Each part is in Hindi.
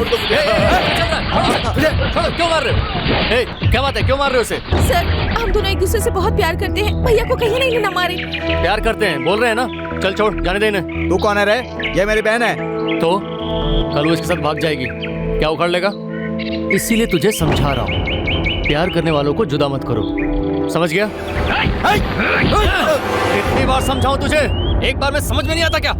छोड़ दो मुझे। छोड़ो, क्यों मार रहे हो? क्या बात है, क्यों मार रहे हो उसे? सर, हम दोनों एक दूसरे से बहुत प्यार करते हैं, भैया को कहीं नहीं ना मारे। प्यार करते हैं, बोल रहे हैं ना? चल छोड़, जाने दे इन्हें। तू कौन है रे? ये मेरी बहन है। तो कल वो इसके साथ भाग जाएगी, क्या उखाड़ लेगा? इसीलिए तुझे समझा रहा हूँ, प्यार करने वालों को जुदा मत करो, समझ गया? कितनी बार समझाऊं तुझे, एक बार में समझ में नहीं आता क्या?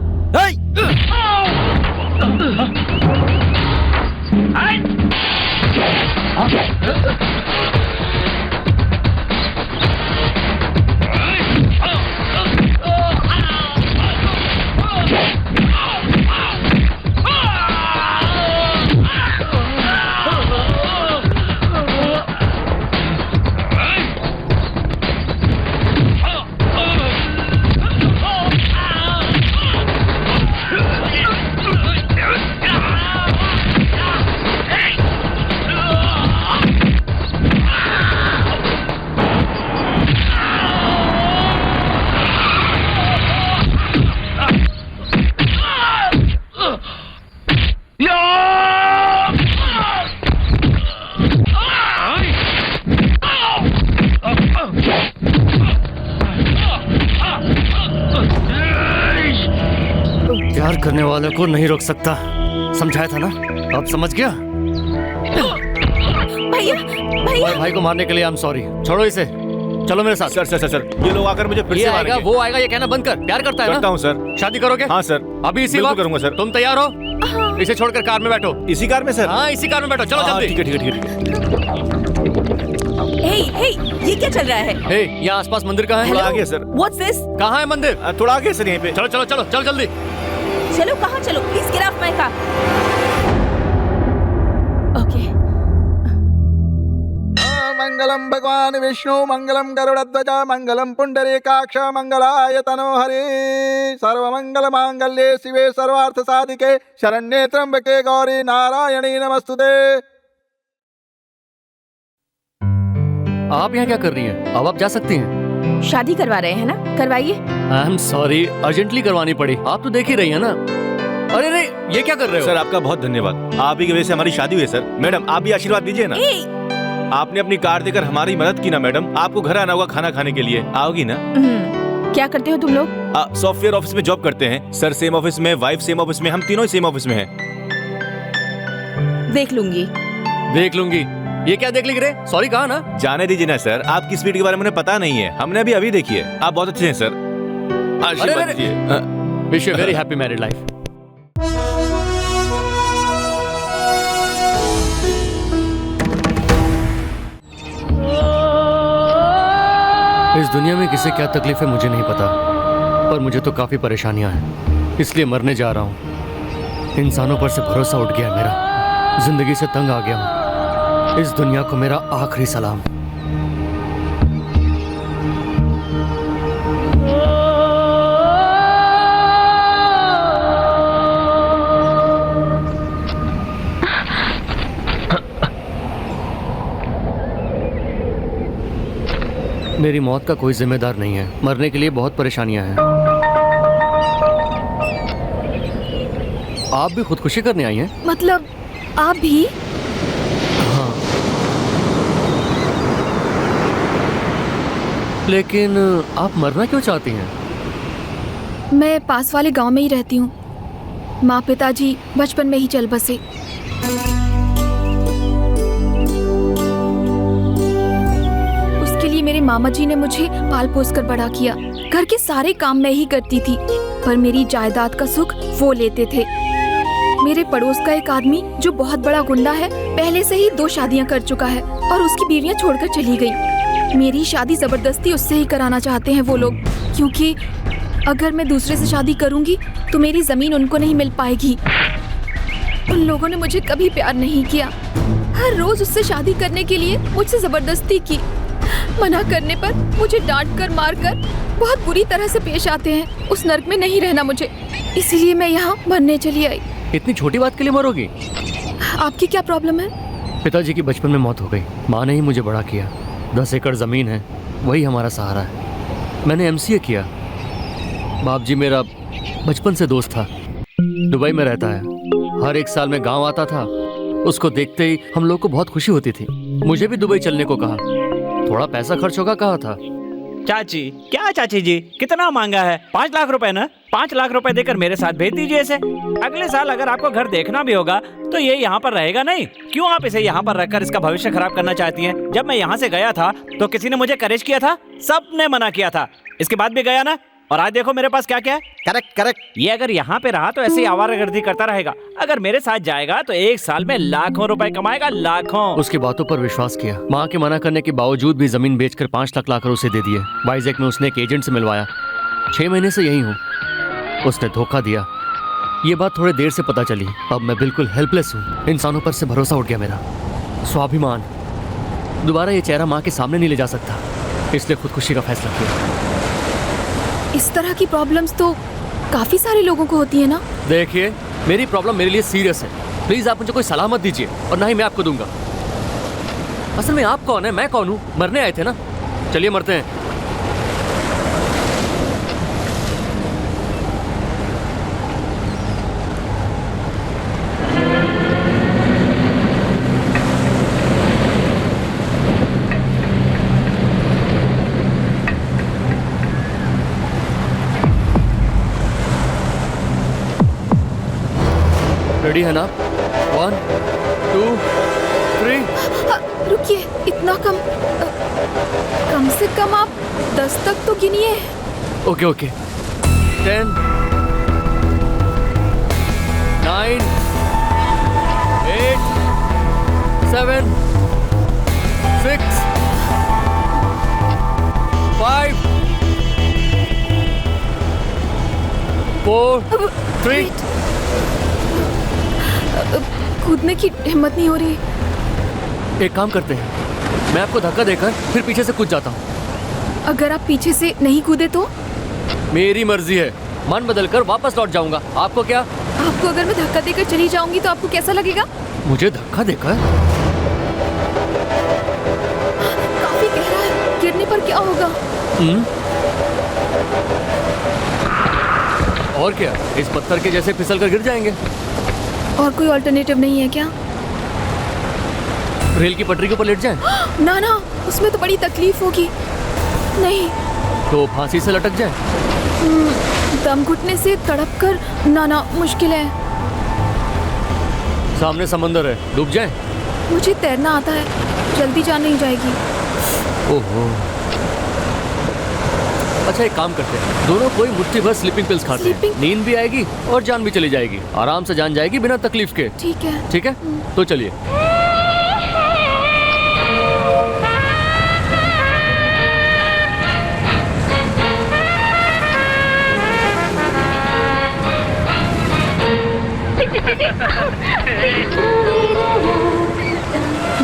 प्यार करने वालों को नहीं रोक सकता, समझाया था ना? अब समझ गया? भैया, भैया। भाई को मारने के लिए आई एम सॉरी, छोड़ो इसे, चलो मेरे साथ। सर, ये लोग आकर मुझे फिर से आएगा, मारेंगे। वो आएगा, ये कहना बंद कर। प्यार करता है ना? करता हूँ सर। शादी करोगे? हाँ सर, अभी इसी बिल्कुल वक्त करूंगा सर। तुम तैयार हो? इसे छोड़कर कार में बैठो। इसी कार में सर? हाँ, इसी कार में बैठो, चलो जल्दी। ठीक है। हे, ये क्या चल रहा है? यहाँ आसपास मंदिर कहाँ है? थोड़ा आगे सर। What's this? कहाँ है मंदिर? थोड़ा आगे सर, यहीं पे। चलो जल्दी। चलो, कहाँ चलो? Please get off my car. Okay. मंगलम भगवान विष्णु, मंगलम गरुड़ध्वज, मंगलम पुंडरीकाक्ष, मंगलाय तनोहरि, सर्वमंगल मांगल्ये शिवे सर्वार्थ साधिके, शरण्ये त्र्यंबके गौरी नारायणी नमस्तुते। आप यहाँ क्या कर रही हैं? अब आप जा सकती हैं। शादी करवा रहे हैं ना? करवाइए। आई एम सॉरी, अर्जेंटली करवानी पड़ी। आप तो देख ही रही हैं ना। अरे ये क्या कर रहे हो? सर आपका बहुत धन्यवाद, आप ही की वजह से हमारी शादी हुई है सर। मैडम आप भी आशीर्वाद दीजिए ना। आपने अपनी कार देकर हमारी मदद की ना मैडम। आपको घर आना होगा खाना खाने के लिए, आओगी ना? क्या करते हो तुम लोग? सॉफ्टवेयर ऑफिस में जॉब करते हैं सर। सेम ऑफिस में, वाइफ सेम ऑफिस में, हम तीनों ही सेम ऑफिस में हैं। देख लूंगी। ये क्या देख लिख रहे? सॉरी कहा ना? जाने दीजिए ना सर, आपकी स्पीड के बारे में मुझे पता नहीं है, हमने अभी देखी है। आप बहुत अच्छे हैं सर, आशीर्वाद दीजिए। Wish you very happy married life. इस दुनिया में किसे क्या तकलीफ है मुझे नहीं पता, पर मुझे तो काफी परेशानियां हैं, इसलिए मरने जा रहा हूं। इंसानों पर से भरोसा उठ गया है मेरा, जिंदगी से तंग आ गया हूं। इस दुनिया को मेरा आखिरी सलाम। मेरी मौत का कोई जिम्मेदार नहीं है, मरने के लिए बहुत परेशानियां हैं। आप भी खुदकुशी करने आई हैं? मतलब आप भी? हाँ, लेकिन आप मरना क्यों चाहती हैं? मैं पास वाले गांव में ही रहती हूँ। माँ पिताजी बचपन में ही चल बसे। उसके लिए मेरे मामा जी ने मुझे पाल पोस कर बड़ा किया। घर के सारे काम मैं ही करती थी, पर मेरी जायदाद का सुख वो लेते थे। मेरे पड़ोस का एक आदमी जो बहुत बड़ा गुंडा है, पहले से ही 2 शादियां कर चुका है और उसकी बीवियां छोड़कर चली गई। मेरी शादी जबरदस्ती उससे ही कराना चाहते हैं वो लोग, क्योंकि अगर मैं दूसरे से शादी करूंगी तो मेरी जमीन उनको नहीं मिल पाएगी। उन लोगों ने मुझे कभी प्यार नहीं किया, हर रोज उससे शादी करने के लिए मुझसे जबरदस्ती की। मना करने पर मुझे डांट कर मार कर बहुत बुरी तरह से पेश आते हैं। उस नर्क में नहीं रहना मुझे, इसीलिए मैं यहाँ मरने चली आई। इतनी छोटी बात के लिए मरोगी? आपकी क्या प्रॉब्लम है? पिताजी की बचपन में मौत हो गई, माँ ने ही मुझे बड़ा किया। 10 एकड़ जमीन है, वही हमारा सहारा है। मैंने MCA किया। बाप जी मेरा बचपन से दोस्त था, दुबई में रहता है। हर एक साल में गांव आता था, उसको देखते ही हम लोग को बहुत खुशी होती थी। मुझे भी दुबई चलने को कहा। थोड़ा पैसा खर्च होगा कहा था। चाची, क्या चाची जी, कितना मांगा है? 5 लाख रुपए ना? 5 लाख रुपए देकर मेरे साथ भेज दीजिए इसे। अगले साल अगर आपको घर देखना भी होगा तो ये यहाँ पर रहेगा नहीं। क्यों आप इसे यहाँ पर रखकर इसका भविष्य खराब करना चाहती हैं? जब मैं यहाँ से गया था तो किसी ने मुझे करेज किया था? सबने मना किया था। इसके बाद भी गया ना, और आज देखो मेरे पास क्या क्या है। Correct correct. ये अगर यहाँ पे रहा तो ऐसे ही आवारागर्दी करता रहेगा। अगर मेरे साथ जाएगा तो 1 साल में लाखों रुपए कमाएगा, लाखों। उसकी बातों पर विश्वास किया। माँ के मना करने के बावजूद भी जमीन बेचकर 5 लाख लाकर उसे दे दिए। वाइजैक में उसने एक एजेंट से मिलवाया। 6 महीने से यही हूँ। उसने धोखा दिया। ये बात थोड़ी देर से पता चली। अब मैं बिल्कुल हेल्पलेस हूँ। इंसानों पर से भरोसा उठ गया मेरा। स्वाभिमान। दोबारा ये चेहरा माँ के सामने नहीं ले जा सकता, इसलिए खुदकुशी का फैसला किया। इस तरह की प्रॉब्लम्स तो काफी सारे लोगों को होती है ना। देखिए, मेरी प्रॉब्लम मेरे लिए सीरियस है। प्लीज आप मुझे कोई सलाह मत दीजिए, और ना ही मैं आपको दूंगा। असल में आप कौन है, मैं कौन हूँ? मरने आए थे ना, चलिए मरते हैं। रेडी है ना? 1 2 3। रुकिए, इतना कम से कम आप 10 तक तो गिनिए। Okay okay. 10 9 8 7 6 5 4 3। कूदने की हिम्मत नहीं हो रही। एक काम करते हैं, मैं आपको धक्का देकर फिर पीछे से कूद जाता हूँ। अगर आप पीछे से नहीं कूदे तो? मेरी मर्जी है, मन बदलकर वापस लौट जाऊंगा। आपको क्या? आपको अगर मैं धक्का देकर चली जाऊंगी तो आपको कैसा लगेगा? मुझे धक्का देकर? काफी गहरा है, गिरने पर क्या होगा? और क्या, इस पत्थर के जैसे फिसल कर गिर जाएंगे। और कोई ऑल्टरनेटिव नहीं है क्या? रेल की पटरी के ऊपर लेट जाएं? ना ना, उसमें तो बड़ी तकलीफ होगी। नहीं। तो फांसी से लटक जाएं? दम घुटने से तड़प कर? ना ना, मुश्किल है। सामने समंदर है, डूब जाएं? मुझे तैरना आता है, जल्दी जान नहीं जाएगी। ओहो। अच्छा, एक काम करते हैं, दोनों कोई मुट्ठी भर स्लीपिंग पिल्स खाते हैं। नींद भी आएगी और जान भी चली जाएगी। आराम से जान जाएगी बिना तकलीफ के। ठीक है। ठीक है, तो चलिए।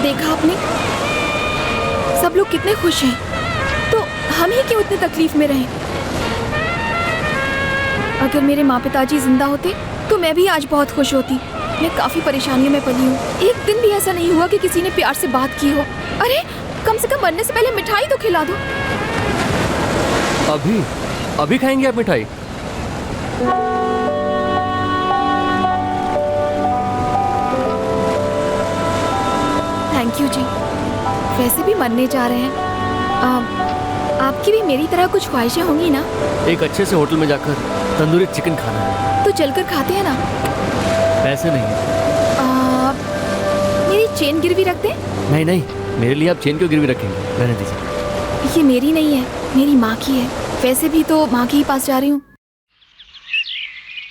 देखा आपने, सब लोग कितने खुश हैं, तो हम ही क्यों इतने तकलीफ में रहें? अगर मेरे माँ पिताजी जिंदा होते तो मैं भी आज बहुत खुश होती। मैं काफी परेशानियों में पड़ी हूँ। एक दिन भी ऐसा नहीं हुआ कि किसी ने प्यार से बात की हो। अरे, कम से कम मरने से पहले मिठाई तो खिला दो। अभी खाएंगे आप मिठाई? थैंक यू जी। वैसे भी मरने जा रहे हैं। आपकी भी मेरी तरह कुछ ख्वाहिशें होंगी ना? एक अच्छे से होटल में जाकर तंदूरी चिकन खाना है। तो चलकर खाते हैं ना? पैसे नहीं। मेरी चेन गिरवी रख दे? नहीं नहीं, मेरे लिए आप चेन क्यों गिरवी रखेंगे? रहने दीजिए। ये मेरी नहीं है, मेरी माँ की है। वैसे भी तो माँ के ही पास जा रही हूँ।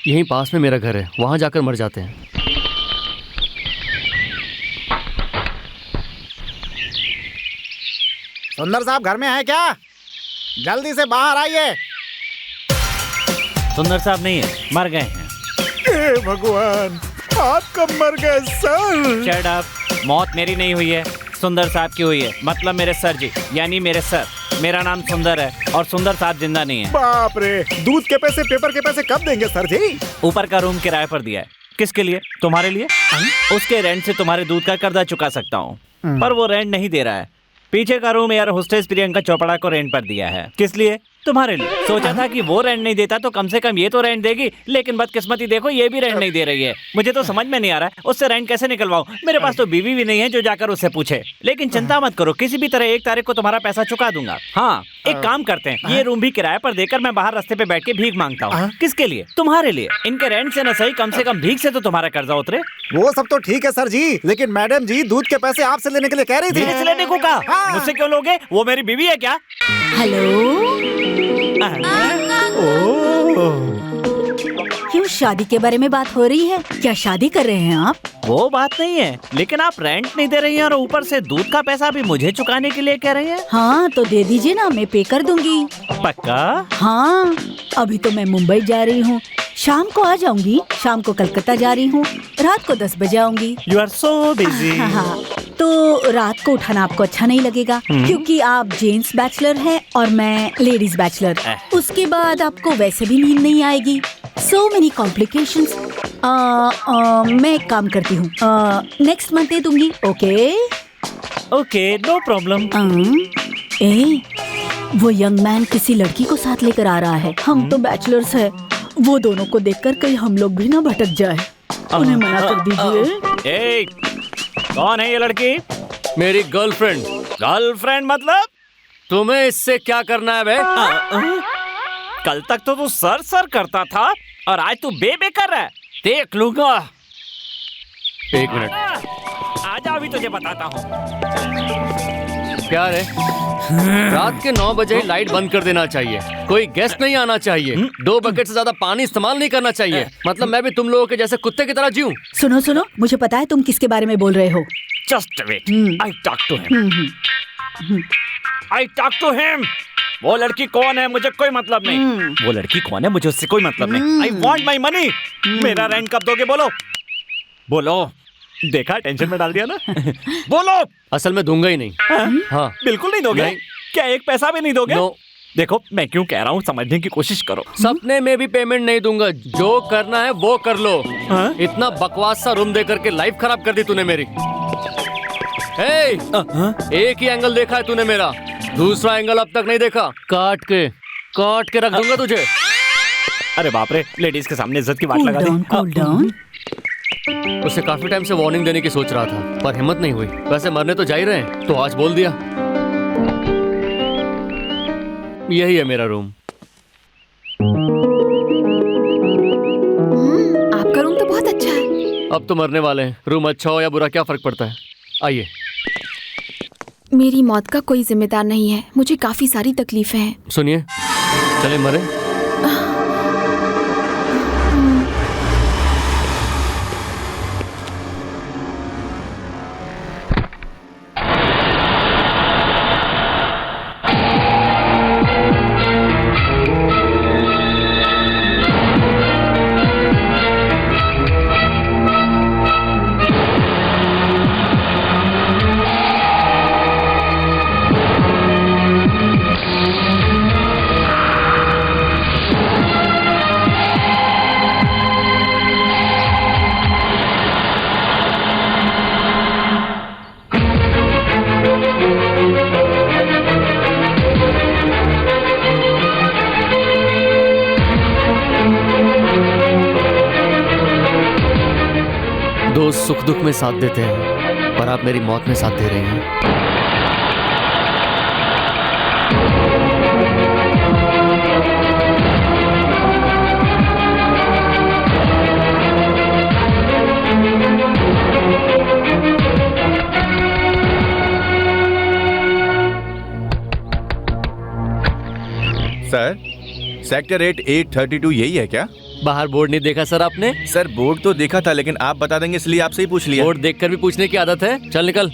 यहीं पास में मेरा घर है, वहाँ जाकर मर जाते हैं। सुंदर साहब घर में है क्या? जल्दी से बाहर आइए। सुंदर साहब नहीं है, मर गए हैं। हे भगवान, आप कब मर गए सर? शट अप, मौत मेरी नहीं हुई है, सुंदर साहब की हुई है। मतलब मेरे सर जी, यानी मेरे सर। मेरा नाम सुंदर है और सुंदर साहब जिंदा नहीं है। बाप रे, दूध के पैसे पेपर के पैसे कब देंगे सर जी? ऊपर का रूम किराए पर दिया है। किसके लिए? तुम्हारे लिए। उसके रेंट से तुम्हारे दूध का कर्जा चुका सकता हूँ, पर वो रेंट नहीं दे रहा है। पीछे का room air hostess Priyanka Chopra को रेंट पर दिया है। किस लिए? तुम्हारे लिए। सोचा था कि वो रेंट नहीं देता तो कम से कम ये तो रेंट देगी, लेकिन बदकिस्मती देखो ये भी रेंट नहीं दे रही है। मुझे तो समझ में नहीं आ रहा है उससे रेंट कैसे निकलवाऊं। मेरे पास तो बीवी भी नहीं है जो जाकर उससे पूछे। लेकिन चिंता मत करो, किसी भी तरह 1 तारीख को तुम्हारा पैसा चुका दूंगा। हाँ, एक काम करते हैं, ये रूम भी किराए पर देकर मैं बाहर रास्ते पे बैठ के भीख मांगता हूँ। किसके लिए? तुम्हारे लिए। इनके रेंट से न सही, कम से कम भीख से तो तुम्हारा कर्जा उतरे। वो सब तो ठीक है सर जी, लेकिन मैडम जी दूध के पैसे आपसे लेने के लिए कह रही थी। मेरे से लेने को कहा? हाँ। मुझसे क्यों लोगे? वो मेरी बीवी है क्या? हेलो, क्यों शादी के बारे में बात हो रही है? क्या शादी कर रहे हैं आप? वो बात नहीं है, लेकिन आप रेंट नहीं दे रही हैं और ऊपर से दूध का पैसा भी मुझे चुकाने के लिए कह रही हैं। हाँ तो दे दीजिए ना, मैं पे कर दूंगी। पक्का? हाँ, अभी तो मैं मुंबई जा रही हूँ, शाम को आ जाऊंगी। शाम को कलकत्ता जा रही हूँ, रात को 10 बजे आऊंगी। You are so busy. हाँ, तो रात को उठाना आपको अच्छा नहीं लगेगा क्योंकि आप जेंट्स बैचलर हैं और मैं लेडीज बैचलर। उसके बाद आपको वैसे भी नींद नहीं आएगी। So many complications. मैं एक काम करती हूँ, नेक्स्ट मंथ दे दूंगी। Okay okay, no problem. ए, वो यंग मैन किसी लड़की को साथ लेकर आ रहा है। हम तो बैचलर्स हैं, वो दोनों को देखकर कहीं हम लोग भी ना भटक जाए। उन्हें मना कर दीजिए। ए, कौन है ये लड़की? मेरी गर्लफ्रेंड। गर्लफ्रेंड मतलब? तुम्हें इससे क्या करना है बे? कल तक तो तू सर सर करता था और आज तू बे कर रहा है। देख लूंगा। 1 मिनट, आजा, अभी तुझे बताता हूँ। प्यार है, रात के 9 बजे लाइट बंद कर देना चाहिए। कोई गेस्ट नहीं आना चाहिए। 2 बकेट से ज्यादा पानी इस्तेमाल नहीं करना चाहिए। मतलब मैं भी तुम लोगों के जैसे कुत्ते की तरह जीऊं। सुनो सुनो, मुझे पता है तुम किसके बारे में बोल रहे हो। Just wait, I talk to him. I talk to him. वो लड़की कौन है मुझे कोई मतलब नहीं। वो लड़की कौन है मुझे उससे कोई मतलब नहीं। I want my money. मेरा रेंट कब दोगे? बोलो बोलो। देखा, टेंशन में डाल दिया ना। बोलो। असल में दूंगा ही नहीं। हाँ, बिल्कुल नहीं दोगे? नहीं। क्या 1 पैसा भी नहीं दोगे? नो। देखो, मैं क्यों कह रहा हूँ, समझने की कोशिश करो। सपने में भी पेमेंट नहीं दूंगा। जो करना है वो कर लो। हाँ? इतना बकवास सा रूम दे करके लाइफ खराब कर दी तूने मेरी। एक ही एंगल देखा है तूने मेरा, दूसरा एंगल अब तक नहीं देखा। काट के रख दूंगा तुझे। अरे बाप रे, लेडीज के सामने इज्जत की बात कूल लगा डाउन, कूल डाउन। उसे काफी टाइम से वार्निंग देने की सोच रहा था, पर हिम्मत नहीं हुई। वैसे मरने तो जा ही रहे हैं, तो आज बोल दिया। यही है मेरा रूम। आपका रूम तो बहुत अच्छा है। अब तो मरने वाले हैं, रूम अच्छा हो या बुरा क्या फर्क पड़ता है। आइए। मेरी मौत का कोई जिम्मेदार नहीं है, मुझे काफी सारी तकलीफें हैं। सुनिए, चले मरे। दोस्त सुख दुख में साथ देते हैं, पर आप मेरी मौत में साथ दे रही हैं। सर, सेक्टर 8 832 यही है क्या? बाहर बोर्ड नहीं देखा सर आपने? सर बोर्ड तो देखा था, लेकिन आप बता देंगे इसलिए आपसे ही पूछ लिया। बोर्ड देखकर भी पूछने की आदत है? चल निकल।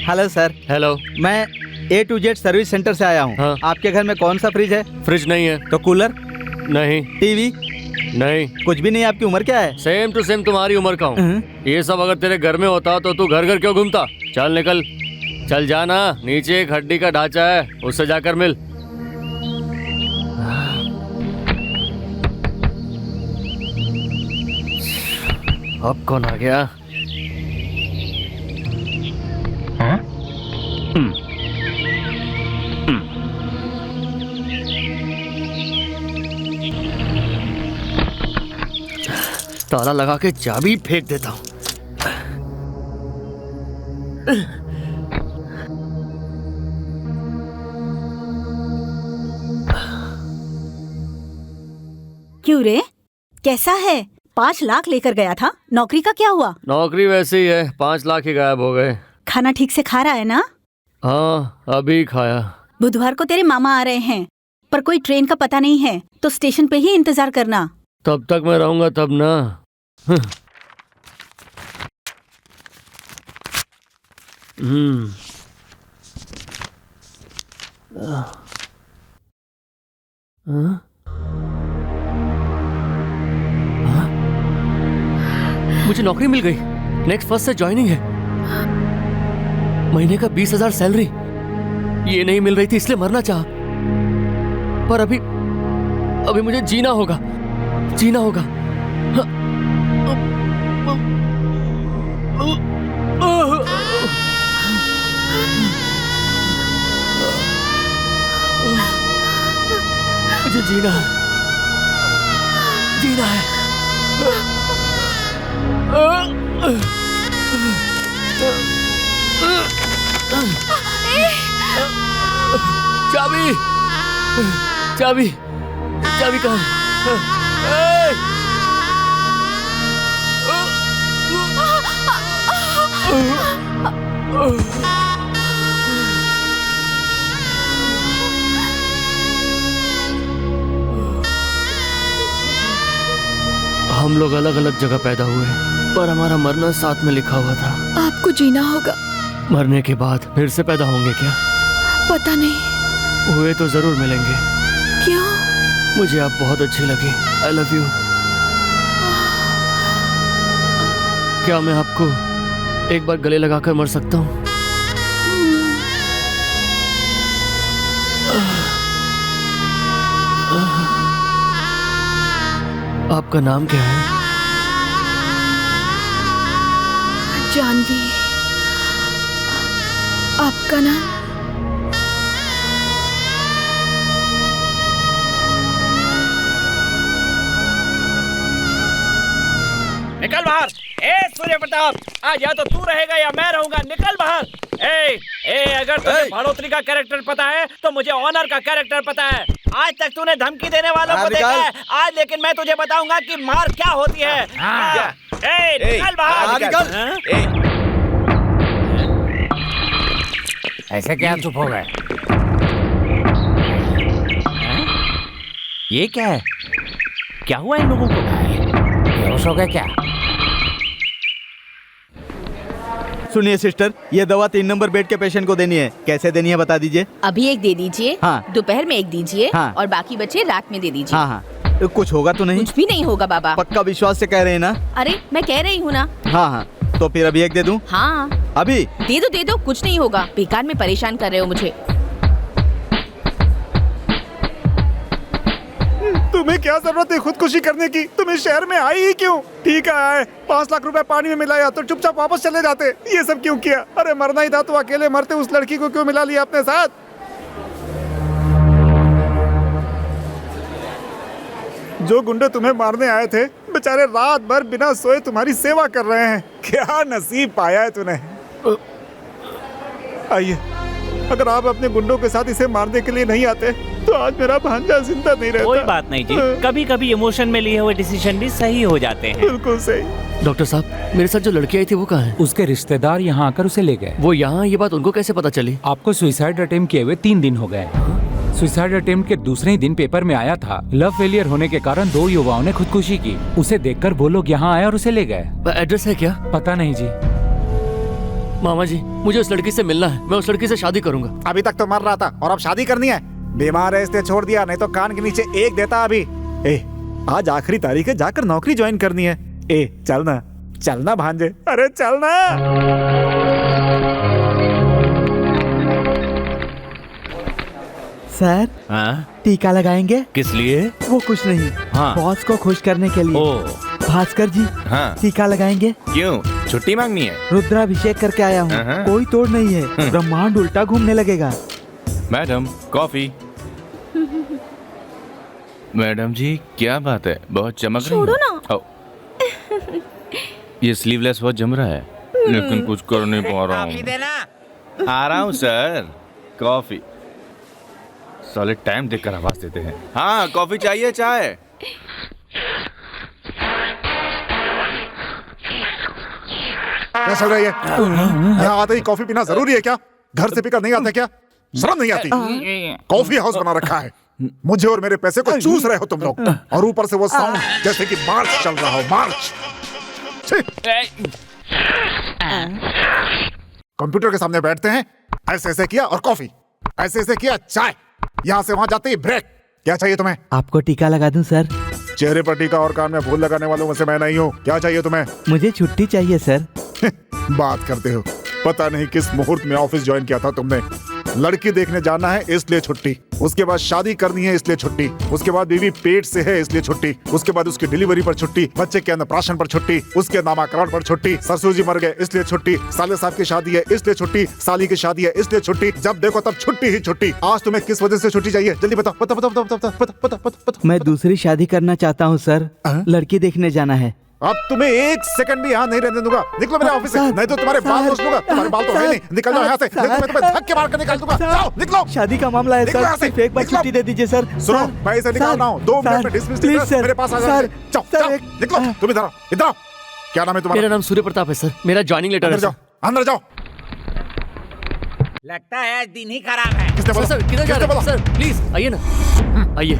Hello sir. हेलो। मैं A to Z service centre से आया हूँ। हाँ। आपके घर में कौन सा फ्रिज है? फ्रिज नहीं है। तो कूलर? नहीं। टीवी? नहीं। कुछ भी नहीं। आपकी उम्र क्या है? सेम टू सेम तुम्हारी उम्र का हूँ। ये सब अगर तेरे घर में होता तो तू घर घर क्यों घूमता? चल निकल, चल जाना। नीचे एक हड्डी का ढांचा है, उससे जाकर मिल। अब कौन आ गया? ताला लगा के चाबी फेंक देता हूँ। क्यों रे, कैसा है? 5 लाख लेकर गया था, नौकरी का क्या हुआ? नौकरी वैसे ही है, 5 लाख ही गायब हो गए। खाना ठीक से खा रहा है ना? हाँ, अभी खाया। बुधवार को तेरे मामा आ रहे हैं, पर कोई ट्रेन का पता नहीं है, तो स्टेशन पे ही इंतजार करना। तब तक मैं रहूंगा तब ना। मुझे नौकरी मिल गई, नेक्स्ट फर्स्ट से ज्वाइनिंग है। महीने का 20,000 सैलरी। ये नहीं मिल रही थी इसलिए मरना चाहा, पर अभी मुझे जीना होगा, जीना होगा। मुझे जीना है, जीना है। चाबी, चाबी, चाबी कहाँ है? हम लोग अलग अलग जगह पैदा हुए, पर हमारा मरना साथ में लिखा हुआ था। आपको जीना होगा। मरने के बाद फिर से पैदा होंगे क्या? पता नहीं। हुए तो जरूर मिलेंगे। क्यों? मुझे आप बहुत अच्छी लगी। I love you. क्या मैं आपको एक बार गले लगाकर मर सकता हूँ? आपका नाम क्या है? जानवी। आपका नाम? निकल बाहर। ए सूर्य प्रताप, आज या तो तू रहेगा या मैं रहूंगा। निकल बाहर। अगर तुझे भाड़ोत्री का कैरेक्टर पता है तो मुझे ऑनर का कैरेक्टर पता है। आज तक तूने धमकी देने वालों को देखा है, आज लेकिन मैं तुझे बताऊंगा कि मार क्या होती है। निकल बाहर। ऐसे क्या चुप हो गए? ये क्या है? क्या हुआ इन लोगों को? बेहोश हो गए क्या? सुनिए सिस्टर, ये दवा 3 नंबर बेड के पेशेंट को देनी है। कैसे देनी है बता दीजिए। अभी एक दे दीजिए, हाँ। दोपहर में एक दीजिए, हाँ। और बाकी बचे रात में दे दीजिए। हाँ हाँ, तो कुछ होगा तो नहीं? कुछ भी नहीं होगा बाबा। पक्का विश्वास से कह रहे हैं ना? अरे मैं कह रही हूँ ना। हाँ हाँ, तो फिर अभी एक दे दूं? हाँ अभी दे दो, कुछ नहीं होगा। बेकार में परेशान कर रहे हो मुझे। तुम्हें क्या जरूरत है खुदकुशी करने की? तुम इस शहर में आई ही क्यों? ठीक है, 5 लाख रुपए पानी में मिलाया तो चुपचाप वापस चले जाते। ये सब क्यों किया? अरे मरना ही था तो अकेले मरते। उस लड़की को क्यों मिला लिया अपने साथ? जो गुंडे तुम्हें मारने आए थे बेचारे रात भर बिना सोए तुम्हारी सेवा कर रहे हैं। क्या नसीब पाया है तूने। आइए, अगर आप अपने गुंडों के साथ इसे मारने के लिए नहीं आते तो आज मेरा भांजा जिंदा नहीं रहता। कोई बात नहीं जी, कभी कभी इमोशन में लिए हुए डिसीजन भी सही हो जाते हैं। बिल्कुल सही। डॉक्टर साहब, मेरे साथ जो लड़की आई थी वो कहाँ है? उसके रिश्तेदार यहाँ आकर उसे ले गए। वो यहाँ? ये बात उनको कैसे पता चली? आपको सुसाइड अटेम्प्ट किए हुए 3 दिन हो गए। सुसाइड अटेम्प्ट के दूसरे ही दिन पेपर में आया था, लव फेलियर होने के कारण 2 युवाओं ने खुदकुशी की। उसे देखकर वो लोग यहाँ आए और उसे ले गए। एड्रेस है क्या? पता नहीं जी। मामा जी, मुझे उस लड़की से मिलना है। मैं उस लड़की से शादी करूंगा। अभी तक तो मर रहा था और अब शादी करनी है? बीमार है इसलिए छोड़ दिया, नहीं तो कान के नीचे एक देता अभी। आज आखिरी तारीख है, जाकर नौकरी ज्वाइन करनी है। चलना चलना भांजे, अरे चलना। सर, टीका लगाएंगे? किस लिए? वो कुछ नहीं, हाँ। बॉस को खुश करने के लिए। ओ भास्कर जी, हाँ। टीका लगाएंगे? क्यों? छुट्टी मांगनी है? रुद्राभिषेक करके आया हूँ, कोई तोड़ नहीं है, ब्रह्मांड उल्टा घूमने लगेगा। Madam coffee. मैडम जी क्या बात है, बहुत चमक रही छोड़ो है। ओ, ये स्लीवलेस बहुत जम रहा है, लेकिन कुछ कर नहीं पा रहा हूँ। आ रहा हूँ सर। कॉफी साले टाइम देखकर आवाज देते हैं। हाँ कॉफी चाहिए? चाय? क्या चल रही है? यहाँ आते ही कॉफी पीना जरूरी है क्या? घर से पीकर नहीं आता क्या? शर्म नहीं आती? कॉफी हाउस बना रखा है, मुझे और मेरे पैसे को चूस रहे हो तुम लोग, और ऊपर से वो साउंड जैसे कि मार्च चल रहा हो, मार्च। कंप्यूटर के सामने बैठते हैं, ऐसे ऐसे किया और कॉफी, ऐसे ऐसे किया चाय, यहाँ से वहां जाते ही ब्रेक। क्या चाहिए तुम्हें? आपको टीका लगा दूं सर? चेहरे पर टीका और कान में फूल लगाने वालों में से मैं नहीं हूँ। क्या चाहिए तुम्हें? मुझे छुट्टी चाहिए सर। बात करते हो, पता नहीं किस मुहूर्त में ऑफिस ज्वाइन किया था तुमने। लड़की देखने जाना है इसलिए छुट्टी, उसके बाद शादी करनी है इसलिए छुट्टी, उसके बाद बीवी पेट से है इसलिए छुट्टी, उसके बाद उसकी डिलीवरी पर छुट्टी, बच्चे के अन्नप्राशन पर छुट्टी, उसके नामाकरण पर छुट्टी, ससुर जी मर गए इसलिए छुट्टी, साले साहब की शादी है इसलिए छुट्टी, साली की शादी है इसलिए छुट्टी, जब देखो तब छुट्टी ही छुट्टी। आज तुम्हें किस वजह से छुट्टी चाहिए? जल्दी बताओ, बताओ बताओ बताओ बताओ बताओ बताओ बताओ। मैं दूसरी शादी करना चाहता हूँ सर, लड़की देखने जाना है। अब तुम्हें एक सेकंड भी यहाँ नहीं रहने दूंगा। निकलो मेरे ऑफिस से, नहीं तो तुम्हारे बाल नोच लूंगा। तुम्हारे बाल तो है नहीं, निकल जाओ यहाँ से, नहीं तो मैं तुम्हें धक्के मार कर निकाल दूंगा। जाओ निकलो। शादी का मामला है सर, सिर्फ एक बार छुट्टी दे दीजिए सर। सुनो, मैं इसे निकाल रहा हूँ, 2 मिनट में डिसमिस मेरे पास आ जाओ। जाओ जाओ, निकलो। तुम इधर आओ, इधर आओ। क्या नाम है तुम्हारा? मेरा नाम सूर्य प्रताप है सर, मेरा ज्वाइनिंग लेटर है। अंदर जाओ, अंदर जाओ। लगता है आज दिन ही खराब है। किसने बोला? सर किधर जा रहे हैं सर? प्लीज आइए ना, आइए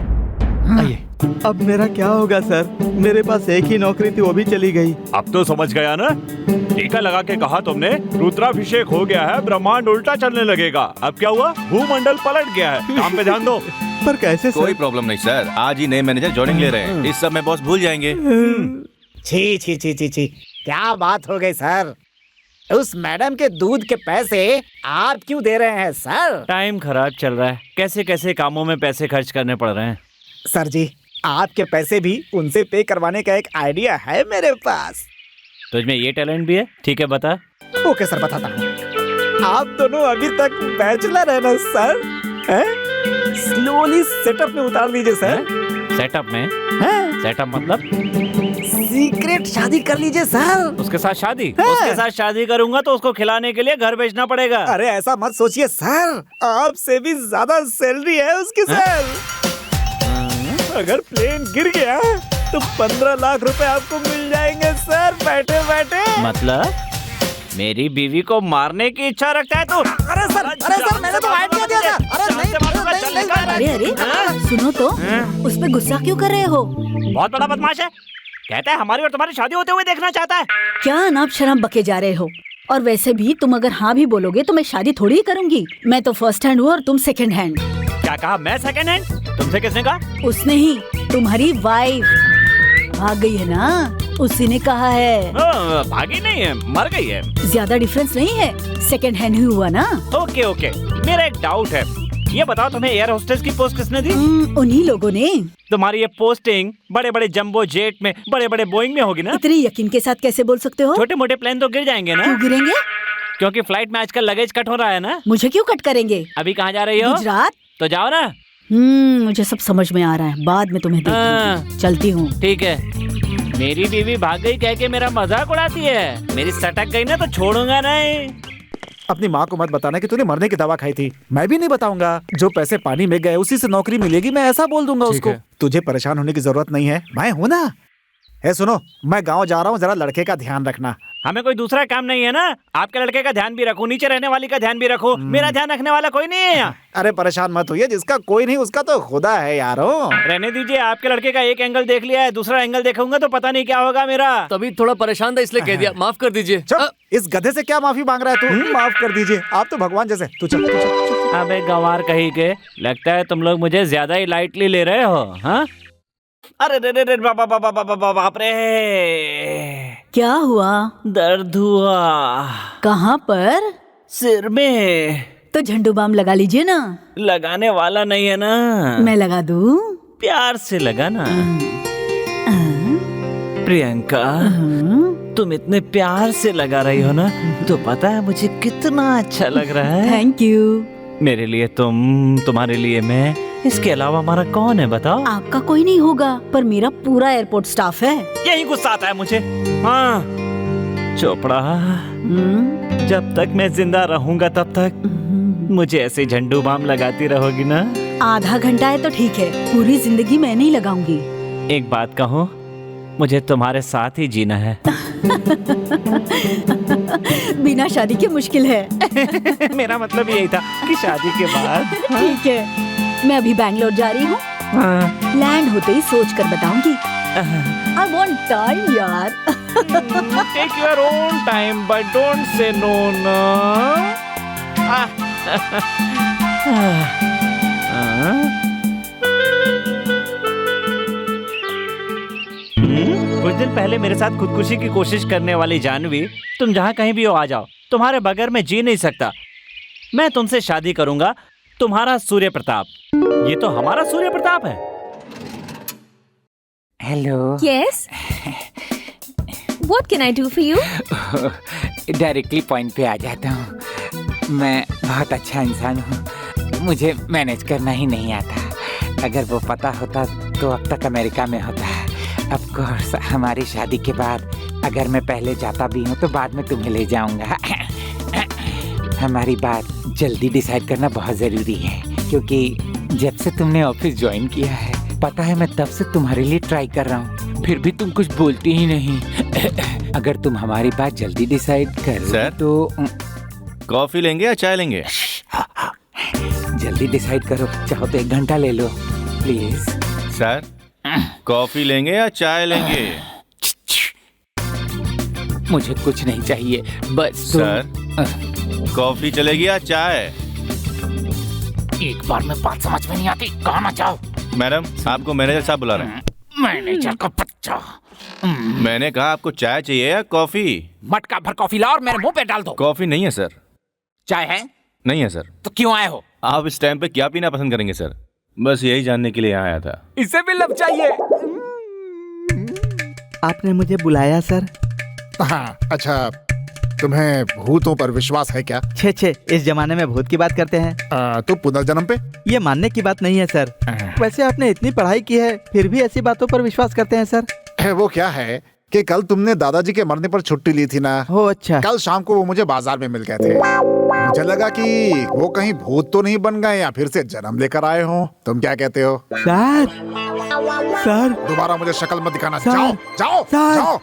आइए। अब मेरा क्या होगा सर? मेरे पास एक ही नौकरी थी, वो भी चली गई। अब तो समझ गया ना? टीका लगा के कहा तुमने रुद्राभिषेक हो गया है, ब्रह्मांड उल्टा चलने लगेगा। अब क्या हुआ? भूमंडल पलट गया है। काम पे ध्यान दो। पर कैसे सर? कोई प्रॉब्लम नहीं सर, आज ही नए मैनेजर ज्वाइनिंग ले रहे हैं, इस सब में बॉस भूल जाएंगे। छी छी छी छी छी, क्या बात हो गई सर? उस मैडम के दूध के पैसे आप क्यों दे रहे हैं सर? टाइम खराब चल रहा है, कैसे कैसे कामों में पैसे खर्च करने पड़ रहे हैं। सर जी, आपके पैसे भी उनसे पे करवाने का एक आइडिया है मेरे पास। तुझमें ये टैलेंट भी है? ठीक है बता। ओके सर, बताता हूँ। आप दोनों अभी तक बैचलर है ना सर? स्लोली सेटअप में उतार दीजिए सर। सेटअप में? सेटअप मतलब? सीक्रेट शादी कर लीजिए सर। उसके साथ शादी? उसके साथ शादी करूंगा तो उसको खिलाने के लिए घर बेचना पड़ेगा। अरे ऐसा मत सोचिए सर, आपसे भी ज्यादा सैलरी है उसकी सर। अगर प्लेन गिर गया तो 15 लाख रुपए आपको मिल जाएंगे सर, बैठे बैठे। मतलब मेरी बीवी को मारने की इच्छा रखता है तू? अरे सर मैंने तो आइडिया दिया था। अरे अरे सुनो तो, उस पे गुस्सा क्यों कर रहे हो? बहुत बड़ा बदमाश है, कहता है हमारी और तुम्हारी शादी होते हुए देखना चाहता है। क्या अनाप शराब बके जा रहे हो? और वैसे भी तुम अगर हाँ भी बोलोगे तो मैं शादी थोड़ी ही करूंगी। मैं तो फर्स्ट हैंड हूँ और तुम सेकंड हैंड। क्या कहा? मैं सेकंड हैंड? तुमसे किसने कहा? उसने ही, तुम्हारी वाइफ भाग गई है ना, उसी ने कहा है। भागी नहीं है, मर गई है। ज्यादा डिफरेंस नहीं है, सेकंड हैंड ही हुआ ना। ओके ओके, मेरा एक डाउट है, ये बताओ तुम्हें एयर होस्टेस की पोस्ट किसने दी? उन्हीं लोगों ने। तुम्हारी ये पोस्टिंग बड़े बड़े जंबो जेट में, बड़े बड़े बोइंग में होगी ना? इतनी यकीन के साथ कैसे बोल सकते हो? छोटे मोटे प्लेन तो गिर जाएंगे ना? क्यों गिरेंगे? क्योंकि फ्लाइट में आजकल लगेज कट हो रहा है ना। मुझे क्यों कट करेंगे? अभी कहाँ जा रही हो? गुजरात। तो जाओ ना। मुझे सब समझ में आ रहा है, बाद में तुम्हें देखूंगी। चलती हूँ। ठीक है। मेरी बीवी भाग गई कह के मेरा मजाक उड़ाती है, मेरी सटक गई ना तो छोड़ूंगा नहीं। अपनी माँ को मत बताना कि तूने मरने की दवा खाई थी। मैं भी नहीं बताऊंगा। जो पैसे पानी में गए उसी से नौकरी मिलेगी, मैं ऐसा बोल दूंगा उसको। तुझे परेशान होने की जरूरत नहीं है, मैं हूँ ना। सुनो, मैं गांव जा रहा हूँ, जरा लड़के का ध्यान रखना। हमें कोई दूसरा काम नहीं है ना? आपके लड़के का ध्यान भी रखो, नीचे रहने वाली का ध्यान भी रखो, मेरा ध्यान रखने वाला कोई नहीं है यहाँ। अरे परेशान मत होइए, जिसका कोई नहीं उसका तो खुदा है यारो। रहने दीजिए, आपके लड़के का एक एंगल देख लिया है, दूसरा एंगल देखूंगा तो पता नहीं क्या होगा मेरा। तभी थोड़ा परेशान था इसलिए कह दिया, माफ कर दीजिए। इस गधे से क्या माफी मांग रहा है तू? माफ कर दीजिए, आप तो भगवान जैसे। तू चल, तू चल। अबे गंवार कहीं के, लगता है तुम लोग मुझे ज्यादा ही लाइटली ले रहे हो। हाँ, अरे रे रे रे बाप रे, क्या हुआ? दर्द हुआ। कहाँ पर? सिर में। तो झंडू बाम लगा लीजिए ना। लगाने वाला नहीं है ना। मैं लगा दूं? प्यार से लगा ना। प्रियंका, तुम इतने प्यार से लगा रही हो ना, तो पता है मुझे कितना अच्छा लग रहा है। Thank you. मेरे लिए तुम, तुम्हारे लिए मैं, इसके अलावा हमारा कौन है बताओ? आपका कोई नहीं होगा, पर मेरा पूरा एयरपोर्ट स्टाफ है। यही गुस्सा आता है मुझे। हाँ चोपड़ा, जब तक मैं जिंदा रहूंगा तब तक मुझे ऐसे झंडू बाम लगाती रहोगी ना? आधा घंटा है तो ठीक है, पूरी जिंदगी मैं नहीं लगाऊंगी। एक बात कहूँ, मुझे तुम्हारे साथ ही जीना है। बिना शादी के मुश्किल है। मेरा मतलब यही था कि शादी के बाद। ठीक है, मैं अभी बैंगलोर जा रही हूँ। लैंड होते ही सोच कर बताऊंगी। I want time यार। Take your own time, but don't say no ना। कुछ दिन पहले मेरे साथ खुदकुशी की कोशिश करने वाली जानवी, तुम जहाँ कहीं भी हो आ जाओ, तुम्हारे बगैर मैं जी नहीं सकता। मैं तुमसे शादी करूंगा, तुम्हारा सूर्य प्रताप। ये तो हमारा सूर्य प्रताप है। Hello. Yes, what can I do for you? Directly point पे आ जाता हूँ। मैं बहुत अच्छा इंसान हूँ, मुझे मैनेज करना ही नहीं आता। अगर वो पता होता तो अब तक अमेरिका में होता। ऑफ कोर्स हमारी शादी के बाद अगर मैं पहले जाता भी हूँ तो बाद में तुम्हें ले जाऊंगा। हमारी बात जल्दी डिसाइड करना बहुत ज़रूरी है, क्योंकि जब से तुमने ऑफिस ज्वाइन किया है, पता है मैं तब से तुम्हारे लिए ट्राई कर रहा हूँ, फिर भी तुम कुछ बोलती ही नहीं। अगर तुम हमारी बात जल्दी डिसाइड कर सर? तो कॉफी लेंगे या चाय लेंगे? जल्दी डिसाइड करो, चाहो तो 1 घंटा ले लो प्लीज। सर, कॉफी लेंगे या चाय लेंगे? मुझे कुछ नहीं चाहिए, बस सर, कॉफी चलेगी या चाय? एक बार में बात समझ में नहीं आती, कहाँ ना जाओ। मैडम, आपको मैनेजर साहब बुला रहे हैं। मैनेजर का बच्चा। मैंने कहा आपको चाय चाहिए या कॉफी? मटका भर कॉफी लाओ और मेरे मुंह पे डाल दो। कॉफी नहीं है सर। चाय है? नहीं है सर। तो क्यों आए हो? आप इस टाइम पे क्या पीना पसंद करेंगे सर? बस यही जानने के लिए यहाँ आया था। इसे भी लब चाहिए। आपने मुझे बुलाया सर? हाँ, अच्छा, तुम्हें भूतों पर विश्वास है क्या? छे इस जमाने में भूत की बात करते हैं। तो पुनर्जन्म पे? ये मानने की बात नहीं है सर। वैसे आपने इतनी पढ़ाई की है, फिर भी ऐसी बातों पर विश्वास करते हैं सर? वो क्या है कि कल तुमने दादाजी के मरने पर छुट्टी ली थी ना? हो अच्छा। कल शाम को वो मुझे बाजार में मिल गए थे। मुझे लगा कि वो कहीं भूत तो नहीं बन गए या फिर से जन्म लेकर आए हो। तुम क्या कहते हो? सर दोबारा मुझे शक्ल मत दिखाना। सर, जाओ जाओ सर। जाओ।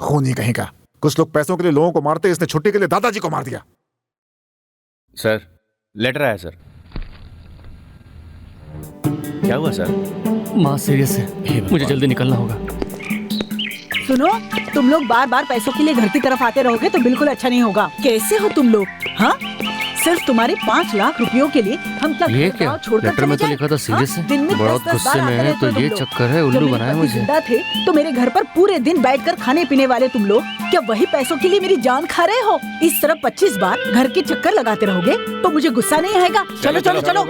खूनी कहीं का। कुछ लोग पैसों के लिए लोगों को मारते, इसने छुट्टी के लिए दादाजी को मार दिया। सर, लेटर आया सर। क्या हुआ सर? माँ सीरियस है, मुझे जल्दी निकलना होगा। सुनो, तुम लोग बार बार पैसों के लिए घर की तरफ आते रहोगे तो बिल्कुल अच्छा नहीं होगा। कैसे हो तुम लोग? हाँ, सिर्फ तुम्हारे 5 लाख रुपयों के लिए हम क्या ये क्या? छोड़कर लेटर में चले तो लिखा था जाएं? सीरियस है। दिन में बहुत 10-10 गुस्से बार में आते है, रहते तो हो ये तुम लोग। चक्कर है, जब उल्लू मेरे बनाया पति मुझे। जिंदा थे तो मेरे घर पर पूरे दिन बैठकर खाने पीने वाले तुम लोग क्या वही पैसों के लिए मेरी जान खा रहे हो? इस तरह 25 बार घर के चक्कर लगाते रहोगे तो मुझे गुस्सा नहीं आएगा? चलो चलो चलो।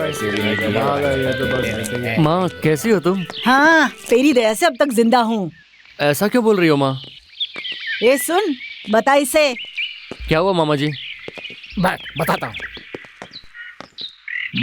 माँ कैसी हो तुम? हाँ, तेरी दया से अब तक जिंदा हूँ। ऐसा क्यों बोल रही हो माँ? ये सुन, बता इसे। क्या हुआ मामा जी? बताता हूँ।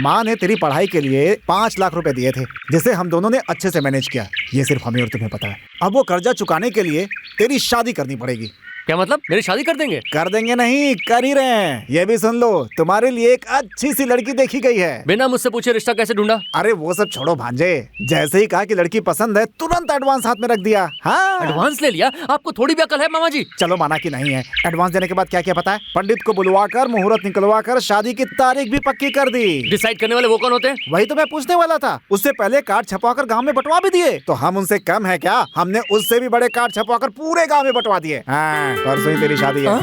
माँ ने तेरी पढ़ाई के लिए 5 लाख रुपए दिए थे, जिसे हम दोनों ने अच्छे से मैनेज किया। ये सिर्फ हमें और तुम्हें पता है। अब वो कर्जा चुकाने के लिए तेरी शादी करनी पड़ेगी। क्या मतलब? मेरी शादी कर देंगे? कर देंगे नहीं, कर ही रहे हैं। ये भी सुन लो, तुम्हारे लिए एक अच्छी सी लड़की देखी गई है। बिना मुझसे पूछे रिश्ता कैसे ढूंढा? अरे वो सब छोड़ो भांजे, जैसे ही कहा कि लड़की पसंद है, तुरंत एडवांस हाथ में रख दिया। हाँ, एडवांस ले लिया? आपको थोड़ी भी अकल है मामा जी? चलो माना कि नहीं है। एडवांस देने के बाद क्या क्या पता है? पंडित को बुलवाकर मुहूर्त निकलवाकर शादी की तारीख भी पक्की कर दी। डिसाइड करने वाले वो कौन होते हैं? वही तो मैं पूछने वाला था। उससे पहले कार्ड छपवाकर गांव में बंटवा भी दिए। तो हम उनसे कम है क्या? हमने उससे भी बड़े कार्ड छपवाकर पूरे गांव में बंटवा दिए। हाँ, परसों ही तेरी शादी है।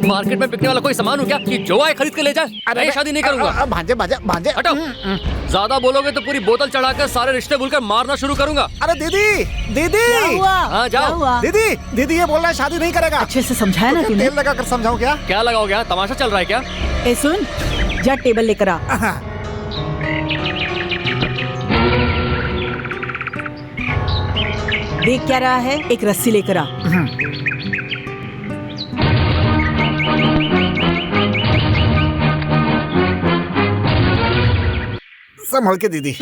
मार्केट में बिकने वाला कोई सामान हो क्या कि जो आए खरीद के ले जाए? मैं शादी नहीं करूंगा। भांजे भांजे भांजे हटो। ज्यादा बोलोगे तो पूरी बोतल चढ़ाकर सारे रिश्ते भूलकर मारना शुरू करूंगा। अरे दीदी, दीदी, क्या हुआ? हाँ, जाओ। क्या हुआ? दीदी, दीदी ये बोल रहा है शादी नहीं करेगा। अच्छे से समझाया ना तो तूने? तेल लगाकर समझाऊं क्या? क्या लगाओगे? यहाँ तमाशा चल रहा है क्या? ए सुन, जा टेबल लेकर आ। देख क्या रहा है, एक रस्सी लेकर आ। संभल के दीदी।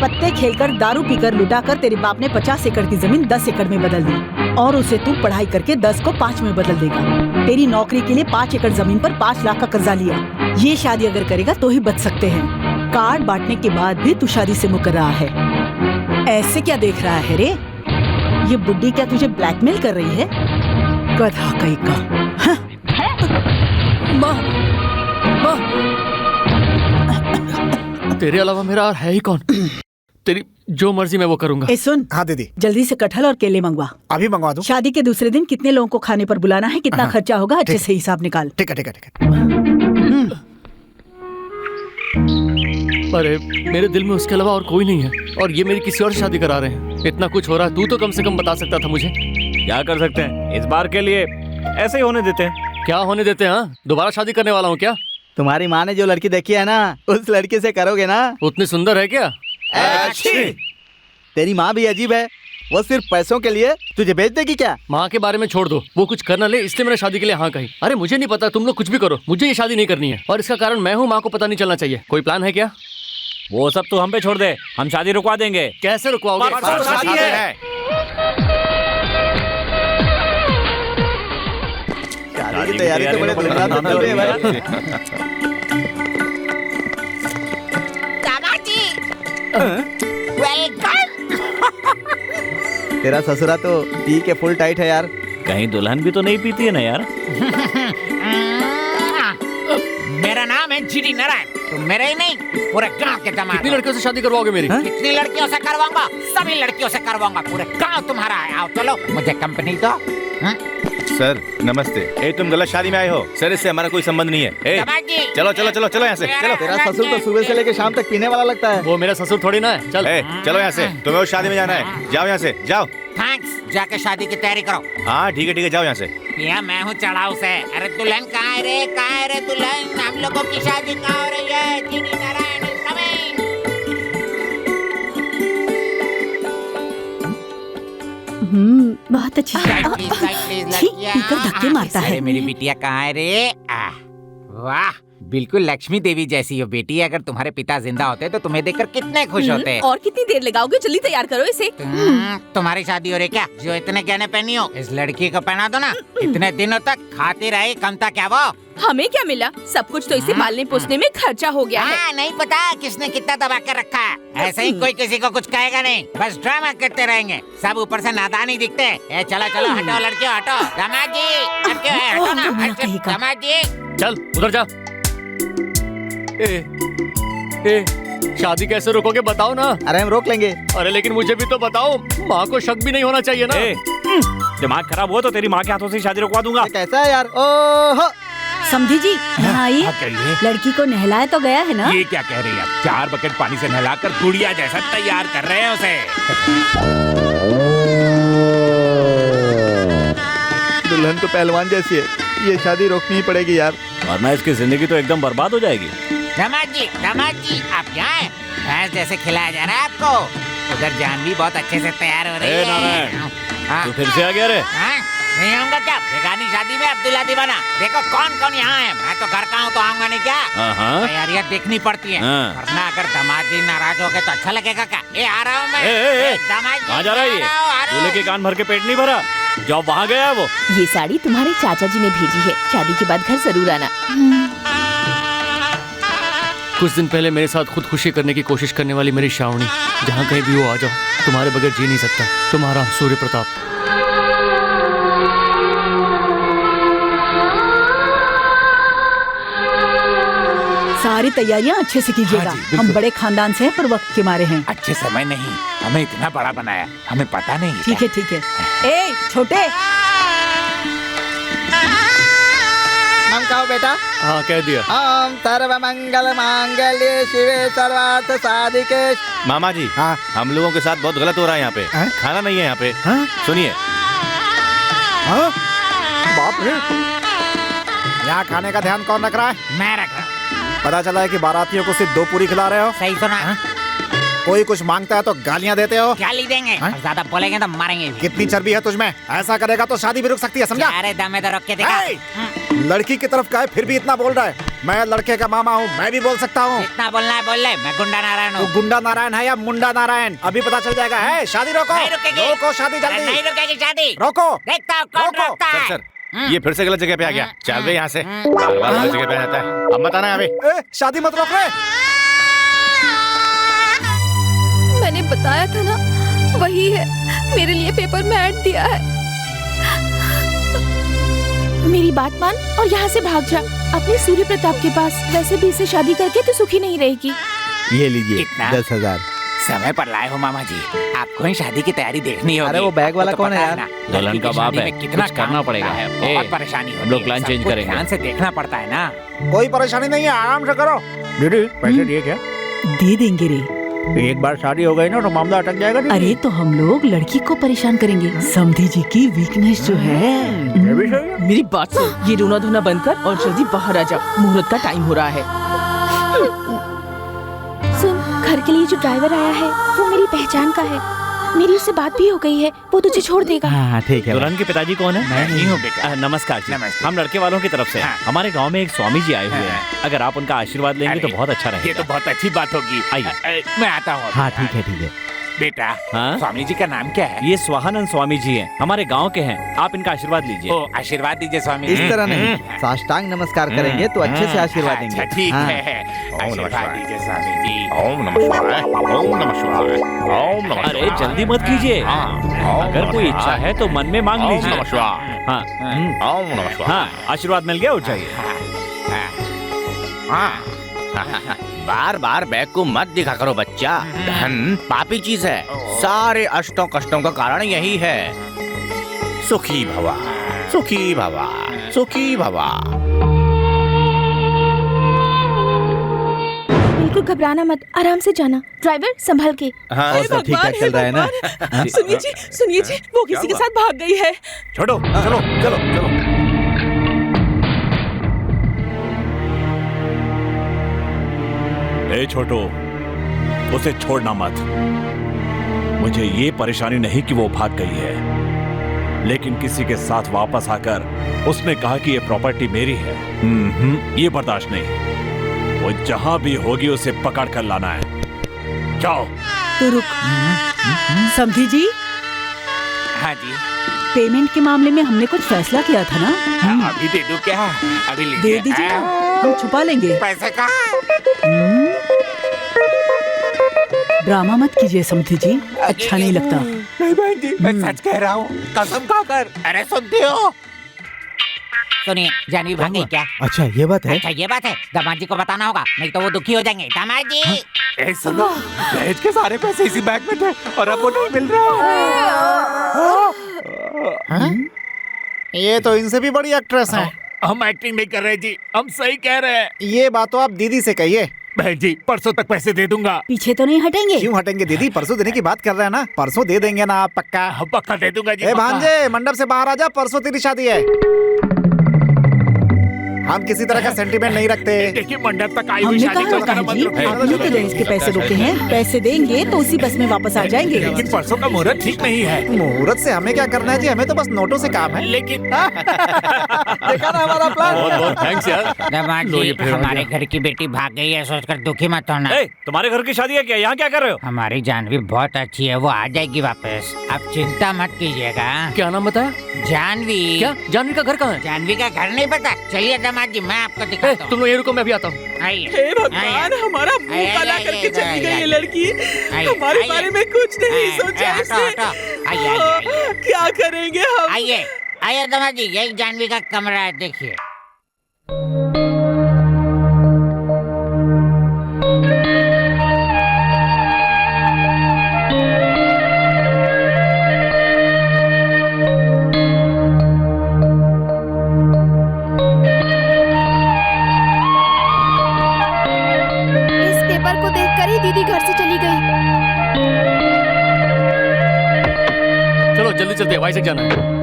पत्ते खेलकर, दारू पीकर, लुटाकर तेरे बाप ने 50 एकड़ की जमीन 10 एकड़ में बदल दी और उसे तू पढ़ाई करके 10 को 5 में बदल देगा। तेरी नौकरी के लिए 5 एकड़ जमीन पर 5 लाख का कर्जा लिया। ये शादी अगर करेगा तो ही बच सकते हैं। कार्ड बांटने के बाद भी तू शादी से मुकर रहा है। ऐसे क्या देख रहा है रे? ये बुड्ढी क्या तुझे ब्लैकमेल कर रही है? गधा कहीं का। हाँ? माँ, माँ, तेरे अलावा मेरा और है ही कौन? तेरी जो मर्जी मैं वो करूंगा। ए सुन। हाँ दीदी। जल्दी से कटहल और केले मंगवा। अभी मंगवा दूं? शादी के दूसरे दिन कितने लोगों को खाने पर बुलाना है, कितना खर्चा होगा, अच्छे से हिसाब निकाल। ठीक है ठीक है ठीक है। अरे मेरे दिल में उसके अलावा और कोई नहीं है और ये मेरी किसी और से शादी करा रहे हैं। इतना कुछ हो रहा है, तू तो कम से कम बता सकता था मुझे। क्या कर सकते हैं, इस बार के लिए ऐसे ही होने देते हैं। क्या होने देते हैं? दोबारा शादी करने वाला हूँ क्या? तुम्हारी माँ ने जो लड़की देखी है ना, उस लड़की से करोगे ना? उतनी सुंदर है क्या? तेरी माँ भी अजीब है, वो सिर्फ पैसों के लिए तुझे बेच देगी क्या? माँ के बारे में छोड़ दो, वो कुछ कर न ले इसलिए मैंने शादी के लिए हाँ कही। अरे मुझे नहीं पता, तुम लोग कुछ भी करो, मुझे ये शादी नहीं करनी है और इसका कारण मैं हूँ। माँ को पता नहीं चलना चाहिए। कोई प्लान है क्या? वो सब तो हम पे छोड़ दे, हम शादी रुकवा देंगे। कैसे रुकवाओगे? शादी है। शादी की तैयारी तो बड़े धूमधाम से चल रही है भाई। तेरा ससुरा तो पी के फुल टाइट है यार। कहीं दुल्हन भी तो नहीं पीती है ना यार। मेरा नाम है जीडी नारायण, तुम मेरे ही नहीं पूरे गांव के दामाद। कितनी लड़कियों से शादी करवाओगे मेरी? कितनी लड़कियों से करवाऊंगा? सभी लड़कियों से करवाऊंगा, पूरे गांव तुम्हारा है। आओ चलो, मुझे कंपनी दो। सर नमस्ते। ए तुम गलत शादी में आए हो सर, इससे हमारा कोई संबंध नहीं है। ए चलो चलो चलो चलो यहाँ से चलो। तेरा ससुर तो सुबह से लेके शाम तक पीने वाला लगता है। वो मेरा ससुर थोड़ी ना है। चल चलो यहाँ से, तुम्हें उस शादी में जाना है। जाओ यहाँ से जाओ। थैंक्स, जाके शादी की तैयारी करो। हाँ ठीक है जाओ यहाँ से। भैया मैं हूँ चढ़ाऊ से। अरे दुल्हन कहाँ है रे दुल्हन? हम लोगों की शादी कहाँ हो रही है? GD Narayan is coming। बहुत अच्छी। पीकर धक्के मारता है। मेरी बिटिया कहाँ है रे? वाह, बिल्कुल लक्ष्मी देवी जैसी हो बेटी। अगर तुम्हारे पिता जिंदा होते तो तुम्हें देखकर कितने खुश होते। और कितनी देर लगाओगे? जल्दी तैयार करो इसे। तुम्हारी शादी हो रही क्या जो इतने गहने पहनी हो? इस लड़की को पहना दो ना। इतने दिनों तक खाती रही, कम था क्या वो? हमें क्या मिला? सब कुछ तो इसे पालने पोसने में खर्चा हो गया है। नहीं पता किसने कितना दबा कर रखा है। ऐसे ही कोई किसी को कुछ कहेगा नहीं, बस ड्रामा करते रहेंगे। सब ऊपर से नादान ही दिखते हैं। चलो चलो हटो लड़कियों हटो। दामाद जी हटो ना, दामाद जी चल उधर जा। ए, शादी कैसे रोकोगे बताओ ना। अरे हम रोक लेंगे। अरे लेकिन मुझे भी तो बताओ, माँ को शक भी नहीं होना चाहिए ना। दिमाग खराब हुआ तो तेरी माँ के हाथों से शादी रुकवा दूंगा। कैसा है यार? ओह समझी जी, यहाँ आइए। लड़की को नहलाया तो गया है ना? ये क्या कह रही है? 4 बकेट पानी से नहलाकर गुड़िया जैसा तैयार कर रहे हैं उसे। दुल्हन तो पहलवान जैसी है, ये शादी रोकनी ही पड़ेगी यार, वरना इसकी जिंदगी तो एकदम बर्बाद हो जाएगी। दामाद जी आप यहाँ हैं? भैंस जैसे खिलाया जा रहा है आपको। उधर जान भी बहुत अच्छे से तैयार हो रही है। नारायण, तू फिर से आ गया रे? नहीं आऊंगा क्या? बेगानी शादी में अब्दुल्ला दीवाना। देखो कौन कौन यहाँ है। मैं तो घर का हूँ तो आऊंगा नहीं क्या? तैयारियाँ देखनी पड़ती है, वरना अगर दामाद जी नाराज हो गए तो अच्छा लगेगा क्या? आ रहा हूँ मैं। दामाद जी कहाँ जा रहा है ये? दूल्हे के कान भर के पेट नहीं भरा? जॉब वहाँ गया है वो। ये साड़ी तुम्हारे चाचा जी ने भेजी है, शादी के बाद घर जरूर आना। कुछ दिन पहले मेरे साथ खुदकुशी करने की कोशिश करने वाली मेरी श्रावणी, जहाँ कहीं भी वो आ जाओ, तुम्हारे बगैर जी नहीं सकता। तुम्हारा सूर्य प्रताप। सारी तैयारियाँ अच्छे से कीजिएगा। हम बड़े खानदान से हैं पर वक्त के मारे हैं। अच्छे समय नहीं, हमें इतना बड़ा बनाया, हमें पता नहीं। ठीक है। ए छोटे, नाम कहो बेटा। हाँ कह दिया। ओम सर्व मंगल मांगल्ये शिवे सर्वार्थ साधिके। मामा जी हाँ, हम लोगों के साथ बहुत गलत हो रहा है यहाँ पे। खाना नहीं है यहाँ पे। सुनिए। बाप रे, यहाँ खाने का ध्यान कौन रख रहा है? मैं रख रहा हूँ। पता चला है कि बारातियों को सिर्फ 2 पूरी खिला रहे हो। सही सुना। कोई कुछ मांगता है तो गालियां देते हो। गाली देंगे और ज्यादा बोलेंगे तो मारेंगे भी। कितनी चर्बी है तुझमें, ऐसा करेगा तो शादी भी रुक सकती है, समझा? अरे दमे तो रख के देखा। लड़की की तरफ का है फिर भी इतना बोल रहा है। मैं लड़के का मामा हूँ, मैं भी बोल सकता हूँ। इतना बोलना है बोल ले, मैं गुंडा नारायण हूँ। तू गुंडा नारायण है या मुंडा नारायण, अभी पता चल जाएगा। है शादी रोको, नहीं रुकेगी। रोको शादी जल्दी, नहीं रुकेगी शादी। रोको। देखता हूँ कौन रोको। रोकता है। सर ये फिर से गलत जगह पे आ गया। चल बे यहाँ से, बार बार गलत जगह पे आता है। अब मत आना अभी। शादी मत रोक रहे। मैंने बताया था ना, वही है, मेरे लिए पेपर में ऐड दिया है। मेरी बात मान और यहाँ से भाग जा अपने सूर्य प्रताप के पास। वैसे भी इसे शादी करके तो सुखी नहीं रहेगी। ये लीजिए कितना? 10,000। समय पर लाए हो मामा जी, आपको ही शादी की तैयारी देखनी होगी। अरे वो बैग वाला तो कौन है पता यार? ना, दुल्हन लड़की का की बाप शादी है, में कितना कुछ करना काम पड़ेगा। होता है, बहुत परेशानी होती है। हम लोग प्लान सब चेंज कुछ करेंगे। ध्यान से देखना पड़ता है ना। कोई परेशानी नहीं है, आराम से करो। दीदी पैसे दिए क्या? दे देंगे रे। एक बार शादी हो गई ना तो मामला अटक जाएगा। अरे तो हम लोग लड़की को परेशान करेंगे। समधी जी की वीकनेस जो है। ये भी सही है। मेरी बात सुन, ये रोना धोना बंद कर और जल्दी बाहर आ जा, मुहूर्त का टाइम हो रहा है। सुन, घर के लिए जो ड्राइवर आया है वो मेरी पहचान का है। मेरी उससे बात भी हो गई है, वो तुझे छोड़ देगा। हाँ ठीक है। दुल्हन के पिताजी कौन है? मैं ही हूँ बेटा। नमस्कार जी। नमस्ते। हम लड़के वालों की तरफ से हैं। हमारे गांव में एक स्वामी जी आए हुए हैं। अगर आप उनका आशीर्वाद लेंगे तो बहुत अच्छा ये रहेगा। तो बहुत अच्छी बात होगी। आइए। मैं आता हूँ। हाँ ठीक है ठीक है। बेटा, हाँ? स्वामी जी का नाम क्या है? ये स्वाहानंद स्वामी जी हैं, हमारे गांव के हैं। आप इनका आशीर्वाद लीजिए। ओ, आशीर्वाद दीजिए स्वामी इस जी। तरह नहीं, साष्टांग नमस्कार करेंगे तो अच्छे से आशीर्वाद देंगे। अच्छा ठीक हाँ। है, आशीर्वाद दीजिए स्वामी जी। ओम नमः शिवाय, ओम नमः शिवाय, ओम नमः अरे जल्दी मत कीजिए, अगर कोई इच्छा है तो मन में मांग ओम लीजिए। नमः शिवाय, हाँ ओम नमः शिवाय। हाँ, आशीर्वाद मिल गया, उठ जाइए। बार बार बैग को मत दिखा करो बच्चा, धन पापी चीज है। सारे अष्टों कष्टों का कारण यही है। सुखी भवा, सुखी भवा, सुखी भवा। बिल्कुल घबराना मत, आराम से जाना। ड्राइवर संभल के। हाँ और सब ठीक ठाक चल रहा है ना? सुनिए जी, वो किसी के साथ भाग गई है। छोड़ो, चलो चलो चलो। ए छोटू, उसे छोड़ना मत। मुझे ये परेशानी नहीं कि वो भाग गई है, लेकिन किसी के साथ वापस आकर उसने कहा कि ये प्रॉपर्टी मेरी है। ये बर्दाश्त नहीं। वो जहां भी होगी उसे पकड़ कर लाना है। जाओ। तो रुक, समधी जी, हाँ जी। पेमेंट के मामले में हमने कुछ फैसला किया था ना? अभी दे दूं क्या? अभी दे लीजिए। दीजिए, हम छुपा लेंगे। पैसे का? ड्रामा मत कीजिए समधी जी, अच्छा नहीं लगता। नहीं बहन जी, मैं सच कह रहा हूँ, कसम खाकर। अरे सुनते हो? सुनिए, जानवी भाग गई क्या? अच्छा ये बात है। अच्छा ये बात है, दामाद जी को बताना होगा, नहीं तो वो दुखी हो जाएंगे। दामाद जी, ए सुनो, दहेज के सारे पैसे इसी बैग में थे और अब वो नहीं मिल रहा। ये तो इनसे भी बड़ी एक्ट्रेस है। हम एक्टिंग नहीं कर रहे जी, हम सही कह रहे हैं। ये बात तो आप दीदी से कहिए। बहन जी, परसों तक पैसे दे दूंगा। पीछे तो नहीं हटेंगे? क्यों हटेंगे दीदी, परसों देने की बात कर रहे हैं ना। परसों दे देंगे ना आप, पक्का? हम पक्का दे दूंगा जी। ए भांजे, मंडप से बाहर आ जा, परसों तेरी शादी है। हम किसी तरह का सेंटीमेंट नहीं रखते। देखिए, मंडप तक आई हुई हमने शादी कहा को रोका है मत जी, रुकिए। आपने तो दहेज के पैसे रोके हैं। पैसे देंगे तो उसी बस में वापस आ जाएंगे। लेकिन परसों का मुहूर्त ठीक नहीं है। मुहूर्त से हमें क्या करना है जी, हमें तो बस नोटों से काम है। लेकिन देखा ना हमारा प्लान। बहुत बहुत थैंक्स यार। दामाद लो, जी, ये फिर हो हमारे गया। घर की बेटी भाग गई है सोचकर दुखी मत होना। ए, तुम्हारे घर की शादी है क्या? यहाँ क्या कर रहे हो? हमारी जानवी बहुत अच्छी है, वो आ जाएगी वापस। आप चिंता मत कीजिएगा। क्या नाम बताया? जानवी। क्या जानवी का घर कहाँ है? जानवी का घर नहीं पता? चलिए दामाद जी, मैं आपको दिखाता हूँ। तुम लोग ये रुको, मैं अभी आता हूँ। आइए। हे भगवान, हमारा मुंह काला करके चली गई ये लड़की। हमारे बारे में कुछ नहीं सोचा इसने। क्या करेंगे हम? आइए आइए दामाद जी, यही जानवी का कमरा है, देखिए। इस पेपर को देखकर ही दीदी घर से चली गई। चलो जल्दी चलते, हवाई से जाना है।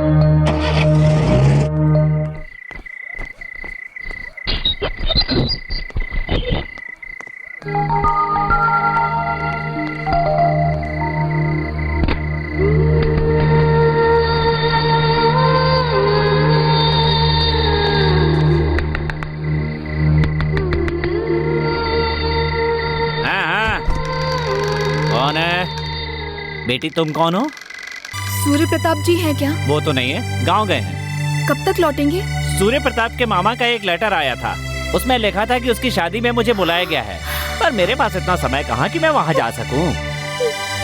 बेटी तुम कौन हो? सूर्य प्रताप जी हैं क्या? वो तो नहीं है, गांव गए हैं। कब तक लौटेंगे? सूर्य प्रताप के मामा का एक लेटर आया था, उसमें लिखा था कि उसकी शादी में मुझे बुलाया गया है, पर मेरे पास इतना समय कहाँ कि मैं वहाँ जा सकूँ।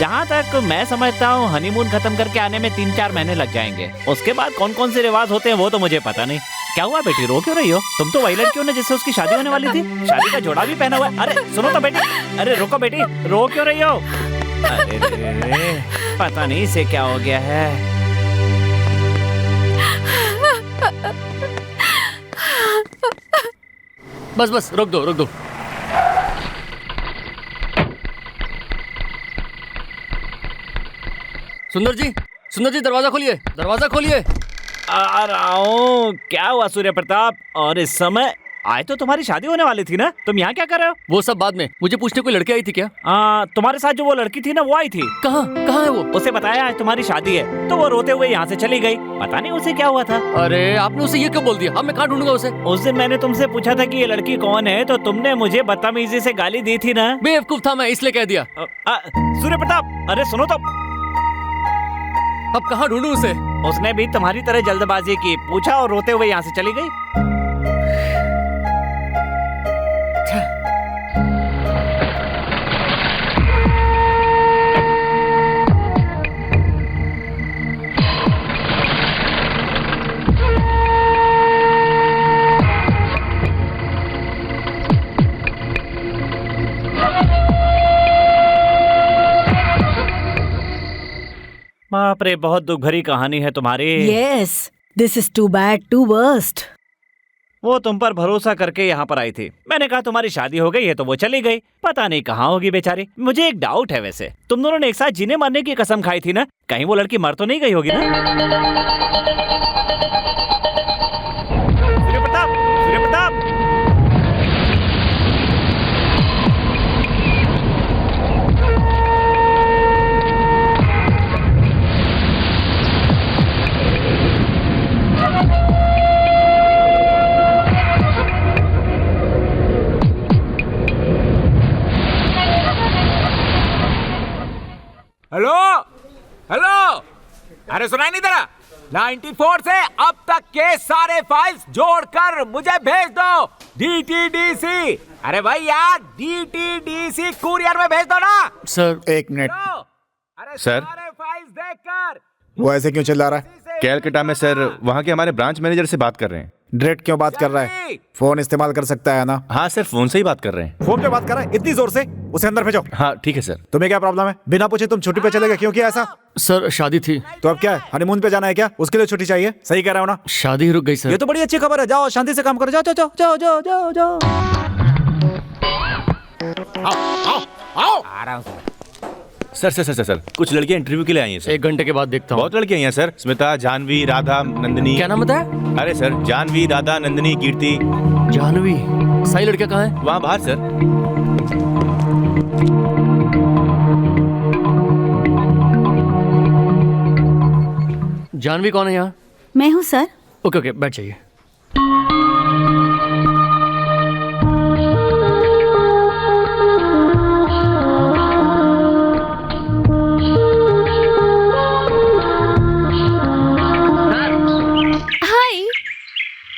जहाँ तक मैं समझता हूँ हनीमून खत्म करके आने में 3-4 महीने लग जाएंगे। उसके बाद कौन कौन से रिवाज होते हैं वो तो मुझे पता नहीं। क्या हुआ बेटी, रो क्यों रही हो? तुम तो वही लड़की हो ना जिससे उसकी शादी होने वाली थी, शादी का जोड़ा भी पहना हुआ है। अरे सुनो तो बेटी, अरे रुको बेटी, रो क्यों रही हो? अरे रे, पता नहीं इसे क्या हो गया है। बस बस रोक दो रोक दो। सुंदर जी दरवाजा खोलिए, दरवाजा खोलिए। आ रहा हूँ। क्या हुआ सूर्य प्रताप? और इस समय आज तो तुम्हारी शादी होने वाली थी ना, तुम यहाँ क्या कर रहे हो? वो सब बाद में, मुझे पूछने कोई लड़की आई थी क्या? तुम्हारे साथ जो वो लड़की थी ना, वो आई थी। कहाँ है वो? उसे बताया आज तुम्हारी शादी है, तो वो रोते हुए यहाँ से चली गई। पता नहीं उसे क्या हुआ था। अरे आपने उसे ये क्यों बोल दिया? अब मैं कहाँ ढूंढूंगा उसे? उस दिन मैंने तुमसे पूछा था कि ये लड़की कौन है, तो तुमने मुझे बदतमीजी से गाली दी थी ना। बेवकूफ था मैं, इसलिए कह दिया। सूर्य प्रताप, अरे सुनो तो। अब कहाँ ढूंढूं उसे? उसने भी तुम्हारी तरह जल्दबाजी की, पूछा और रोते हुए यहाँ से चली गई। बाप रे, बहुत दुख भरी कहानी है तुम्हारी। Yes, this is too bad, too worst. वो तुम पर भरोसा करके यहाँ पर आई थी। मैंने कहा तुम्हारी शादी हो गई है, तो वो चली गई। पता नहीं कहाँ होगी बेचारी। मुझे एक डाउट है, वैसे तुम दोनों ने एक साथ जीने मरने की कसम खाई थी ना, कहीं वो लड़की मर तो नहीं गई होगी ना? सूर्य प्रताप, सूर्य प्रताप। हेलो हेलो, अरे सुनाई नहीं दे रहा? 94 से अब तक के सारे फाइल्स जोड़कर मुझे भेज दो। DTDC, अरे भाई यार, DTDC कुरियर में भेज दो ना। सर एक मिनट। अरे सर। सारे फाइल्स देखकर। वो ऐसे क्यों चिल्ला रहा है? कैलकाटा में सर, वहाँ के हमारे ब्रांच मैनेजर से बात कर रहे हैं। डायरेक्ट क्यों बात कर रहा है? फोन इस्तेमाल कर सकता है ना? हाँ सर, फोन से ही बात कर रहे हैं। फोन पे बात कर रहा है इतनी जोर से? उसे अंदर भेजो। हाँ ठीक है सर। तुम्हें क्या प्रॉब्लम है? बिना पूछे तुम छुट्टी पे चले गए, क्यों किया ऐसा? सर शादी थी। तो अब क्या है, हनीमून पे जाना है क्या? उसके लिए छुट्टी चाहिए? सही कह रहा हूँ ना? शादी रुक गई सर। ये तो बड़ी अच्छी खबर है। जाओ शांति से काम करो। जाओ जाओ जाओ जाओ जाओ जाओ। आओ आ रहा हूँ सर। सर कुछ लड़कियां इंटरव्यू के लिए आई हैं सर। 1 घंटे के बाद देखता हूँ। बहुत लड़कियां आई हैं सर। स्मिता, जानवी, राधा, नंदिनी। क्या नाम बताया? अरे सर, जानवी, राधा, नंदिनी, कीर्ति। जानवी? सही लड़कियां कहाँ है? वहाँ बाहर सर। जानवी कौन है यहाँ? मैं हूँ सर। ओके ओके, बैठ जाइए।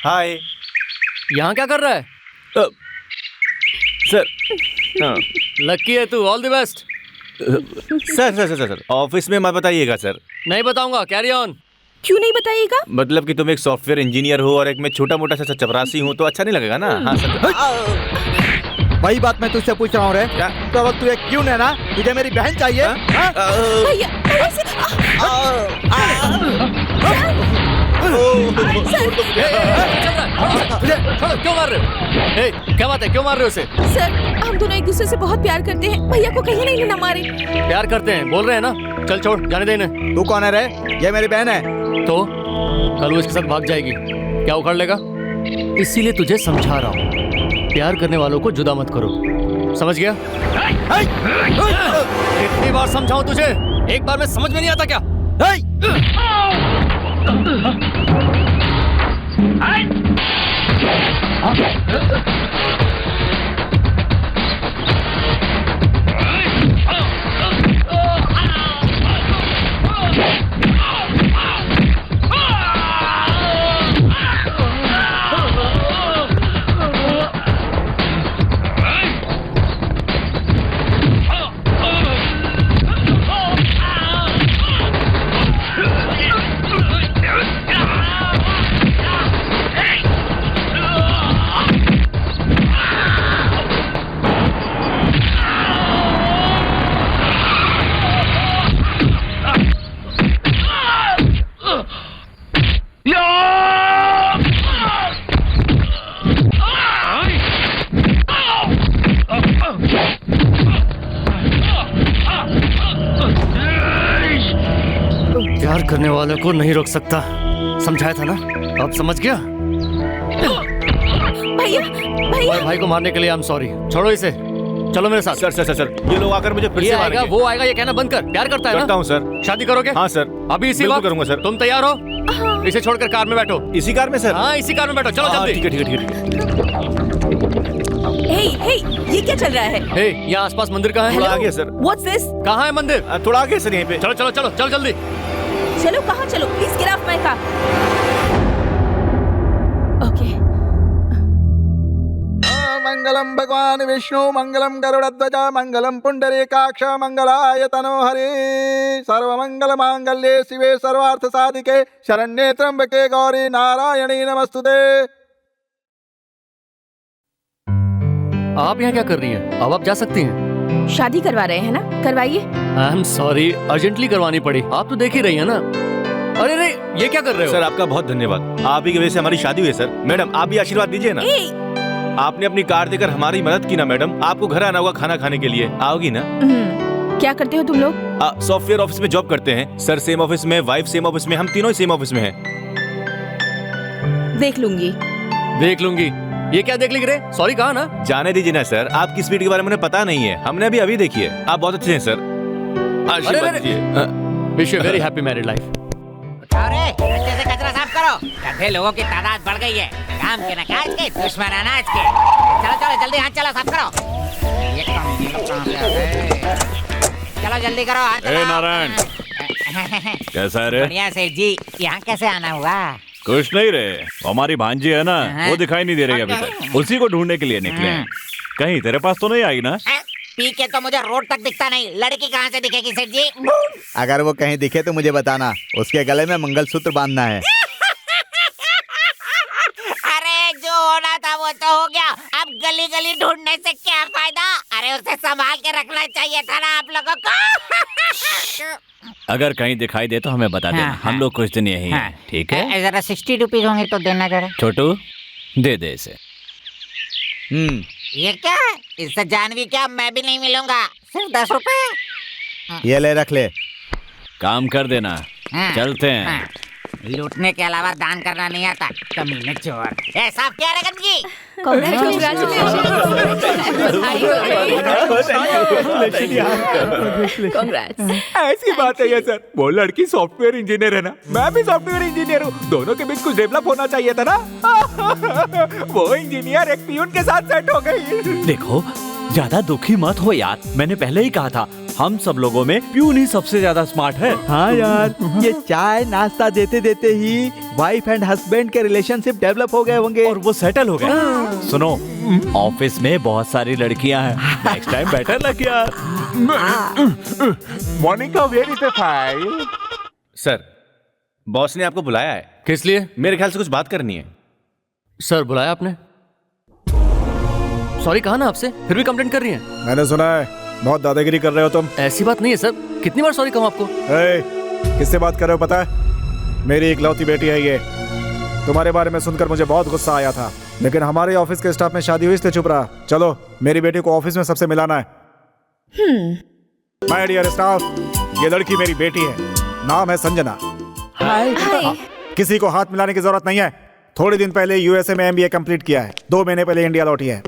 हाय। यहाँ क्या कर रहा है? सर। हाँ। लकी है तू, all the best. Sir office में मत बताइएगा सर। नहीं बताऊंगा, कैरी ऑन। क्यों नहीं बताइएगा? मतलब कि तुम एक सॉफ्टवेयर इंजीनियर हो और एक मैं छोटा मोटा सा चपरासी हूँ, तो अच्छा नहीं लगेगा ना। हाँ सर। वही बात मैं तुझसे पूछ रहा हूँ रे। तो अब तू एक क्यों है ना? तुझे मेरी बहन चाहिए? भैया क्यों मार रहे हो? क्या बात है, क्यों मार रहे हो उसे? सर, हम दोनों एक दूसरे से बहुत प्यार करते हैं, भैया को कहीं नहीं ना मारे। प्यार करते हैं बोल रहे हैं ना? चल छोड़, जाने दे इन्हें। तू कौन है रे? ये मेरी बहन है। तो कल वो इसके साथ भाग जाएगी, क्या उखाड़ लेगा? इसीलिए तुझे समझा रहा हूँ, प्यार करने वालों को जुदा मत करो, समझ गया? कितनी बार समझाऊं तुझे, एक बार में समझ में नहीं आता क्या? करने वालों को नहीं रोक सकता, समझाया था ना? अब समझ गया? भैया भैया भाई को मारने के लिए आई एम सॉरी, छोड़ो इसे, चलो मेरे साथ। सर सर सर सर ये लोग आकर मुझे फिर ये से आएगा मारेंगे। वो आएगा, ये कहना बंद कर। प्यार करता है ना? करता हूँ सर। शादी करोगे? हाँ सर। अभी इसी बिल्कुल वक्त करूंगा सर। तुम तैयार हो? इसे छोड़कर कार में बैठो। इसी कार में सर? हाँ इसी कार में बैठो, चलो हाँ, जल्दी। ठीक है ठीक है ठीक है। हे ये क्या चल रहा है? हे यहाँ आसपास मंदिर कहाँ है? थोड़ा आगे सर। What's this? कहाँ है मंदिर? थोड़ा आगे सर, यहीं पे। चलो चलो चलो चलो जल्दी। चलो कहाँ चलो? Please get off my car. Okay. मंगलम भगवान विष्णु मंगलम गरुड़ध्वज मंगलम पुंडरीकाक्ष मंगलाय तनोहरि सर्वमंगल मांगल्ये शिवे सर्वार्थ साधिके शरण्ये त्र्यंबके गौरी नारायणी नमस्तुते। आप यहाँ क्या कर रही हैं? अब आप जा सकती हैं। शादी करवा रहे हैं ना? करवाइए। आई एम सॉरी, अर्जेंटली करवानी पड़ी। आप तो देख ही रही हैं ना। अरे रे ये क्या कर रहे हो? सर आपका बहुत धन्यवाद, आप ही की वजह से हमारी शादी हुई सर। मैडम आप भी आशीर्वाद दीजिए ना। आपने अपनी कार देकर हमारी मदद की ना मैडम। आपको घर आना होगा खाना खाने के लिए, आओगी ना? क्या करते हो तुम लोग? सॉफ्टवेयर ऑफिस में जॉब करते हैं सर। सेम ऑफिस में, वाइफ सेम ऑफिस में, हम तीनों ही सेम ऑफिस में हैं। देख लूंगी। देख लूंगी? ये क्या देख लिख रहे? सॉरी कहा ना? जाने दीजिए ना सर, आपकी स्पीड के बारे में उन्हें पता नहीं है। हमने अभी अभी देखी है। आप बहुत अच्छे हैं सर, आशीर्वाद दीजिए। Wish you very happy married life. अरे अच्छे से कचरा साफ करो, गधे लोगों की तादाद बढ़ गई है। काम के नकाज के, दुश्मन अनाज के। चलो चलो जल्दी हाथ चलो, साफ करो। ये कमीने लोग कहाँ पे आ गए? चलो जल्दी करो हाथ चलो। नारायण कैसा है रे? बढ़िया सेठ जी, यहाँ कैसे आना हुआ? कुछ नहीं रे, हमारी भांजी है ना, वो दिखाई नहीं दे रही अभी तक। उसी को ढूंढने के लिए निकले हैं। कहीं तेरे पास तो नहीं आई ना? पी के तो मुझे रोड तक दिखता नहीं, लड़की कहाँ से दिखेगी सेठ जी? अगर वो कहीं दिखे तो मुझे बताना, उसके गले में मंगलसूत्र बांधना है। अरे जो होना था वो तो हो गया, अब गली गली ढूंढने से क्या फायदा? अरे उसे संभाल के रखना चाहिए था ना आप लोगों को। अगर कहीं दिखाई दे तो हमें बता देना, हम लोग कुछ दिन यही हैं, ठीक है? जरा 60 रुपीज होंगे तो देना जरा। छोटू दे दे इसे। ये क्या? इससे जानवी क्या, मैं भी नहीं मिलूंगा। सिर्फ 10 रुपए। ये ले रख ले। काम कर देना, चलते हैं। लूटने के अलावा दान करना नहीं आता, कमीने चोर। ए साहब क्या रे गंदगी? ऐसी बात है ये सर, वो लड़की सॉफ्टवेयर इंजीनियर है ना, मैं भी सॉफ्टवेयर इंजीनियर हूँ। दोनों के बीच कुछ डेवलप होना चाहिए था ना। वो इंजीनियर एक पियून के साथ सेट हो गई। देखो ज्यादा दुखी मत हो यार, मैंने पहले ही कहा था हम सब लोगों में प्यून ही सबसे ज्यादा स्मार्ट है। हाँ यार, ये चाय नाश्ता देते देते ही वाइफ एंड हस्बैंड के रिलेशनशिप डेवलप हो गए होंगे और वो सेटल हो गए। सुनो, ऑफिस में बहुत सारी लड़कियां हैं, नेक्स्ट टाइम बेटर लग यार। मॉर्निंग का where is the file? Sir boss ने आपको बुलाया है। किस लिए? मेरे ख्याल से कुछ बात करनी है। सर बुलाया आपने? सॉरी कहा ना आपसे, फिर भी कंप्लेंट कर रही हैं। मैंने सुना है बहुत दादागिरी कर रहे हो तुम। ऐसी बात नहीं है सर, कितनी बार सॉरी कहूँ आपको? किससे बात कर रहे हो पता है? मेरी इकलौती बेटी है ये। तुम्हारे बारे में सुनकर मुझे बहुत गुस्सा आया था, लेकिन हमारे ऑफिस के स्टाफ में शादी हुई इसलिए चुप रहा। चलो मेरी बेटी को ऑफिस में सबसे मिलाना है। माय डियर स्टाफ, ये लड़की मेरी बेटी है, नाम है संजना। हाय। किसी को हाथ मिलाने की जरूरत नहीं है। थोड़े दिन पहले यूएसए में एमबीए कंप्लीट किया है, 2 महीने पहले इंडिया लौटी है।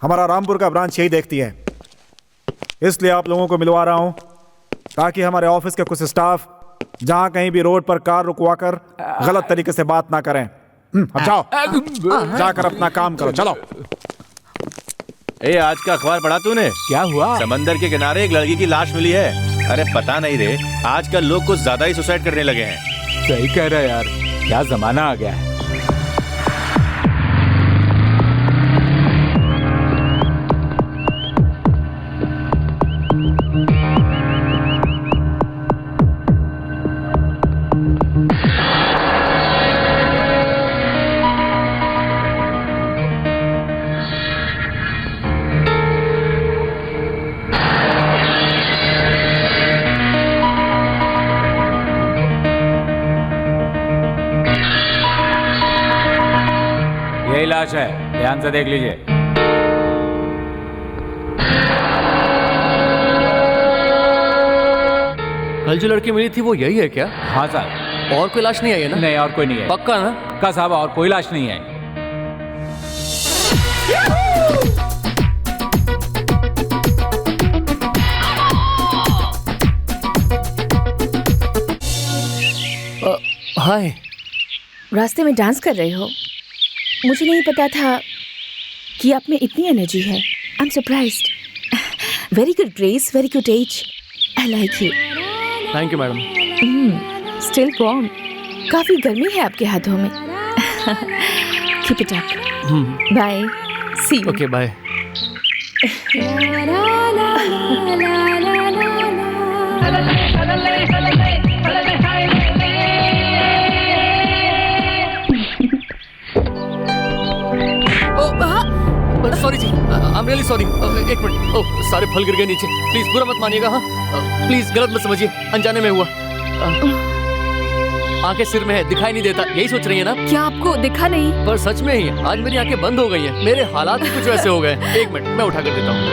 हमारा रामपुर का ब्रांच यही देखती है, इसलिए आप लोगों को मिलवा रहा हूं ताकि हमारे ऑफिस के कुछ स्टाफ जहां कहीं भी रोड पर कार रुकवाकर गलत तरीके से बात ना करें। अब जाओ, जाकर अपना काम करो, चलो। आज का अखबार पढ़ा तूने? क्या हुआ? समंदर के किनारे एक लड़की की लाश मिली है। अरे पता नहीं रे, आजकल लोग कुछ ज्यादा ही सुसाइड करने लगे हैं। सही कह रहा है यार, क्या जमाना आ गया है। यही लाश है, ध्यान से देख लीजिए। कल जो लड़की मिली थी वो यही है क्या? हाँ साहब। और कोई लाश नहीं आई है ना? नहीं, और कोई नहीं है। पक्का ना? पक्का साहब, और कोई लाश नहीं है। हाय। रास्ते में डांस कर रहे हो? मुझे नहीं पता था कि आप में इतनी एनर्जी है। I am surprised. Very good grace, very good age. I like you. Thank you madam. Still warm. काफी गर्मी है आपके हाथों में। Keep it up. Bye. See you. Okay bye. Sorry जी, आई एम रियली सॉरी। एक मिनट। ओह, सारे फल गिर गए नीचे। प्लीज बुरा मत मानिएगा। हाँ प्लीज गलत मत समझिए, अनजाने में हुआ। आंखें सिर में है, दिखाई नहीं देता, यही सोच रही है ना? क्या आपको दिखा नहीं? पर सच में ही आज मेरी आंखें बंद हो गई हैं। मेरे हालात ही कुछ वैसे हो गए। एक मिनट, मैं उठा कर देता हूँ।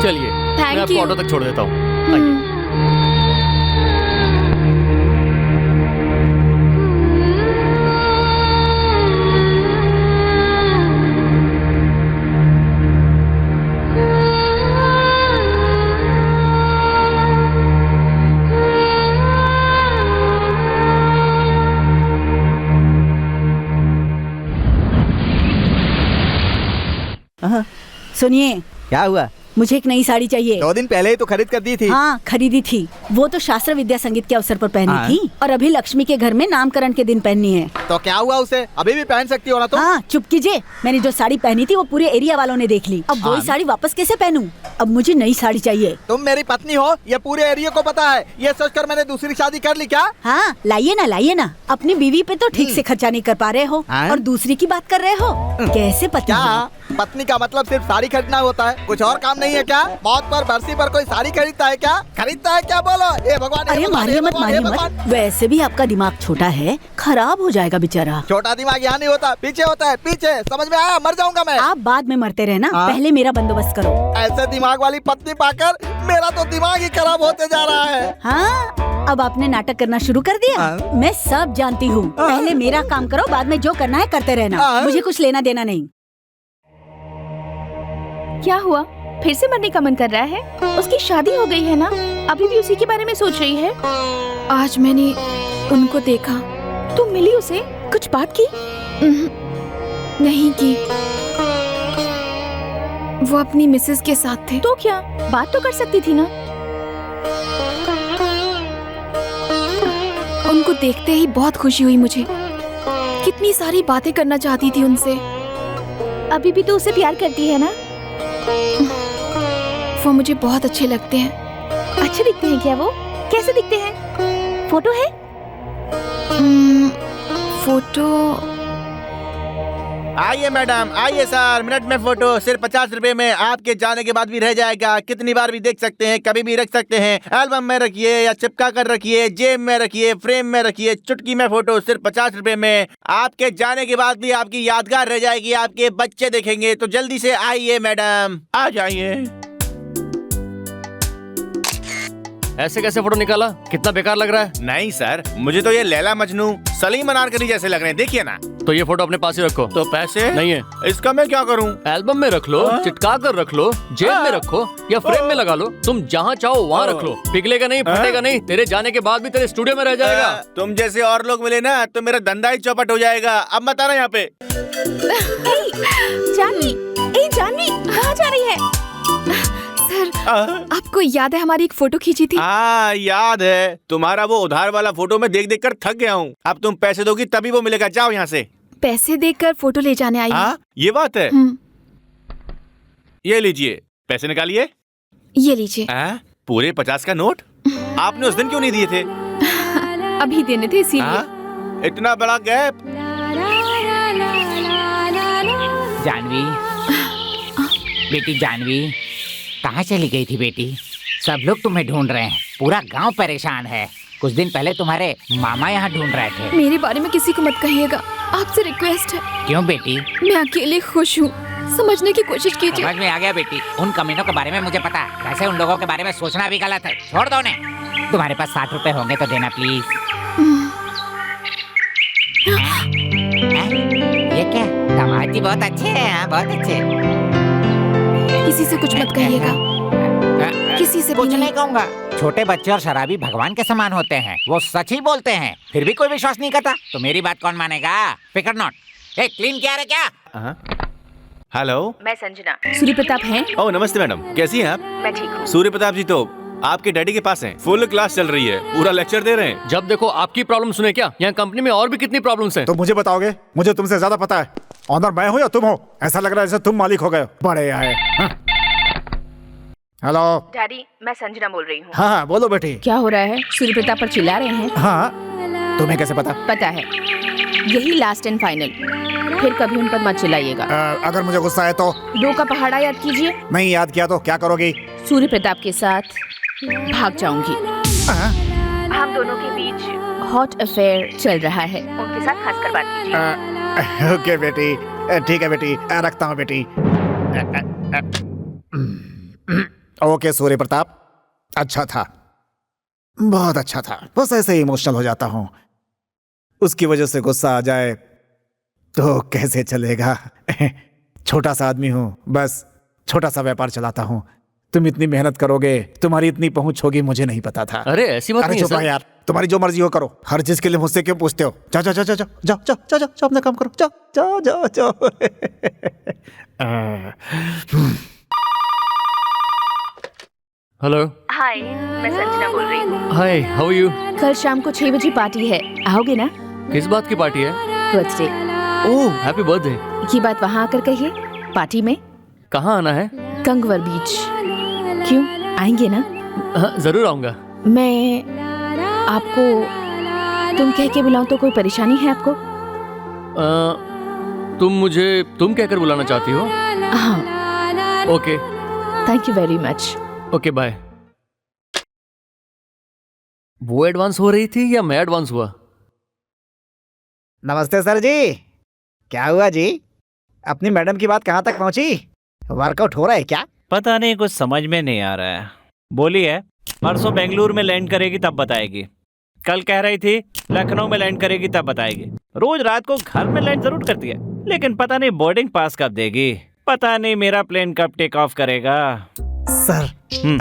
चलिए मैं आपको ऑटो तक छोड़ देता हूँ। सुनिए। क्या हुआ? मुझे एक नई साड़ी चाहिए। 2 दिन पहले ही तो खरीद कर दी थी। हाँ खरीदी थी, वो तो शास्त्र विद्या संगीत के अवसर पर पहनी हाँ। थी, और अभी लक्ष्मी के घर में नामकरण के दिन पहननी है। तो क्या हुआ उसे? अभी भी पहन सकती हो ना तुम? हाँ चुप कीजिए। मैंने जो साड़ी पहनी थी वो पूरे एरिया वालों ने देख ली। अब वही साड़ी वापस कैसे पहनूं? अब मुझे नई साड़ी चाहिए। तुम मेरी पत्नी हो, ये पूरे एरिया को पता है। ये सोचकर मैंने दूसरी शादी कर ली क्या? हाँ लाइए ना। अपनी बीवी पे तो ठीक से खर्चा नहीं कर पा रहे हो, और दूसरी की बात कर रहे हो। कैसे पत्नी? क्या पत्नी का मतलब सिर्फ साड़ी खरीदना होता है? कुछ और काम नहीं है क्या? मौत पर बरसी पर कोई साड़ी खरीदता है क्या? खरीदता है क्या? बोलो। हे भगवान। अरे मारिए मत। वैसे भी आपका दिमाग छोटा है, खराब हो जाएगा बेचारा। छोटा दिमाग यहाँ नहीं होता, पीछे होता है, पीछे। समझ में आया? मर जाऊंगा मैं। आप बाद में मरते रहना, पहले मेरा बंदोबस्त करो। ऐसे दिमाग वाली पत्नी पाकर मेरा तो दिमाग ही खराब होते जा रहा है। हाँ अब आपने नाटक करना शुरू कर दिया। मैं सब जानती हूँ। पहले मेरा काम करो, बाद में जो करना है करते रहना। मुझे कुछ लेना देना नहीं। क्या हुआ? फिर से मरने का मन कर रहा है? उसकी शादी हो गई है ना, अभी भी उसी के बारे में सोच रही है? आज मैंने उनको देखा। तुम मिली उसे? कुछ बात की? नहीं की। वो अपनी मिसेस के साथ थे। तो क्या बात तो कर सकती थी ना? उनको देखते ही बहुत खुशी हुई मुझे। कितनी सारी बातें करना चाहती थी उनसे। अभी भी तो उसे प्यार करती है ना? वो मुझे बहुत अच्छे लगते हैं। अच्छे दिखते हैं क्या वो? कैसे दिखते हैं? फोटो है? फोटो। आइए मैडम, आइए सर, मिनट में फोटो सिर्फ 50 रुपए में आपके जाने के बाद भी रह जाएगा। कितनी बार भी देख सकते हैं, कभी भी रख सकते हैं। एल्बम में रखिए या चिपका कर रखिए, जेब में रखिए, फ्रेम में रखिए। चुटकी में फोटो सिर्फ 50 रुपए में। आपके जाने के बाद भी आपकी यादगार रह जाएगी, आपके बच्चे देखेंगे। तो जल्दी से आइए मैडम, आ जाइए। ऐसे कैसे फोटो निकाला? कितना बेकार लग रहा है। नहीं सर, मुझे तो ये लैला मजनू, सलीम अनारकली जैसे लग रहे हैं। देखिए ना। तो ये फोटो अपने पास ही रखो। तो पैसे नहीं है। इसका मैं क्या करूं? एल्बम में रख लो, चिटका कर रख लो, जेब में रखो या फ्रेम में लगा लो। तुम जहाँ चाहो वहाँ रख लो। पिघलेगा नहीं, फटेगा नहीं। तेरे जाने के बाद भी तेरे स्टूडियो में रह जाएगा। तुम जैसे और लोग मिले ना तो मेरा धंधा ही चौपट हो जाएगा। अब मत आना यहाँ पे। जानवी, जानवी कहाँ जा रही है? सर, आपको याद है हमारी एक फोटो खींची थी? हाँ याद है। तुम्हारा वो उधार वाला फोटो मैं देख देख कर थक गया हूँ। अब तुम पैसे दोगी तभी वो मिलेगा। जाओ यहाँ से। पैसे देकर फोटो ले जाने आई। ये बात है। ये लीजिए, पैसे निकालिए। ये लीजिए। पूरे 50 का नोट? आपने उस दिन क्यों नहीं दिए थे? अभी देने थे इसीलिए। इतना बड़ा गैप। जानवी, बेटी जानवी, कहाँ चली गई थी बेटी? सब लोग तुम्हें ढूंढ रहे हैं, पूरा गांव परेशान है। कुछ दिन पहले तुम्हारे मामा यहाँ ढूंढ रहे थे। मेरे बारे में किसी को मत कहिएगा, आपसे रिक्वेस्ट है। क्यों बेटी? मैं अकेले खुश हूँ, समझने की कोशिश कीजिए। समझ में आ गया बेटी, उन कमीनों के बारे में मुझे पता है। वैसे उन लोगों के बारे में सोचना भी गलत है, छोड़ दो उन्हें। तुम्हारे पास 60 रुपए होंगे तो देना प्लीज। ये क्या? दामाद जी बहुत अच्छे हैं, बहुत अच्छे। किसी से कुछ मत कहिएगा, किसी से भी कुछ नहीं कहूँगा। छोटे बच्चे और शराबी भगवान के समान होते हैं, वो सच ही बोलते हैं, फिर भी कोई विश्वास नहीं करता तो मेरी बात कौन मानेगा? फिकर नॉट। ए, क्लीन किया रे क्या? हेलो, मैं संजना। सूर्य प्रताप हैं? ओह नमस्ते मैडम, कैसी हैं आप? मैं ठीक हूँ। सूर्य प्रताप जी तो आपके डैडी के पास हैं, फुल क्लास चल रही है, पूरा लेक्चर दे रहे हैं। जब देखो आपकी प्रॉब्लम सुने क्या? यहाँ कंपनी में और भी कितनी प्रॉब्लम्स हैं। तो मुझे बताओगे? मुझे तुमसे ज्यादा पता है। ऑनर मैं हूँ या तुम हो? ऐसा लग रहा है जैसे तुम मालिक हो गए हो। बड़े आए। हेलो डैडी, मैं संजना बोल रही हूँ। हाँ बोलो बेटी। क्या हो रहा है? सूर्य प्रताप पर चिल्ला रहे हैं? हाँ, तुम्हें कैसे पता? पता है, यही लास्ट एंड फाइनल, फिर कभी उन पर मत चिल्लाइएगा। अगर मुझे गुस्सा है तो? 2 का पहाड़ा याद कीजिए। नहीं याद किया तो क्या करोगी? सूर्य प्रताप के साथ भाग जाऊंगी। हम दोनों के बीच हॉट अफेयर चल रहा है, उनके साथ खासकर बात कीजिए। ओके बेटी, ठीक है बेटी, रखता हूँ बेटी। ओके सूर्य प्रताप, अच्छा था, बहुत अच्छा था। बस ऐसे ही इमोशनल हो जाता हूँ, उसकी वजह से गुस्सा आ जाए तो कैसे चलेगा? छोटा सा आदमी हूँ, बस छोटा सा व्यापार चलाता हूँ। तुम इतनी मेहनत करोगे, तुम्हारी इतनी पहुंच होगी, मुझे नहीं पता था। अरे ऐसी बात नहीं है सर। यार, तुम्हारी जो मर्जी हो करो, हर चीज के लिए मुझसे क्यों पूछते हो? जाओ जाओ जाओ जाओ जाओ जाओ जाओ जाओ, अपना काम करो, जाओ जाओ जाओ जाओ। हेलो। हाय, मैं संजना बोल रही हूँ। हाय, हाउ आर यू? कल शाम को 6 बजे पार्टी है, आओगे ना? किस बात की पार्टी है? बर्थडे। ओह, हैप्पी बर्थडे। ये बात वहाँ आकर कहिए, पार्टी में। कहाँ आना है? कंगवर बीच। क्यों, आएंगे ना? हाँ, जरूर आऊंगा। मैं आपको तुम कह के बुलाऊं तो कोई परेशानी है आपको? तुम मुझे तुम कहकर बुलाना चाहती हो? हाँ। Okay, thank you very much. Okay bye. वो एडवांस हो रही थी या मैं एडवांस हुआ? नमस्ते सर जी, क्या हुआ जी? अपनी मैडम की बात कहाँ तक पहुँची? वर्कआउट हो रहा है क्या? पता नहीं, कुछ समझ में नहीं आ रहा है। बोली है परसों बेंगलुरु में लैंड करेगी तब बताएगी, कल कह रही थी लखनऊ में लैंड करेगी तब बताएगी। रोज रात को घर में लैंड जरूर करती है, लेकिन पता नहीं बोर्डिंग पास कब देगी, पता नहीं मेरा प्लेन कब टेक ऑफ करेगा। सर,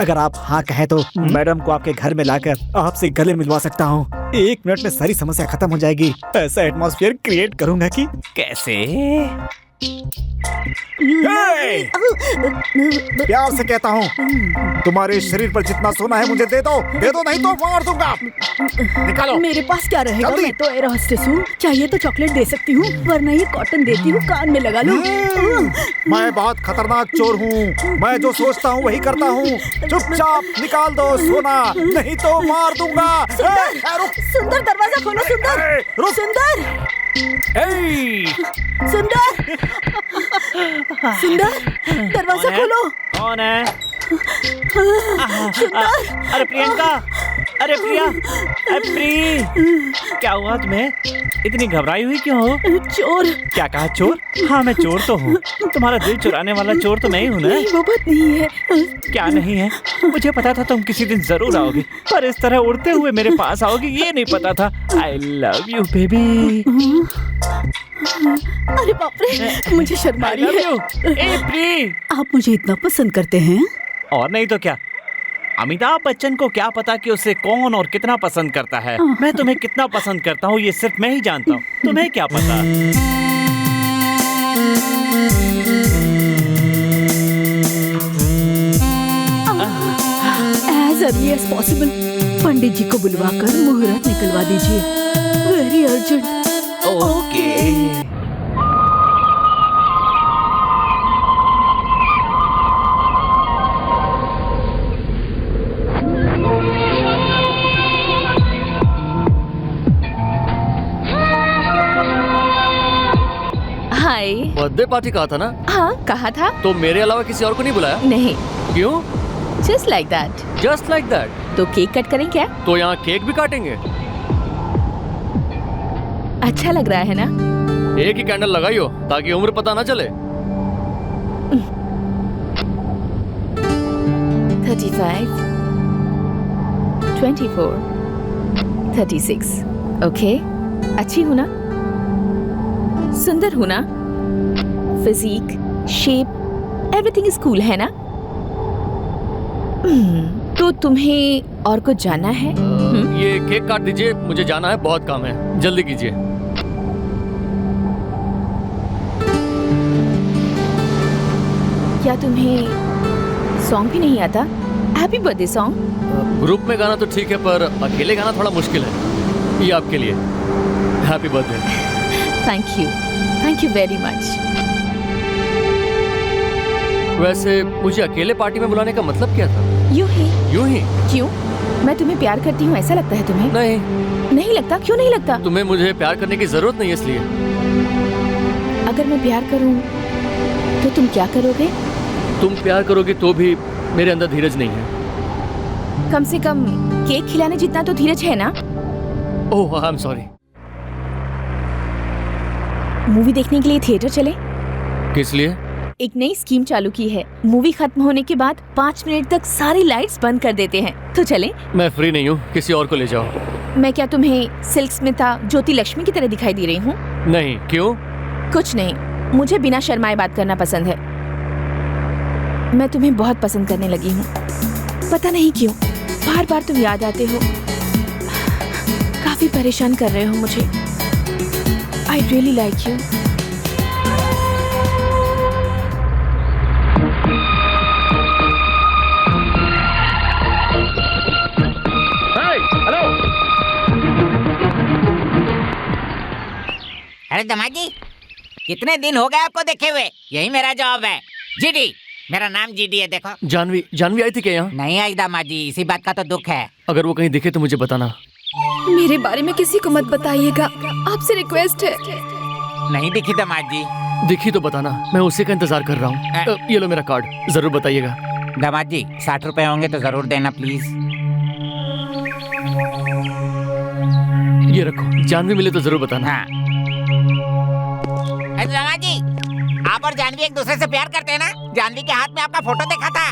अगर आप हाँ कहें तो मैडम को आपके घर में लाकर आपसे गले मिलवा सकता हूँ। 1 मिनट में सारी समस्या खत्म हो जाएगी। ऐसा एटमॉस्फेयर क्रिएट करूंगा कि कैसे? प्यार से कहता हूँ, तुम्हारे शरीर पर जितना सोना है मुझे दे दो नहीं तो मार दूंगा। निकालो। मेरे पास क्या रहेगा, मैं तो एयर होस्टेस हूँ। चाहिए तो चॉकलेट दे सकती हूँ, वरना ये कॉटन देती हूँ, कान में लगा लो। मैं बहुत खतरनाक चोर हूँ, मैं जो सोचता हूँ वही करता हूँ। चुपचाप निकाल दो सोना, नहीं तो मार दूंगा। सुंदर, दरवाजा खोलो। सुंदर, सुंदर, दरवाजा खोलो। कौन है? अरे प्रियंका, अरे प्रिया, अरे प्री, क्या हुआ तुम्हें? इतनी घबराई हुई क्यों हो? चोर। क्या कहा? चोर? हाँ मैं चोर तो हूँ, तुम्हारा दिल चुराने वाला चोर तो मैं ही हूँ ना? नहीं, वो बात नहीं है। क्या नहीं है? मुझे पता था तुम किसी दिन जरूर आओगी, पर इस तरह उड़ते हुए मेरे पास आओगी ये नहीं पता था। I love you baby. अरे बाप रे, मुझे शर्म आ रही है। ए प्री, आप मुझे इतना पसंद करते हैं? और नहीं तो क्या। अमिताभ बच्चन को क्या पता कि उसे कौन और कितना पसंद करता है। मैं तुम्हें कितना पसंद करता हूँ ये सिर्फ मैं ही जानता हूँ, तुम्हें क्या पता। As early as possible, पंडित जी को बुलवाकर मुहूर्त निकलवा दीजिए। Very urgent. Okay. Birthday party कहा था ना? हाँ कहा था। तो मेरे अलावा किसी और को नहीं बुलाया? नहीं। क्यों? Just like that. Just like that. तो केक कट करें क्या? तो यहाँ केक भी काटेंगे? अच्छा लग रहा है ना? एक ही कैंडल लगाइयो ताकि उम्र पता ना चले। 35, 24, 36। ओके, अच्छी हूँ ना? सुंदर हूँ ना? Physique, shape, everything is cool है ना? तो तुम्हें और कुछ जानना है? ये केक काट दीजिए, मुझे जाना है, बहुत काम है, जल्दी कीजिए। क्या तुम्हें सॉन्ग भी नहीं आता? Happy birthday song? ग्रुप में गाना तो ठीक है, पर अकेले गाना थोड़ा मुश्किल है। ये आपके लिए, happy birthday. Thank you very much. वैसे मुझे अकेले पार्टी में बुलाने का मतलब क्या था? यूं ही। यूं ही? क्यों? मैं तुम्हें प्यार करती हूँ ऐसा लगता है तुम्हें? नहीं। नहीं लगता? क्यों नहीं लगता? तुम्हें मुझे प्यार करने की जरूरत नहीं है इसलिए। अगर मैं प्यार करूँ तो तुम क्या करोगे? तुम प्यार करोगे तो भी मेरे अंदर धीरज नहीं है। कम से कम केक खिलाने जितना तो धीरज है ना? ओह, आई एम सॉरी। मूवी देखने के लिए थिएटर चले? किस लिए? एक नई स्कीम चालू की है। मूवी खत्म होने के बाद 5 मिनट तक सारी लाइट्स बंद कर देते हैं। तो चले? मैं फ्री नहीं हूँ, किसी और को ले जाओ। मैं क्या तुम्हें सिल्क स्मिता, ज्योति लक्ष्मी की तरह दिखाई दे रही हूँ? नहीं, क्यों? कुछ नहीं, मुझे बिना शर्माए बात करना पसंद है। मैं तुम्हें बहुत पसंद करने लगी हूँ, पता नहीं क्यों। बार बार तुम याद आते हो, काफी परेशान कर रहे हो मुझे। I really like you. Hello. अरे दामाद जी, कितने दिन हो गए आपको देखे हुए? यही मेरा जॉब है। जीडी, मेरा नाम जीडी है। देखो, जानवी आई थी क्या यहाँ? नहीं आई दामाद जी, इसी बात का तो दुख है। अगर वो कहीं दिखे तो मुझे बताना। मेरे बारे में किसी को मत बताइएगा, आपसे रिक्वेस्ट है। नहीं दिखी दामाद जी? दिखी तो बताना, मैं उसी का इंतजार कर रहा हूँ। ये लो मेरा कार्ड, जरूर बताइएगा। दामाद जी, 60 रुपए होंगे तो जरूर देना प्लीज। ये रखो, जानवी मिले तो जरूर बताना। हाँ। दामाद जी, आप और जानवी एक दूसरे से प्यार करते हैं ना? जानवी के हाथ में आपका फोटो देखा था।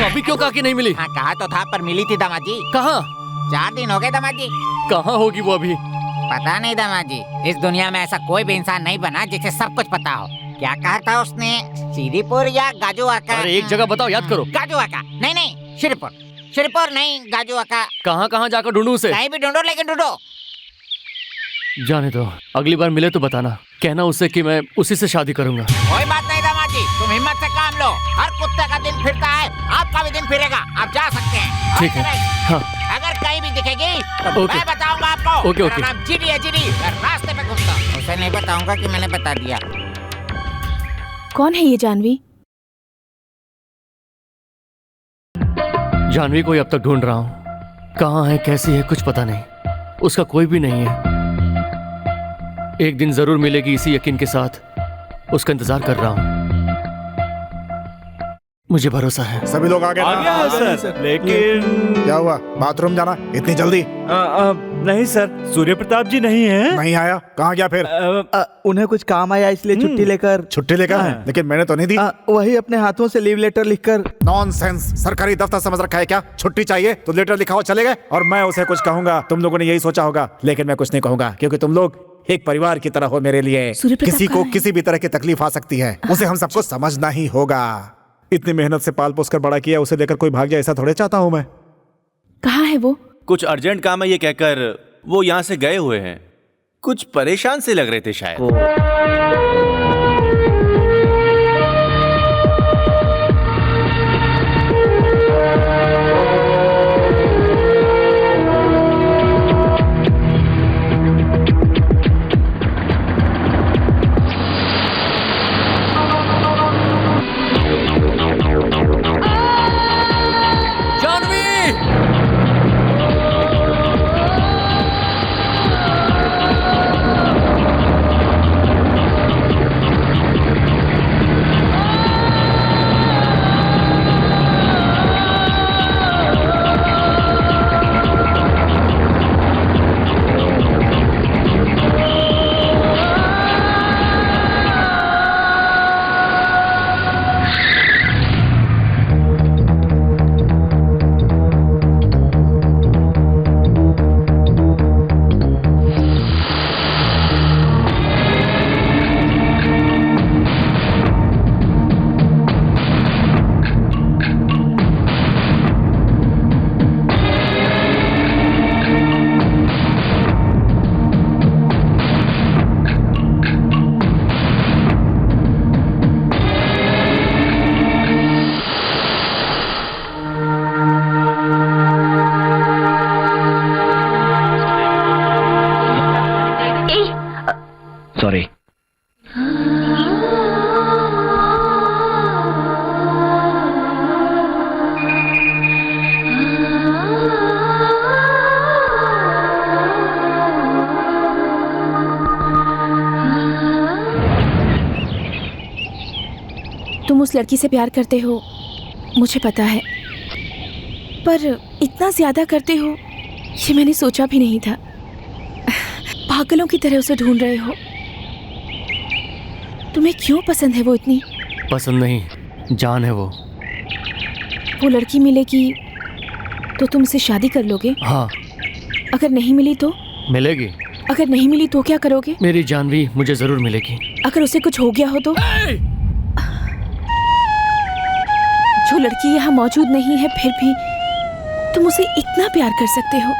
अभी क्यों कहा कि नहीं मिली? हाँ, कहा तो था, पर मिली थी दामाद जी। कहाँ? 4 दिन हो गए दामाद जी। कहाँ होगी वो अभी? पता नहीं दामाद जी, इस दुनिया में ऐसा कोई भी इंसान नहीं बना जिसे सब कुछ पता हो। क्या कहा था उसने? सीरीपुर या गाजुआका? अरे एक जगह बताओ, याद करो। गाजुआका नहीं, श्रीपुर नहीं, गाजुआका। कहाँ जाकर ढूंढूं उसे? कहीं भी ढूंढो, लेकिन ढूंढो। जाने दो, अगली बार मिले तो बताना। कहना उससे कि मैं उसी से शादी करूंगा। कोई बात नहीं दामाद जी, तुम हिम्मत से काम लो। हर कुत्ते का दिन फिरता है, आपका भी दिन फिरेगा। आप जा सकते हैं। ठीक है। हाँ। अगर कहीं भी दिखेगी तो मैं बताऊंगा आपको। ओके। मेरा नाम जीडी है, जीडी। मैं रास्ते में घूमता हूँ, उसे नहीं बताऊंगा कि मैंने बता दिया। कौन है ये जानवी? जानवी को अब तक ढूंढ रहा हूँ। कहाँ है, कैसी है, कुछ पता नहीं। उसका कोई भी नहीं है। एक दिन जरूर मिलेगी, इसी यकीन के साथ उसका इंतजार कर रहा हूँ। मुझे भरोसा है। सभी लोग आ गए है सर, लेकिन क्या हुआ? बाथरूम जाना इतनी जल्दी? नहीं सर, सूर्य प्रताप जी नहीं है। नहीं आया? कहाँ गया फिर? उन्हें कुछ काम आया इसलिए छुट्टी लेकर। छुट्टी लेकर? लेकिन मैंने तो नहीं दी। वही अपने हाथों से लीव लेटर लिखकर। नॉनसेंस, सरकारी दफ्तर समझ रखा है क्या? छुट्टी चाहिए तो लेटर लिखा हो चले गए, और मैं उसे कुछ कहूंगा। तुम लोगों ने यही सोचा होगा, लेकिन मैं कुछ नहीं कहूंगा, क्योंकि तुम लोग एक परिवार की तरह हो मेरे लिए। किसी को किसी भी तरह की तकलीफ आ सकती है, उसे हम सबको समझना ही होगा। इतनी मेहनत से पाल पोस कर बड़ा किया, उसे लेकर कोई भाग जाए ऐसा थोड़े चाहता हूँ मैं। कहाँ है वो? कुछ अर्जेंट काम है ये कहकर वो यहाँ से गए हुए हैं। कुछ परेशान से लग रहे थे शायद। तुम उस लड़की से प्यार करते हो, मुझे पता है, पर इतना ज्यादा करते हो ये मैंने सोचा भी नहीं था। पागलों की तरह उसे ढूंढ रहे हो। तुम्हें क्यों पसंद है वो इतनी? पसंद नहीं, जान है वो। वो लड़की मिलेगी तो तुम उससे शादी कर लोगे? हाँ। अगर नहीं मिली तो? मिलेगी। अगर नहीं मिली तो क्या करोगे? मेरी जानवी मुझे जरूर मिलेगी। अगर उसे कुछ हो गया हो तो? जो लड़की यहाँ मौजूद नहीं है फिर भी तुम उसे इतना प्यार कर सकते हो,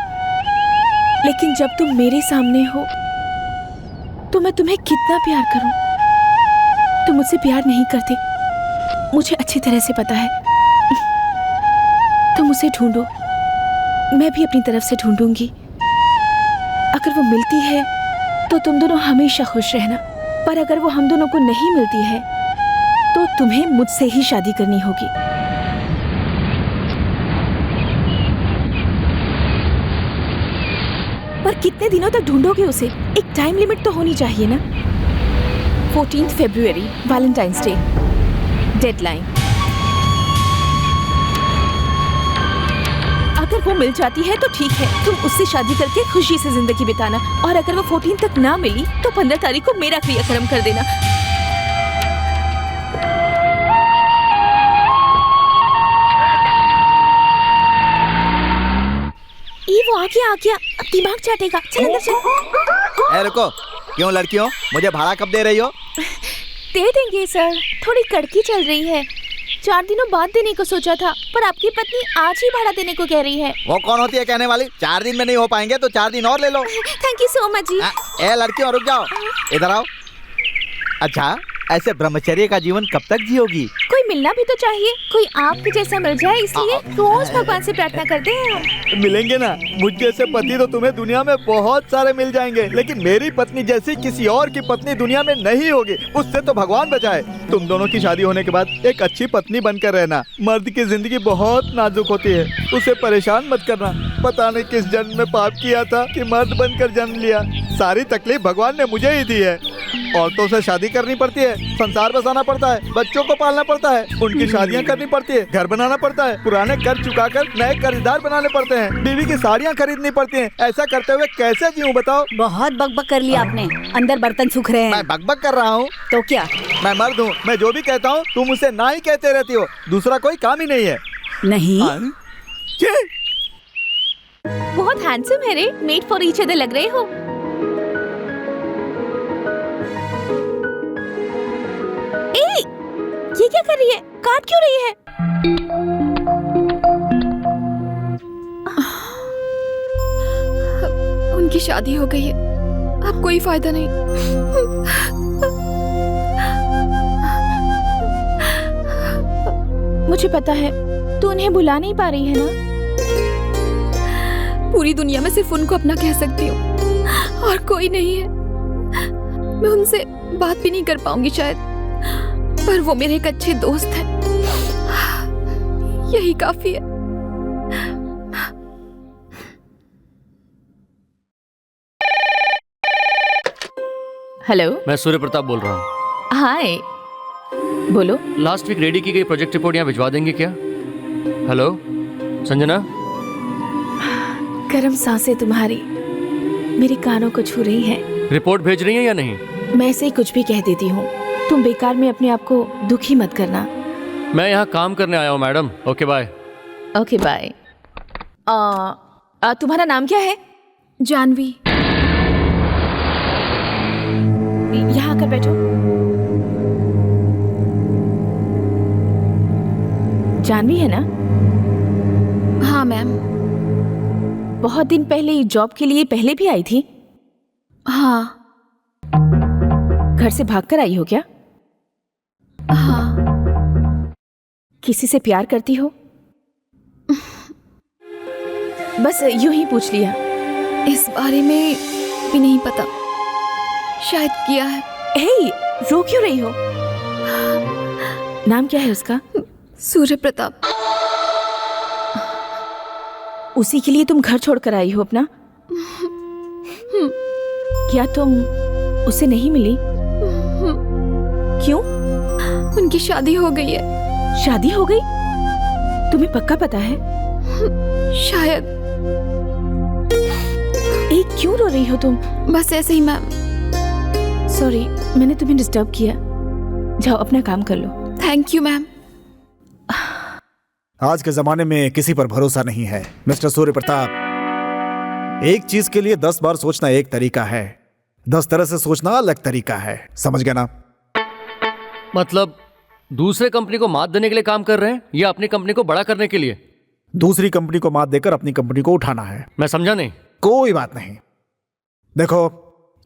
लेकिन जब तुम मेरे सामने हो तो मैं तुम्हें कितना प्यार करूं? तुम मुझसे प्यार नहीं करते, मुझे अच्छी तरह से पता है। तुम उसे ढूंढो, मैं भी अपनी तरफ से ढूंढूंगी। अगर वो मिलती है तो तुम दोनों हमेशा खुश रहना, पर अगर वो हम दोनों को नहीं मिलती है तो तुम्हें मुझसे ही शादी करनी होगी। पर कितने दिनों तक ढूंढोगे उसे? एक टाइम लिमिट तो होनी चाहिए ना। 14 फरवरी, वैलेंटाइंस डे, डेडलाइन। अगर वो मिल जाती है तो ठीक है, तुम उससे शादी करके खुशी से जिंदगी बिताना, और अगर वो 14 तक ना मिली तो 15 तारीख को मेरा क्रियाक्रम कर देना। वो आ गया, अब दिमाग चाटेगा। चल अंदर चल। ए रुको, क्यों लड़कियों, मुझे भाड़ा कब दे रही हो? दे देंगे सर, थोड़ी कड़की चल रही है। 4 दिनों बाद देने को सोचा था, पर आपकी पत्नी आज ही भाड़ा देने को कह रही है। वो कौन होती है कहने वाली? 4 दिन में नहीं हो पाएंगे तो 4 दिन और ले लो। थैंक यू सो मच जी। ए लड़कियों रुक जाओ, इधर आओ। अच्छा, ऐसे ब्रह्मचर्य का जीवन कब तक जियोगी? कोई मिलना भी तो चाहिए, कोई आपके जैसा मिल जाए, इसलिए रोज भगवान से प्रार्थना करते हैं हम। मिलेंगे ना, मुझ जैसे पति तो तुम्हें दुनिया में बहुत सारे मिल जाएंगे, लेकिन मेरी पत्नी जैसी किसी और की पत्नी दुनिया में नहीं होगी। उससे तो भगवान बचाए। तुम दोनों की शादी होने के बाद एक अच्छी पत्नी बनकर रहना। मर्द की जिंदगी बहुत नाजुक होती है, उसे परेशान मत करना। पता नहीं किस जन्म में पाप किया था कि मर्द बनकर जन्म लिया। सारी तकलीफ भगवान ने मुझे ही दी है। औरतों से शादी करनी पड़ती है, संसार बसाना पड़ता है, बच्चों को पालना पड़ता है, उनकी शादियां करनी पड़ती है, घर बनाना पड़ता है, पुराने कर चुकाकर नए कर्जदार बनाने पड़ते हैं, बीवी की साड़ियां खरीदनी पड़ती हैं। ऐसा करते हुए कैसे जीऊं बताओ? बहुत बकबक कर लिया आपने, अंदर बर्तन सूख रहे हैं। मैं बकबक कर रहा हूँ तो क्या? मैं मर्द हूँ, मैं जो भी कहता हूँ तुम उसे ना ही कहते रहती हो। दूसरा कोई काम ही नहीं है। नहीं, बहुत हैंडसम है रे, मेड फॉर ईच अदर लग रहे हो। ए, ये क्या कर रही है? काट क्यों रही है? उनकी शादी हो गई है, अब कोई फायदा नहीं। मुझे पता है तू उन्हें बुला नहीं पा रही है ना। पूरी दुनिया में सिर्फ उनको अपना कह सकती हूँ और कोई नहीं है। मैं उनसे बात भी नहीं कर पाऊंगी शायद, पर वो मेरे एक अच्छे दोस्त हैं, यही काफी है। हेलो, मैं सूर्य प्रताप बोल रहा हूँ। हाय, बोलो। लास्ट वीक रेडी की गई प्रोजेक्ट रिपोर्ट यहाँ भिजवा देंगे क्या? हेलो संजना। गर्म सांसें तुम्हारी मेरे कानों को छू रही हैं। रिपोर्ट भेज रही हैं या नहीं? मैं ऐसे ही कुछ भी कह देती हूँ, तुम बेकार में अपने आप को दुखी मत करना। मैं यहाँ काम करने आया हूँ madam. Okay bye. Okay bye. तुम्हारा नाम क्या है? जानवी। यहाँ आकर बैठो। जानवी है ना? हाँ मैम। बहुत दिन पहले जॉब के लिए पहले भी आई थी? हाँ। घर से भागकर आई हो क्या? हाँ। किसी से प्यार करती हो? बस यूं ही पूछ लिया। इस बारे में भी नहीं पता, शायद किया है। हे, रो क्यों रही हो? नाम क्या है उसका? सूर्य प्रताप। उसी के लिए तुम घर छोड़कर आई हो अपना? क्या तुम उसे नहीं मिली? क्यों? उनकी शादी हो गई है। शादी हो गई? तुम्हें पक्का पता है? शायद। क्यों रो रही हो तुम? बस ऐसे ही मैम। सॉरी, मैंने तुम्हें डिस्टर्ब किया। जाओ अपना काम कर लो। Thank you ma'am. आज के जमाने में किसी पर भरोसा नहीं है मिस्टर सूर्य प्रताप। एक चीज के लिए 10 बार सोचना एक तरीका है, 10 तरह से सोचना अलग तरीका है, समझ गया ना? मतलब दूसरे कंपनी को मात देने के लिए काम कर रहे हैं या अपनी कंपनी को बड़ा करने के लिए? दूसरी कंपनी को मात देकर अपनी कंपनी को उठाना है। मैं समझा नहीं। कोई बात नहीं। देखो,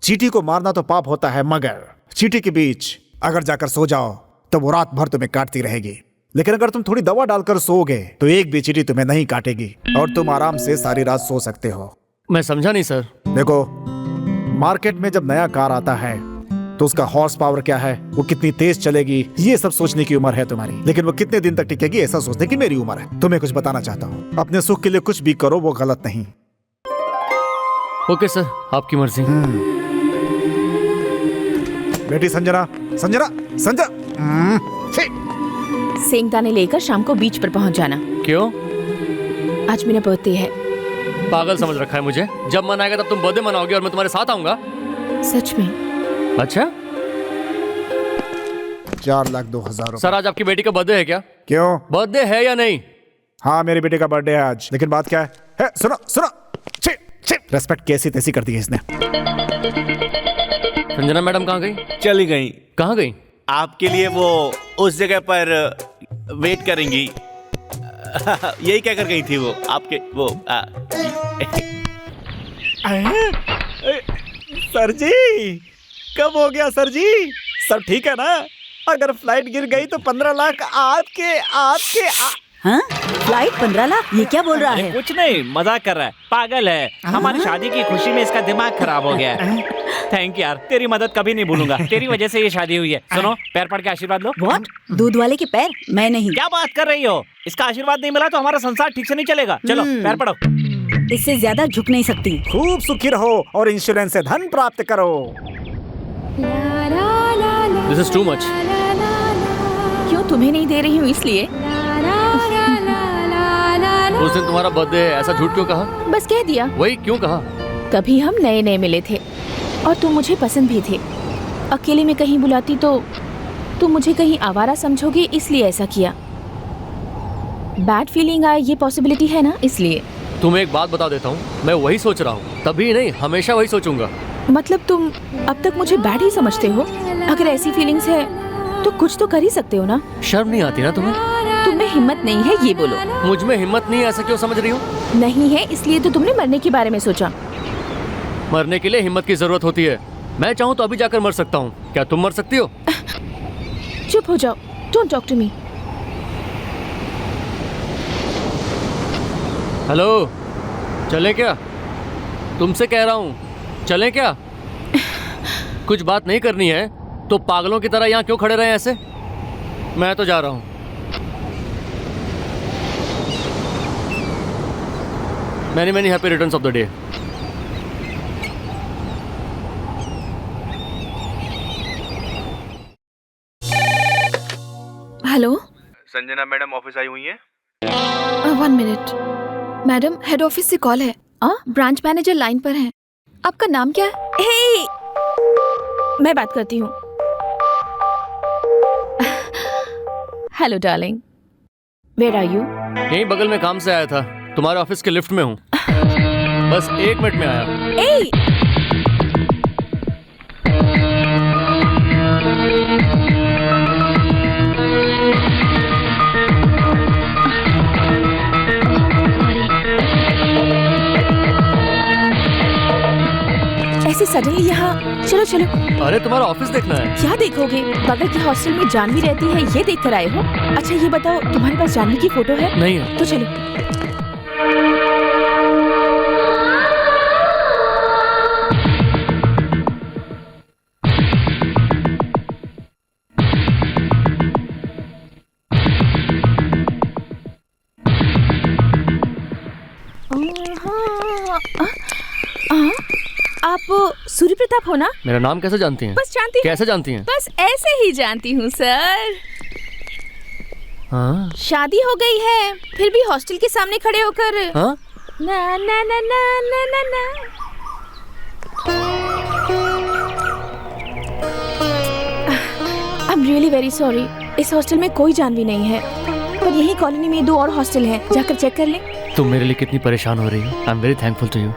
चींटी को मारना तो पाप होता है, मगर चींटी के बीच अगर जाकर सो जाओ तो वो रात भर तुम्हें काटती रहेगी। लेकिन अगर तुम थोड़ी दवा डालकर सोओगे तो एक भी चींटी तुम्हें नहीं काटेगी और तुम आराम से सारी रात सो सकते हो। मैं समझा नहीं सर। देखो, मार्केट में जब नया कार आता है तो उसका हॉर्स पावर क्या है, वो कितनी तेज चलेगी, ये सब सोचने की उम्र है तुम्हारी। लेकिन वो कितने दिन तक टिकेगी, ऐसा सोचने की मेरी उम्र है। तुम्हें कुछ बताना चाहता हूँ, अपने सुख के लिए कुछ भी करो, वो गलत नहीं। ओके सर, आपकी मर्जी। बेटी संजना, संजना, संजना, सेंगदाने लेकर शाम को बीच पर पहुंच जाना। क्यों? आज मेरा बर्थडे है। पागल समझ रखा है मुझे? जब मन आएगा तब तुम बर्थडे मनाओगे और मैं तुम्हारे साथ आऊंगा। सच में? अच्छा, 4,02,000। सर आज आपकी बेटी का बर्थडे है क्या? क्यों? बर्थडे है या नहीं? हाँ, मेरी बेटी का बर्थडे है आज। लेकिन बात क्या है? सुनो सुनो, रेस्पेक्ट कैसी तैसी कर दी है इसने। संजना मैडम कहाँ गई? चली गई। कहाँ गई? आपके लिए वो उस जगह पर वेट करेंगी। यही क्या कर गई थी वो आपके वो सर जी, कब हो गया सर जी? सब ठीक है ना? अगर फ्लाइट गिर गई तो 15 लाख आपके आपके हाँ? फ्लाइट 15 लाख? ये क्या बोल रहा है? कुछ नहीं, मजाक कर रहा है, पागल है। हमारी शादी की खुशी में इसका दिमाग खराब हो गया है। थैंक यार, तेरी मदद कभी नहीं भूलूंगा। तेरी वजह से ये शादी हुई है। सुनो, पैर पड़ के आशीर्वाद लो। What? दूध वाले के पैर? मैं नहीं। क्या बात कर रही हो? इसका आशीर्वाद नहीं मिला तो हमारा संसार ठीक से नहीं चलेगा। चलो पैर पड़ो। इससे ज्यादा झुक नहीं सकती। खूब सुखी रहो और इंश्योरेंस से धन प्राप्त करो। This is too much. क्यों तुम्हें नहीं दे रही हूँ इसलिए? उस दिन तुम्हारा बर्थडे है, ऐसा झूठ क्यों कहा? बस कह दिया। वही क्यों कहा? कभी हम नए नए मिले थे और तुम मुझे पसंद भी थे। अकेले में कहीं बुलाती तो तुम मुझे कहीं आवारा समझोगे, इसलिए ऐसा किया। बैड फीलिंग आए ये पॉसिबिलिटी है ना, इसलिए। तुम्हें एक बात बता देता हूँ, मैं वही सोच रहा हूँ। तभी नहीं, हमेशा वही सोचूंगा। मतलब तुम अब तक मुझे बैड ही समझते हो? अगर ऐसी फीलिंग्स है तो कुछ तो कर ही सकते हो ना। शर्म नहीं आती ना तुम्हें? तुम्हें हिम्मत नहीं है ये बोलो। मुझ में हिम्मत नहीं है, ऐसा क्यों समझ रही हो? नहीं है इसलिए तो तुमने मरने के बारे में सोचा। मरने के लिए हिम्मत की जरूरत होती है। मैं चाहूँ तो अभी जाकर मर सकता हूँ। क्या तुम मर सकती हो? चुप हो जाओ, don't talk to me. Hello, चले क्या? तुमसे कह रहा हूँ, चले क्या? कुछ बात नहीं करनी है तो पागलों की तरह यहाँ क्यों खड़े रहे ऐसे? मैं तो जा रहा हूँ। Many happy returns of the day. Hello, Sanjana madam office आई हुई हैं? 1 मिनट। मैडम, हेड ऑफिस से कॉल है। ब्रांच मैनेजर लाइन पर हैं। आपका नाम क्या है? हे, मैं बात करती हूँ। Hello darling, where are you? यहीं बगल में काम से आया था, तुम्हारे ऑफिस के लिफ्ट में हूँ। बस 1 मिनट में आया। ऐसे सडनली यहाँ? चलो चलो। अरे तुम्हारा ऑफिस देखना है। क्या देखोगे? बगल के हॉस्टल में जानवी रहती है, ये देख कर आए हो? अच्छा ये बताओ, तुम्हारे पास जानवी की फोटो है? नहीं है। तो चलो। आप सूर्य प्रताप हो ना? मेरा नाम कैसे जानती हैं? बस जानती हूँ। कैसे जानती हैं? बस ऐसे ही जानती हूँ सर। हाँ शादी हो गई है, फिर भी हॉस्टल के सामने खड़े होकर हाँ ना ना ना ना ना ना ना। I'm really very sorry. इस हॉस्टल में कोई जानवी नहीं है, पर यही कॉलोनी में 2 और हॉस्टल हैं, जाकर चेक कर लें। तुम मेरे लिए कितनी परेशान हो रही हो। I am very thankful to you.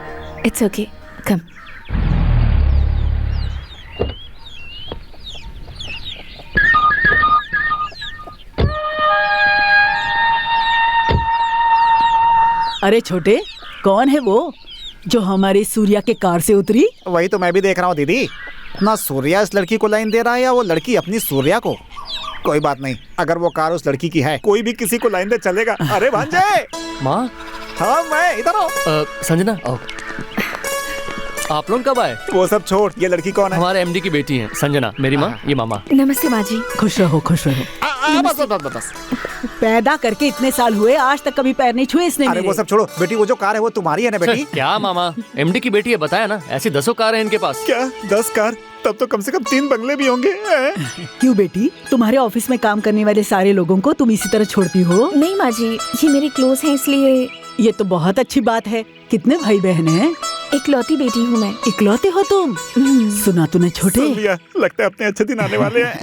It's okay. Come. अरे छोटे, कौन है वो जो हमारे सूर्या के कार से उतरी? वही तो मैं भी देख रहा हूँ दीदी। ना सूर्या इस लड़की को लाइन दे रहा है या वो लड़की अपनी सूर्या को। कोई बात नहीं, अगर वो कार उस लड़की की है, कोई भी किसी को लाइन दे चलेगा। अरे भांजे। माँ। हाँ मैं इधर हूँ। संजना आओ। आप लोग कब आए? वो सब छोड़, ये लड़की कौन है? हमारे एमडी की बेटी है संजना, मेरी माँ, ये मामा। नमस्ते माँ जी। खुश रहो खुश रहो। बस बस बस बस। पैदा करके इतने साल हुए, आज तक कभी पैर नहीं छुए इसने। अरे वो सब छोड़ो बेटी, वो जो कार है वो तुम्हारी है ना बेटी? क्या मामा, एमडी की बेटी है, बताया ना, ऐसी 10 कार है इनके पास। क्या 10 कार? तब तो कम से कम 3 बंगले भी होंगे। क्यों बेटी, तुम्हारे ऑफिस में काम करने वाले सारे लोगों को तुम इसी तरह छोड़ती हो? नहीं माँ जी, ये मेरे क्लोज हैं इसलिए। ये तो बहुत अच्छी बात है। कितने भाई बहन हैं? इकलौती बेटी हूँ मैं। इकलौते हो तुम? सुना तूने छोटे? सुन लिया, लगता है अपने अच्छे दिन आने वाले हैं।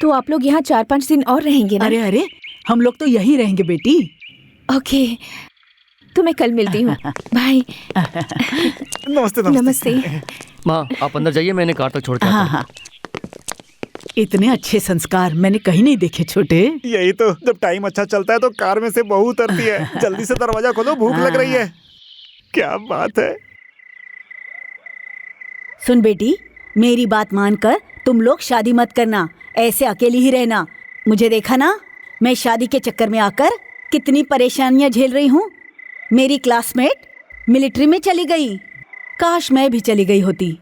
तो आप लोग यहाँ 4-5 दिन और रहेंगे ना? अरे अरे, हम लोग तो यहीं रहेंगे बेटी। ओके, तो मैं कल मिलती हूँ। बाय। नमस्ते नमस्ते। माँ आप अंदर जाइए, मैंने कार तक छोड़ के आता हूँ। हाँ। इतने अच्छे संस्कार मैंने कहीं नहीं देखे छोटे। यही तो, जब टाइम अच्छा चलता है तो कार में से बहू उतरती है। जल्दी से दरवाजा खोलो, भूख लग रही है। क्या बात है। सुन बेटी, मेरी बात मानकर तुम लोग शादी मत करना, ऐसे अकेली ही रहना। मुझे देखा ना, मैं शादी के चक्कर में आकर कितनी परेशानियां झेल रही हूँ। मेरी क्लासमेट मिलिट्री में चली गई, काश मैं भी चली गई होती।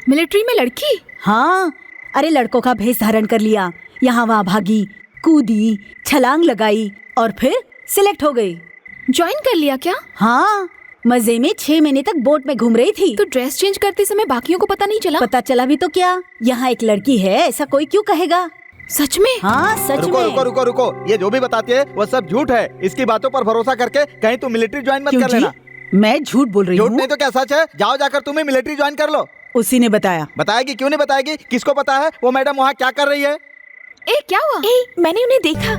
मिलिट्री में लड़की? हाँ, अरे लड़कों का भेष धारण कर लिया, यहाँ वहाँ भागी, कूदी, छलांग लगाई और फिर सिलेक्ट हो गई। ज्वाइन कर लिया क्या? हाँ, मजे में 6 महीने तक बोट में घूम रही थी। तो ड्रेस चेंज करते समय बाकियों को पता नहीं चला? पता चला भी तो क्या, यहाँ एक लड़की है, ऐसा कोई क्यों कहेगा? सच में? हाँ सच रुको, में। रुको रुको रुको, ये जो भी बताती है वो सब झूठ है। इसकी बातों पर भरोसा करके कहीं तुम मिलिट्री ज्वाइन मत कर लेना। मैं झूठ बोल रही हूँ? झूठ नहीं तो क्या सच है? जाओ जाकर तुम्हें मिलिट्री ज्वाइन कर लो। उसी ने बताया। बताएगी? क्यों नहीं बताएगी? किसको पता है वो मैडम वहाँ क्या कर रही है? क्या हुआ? मैंने उन्हें देखा।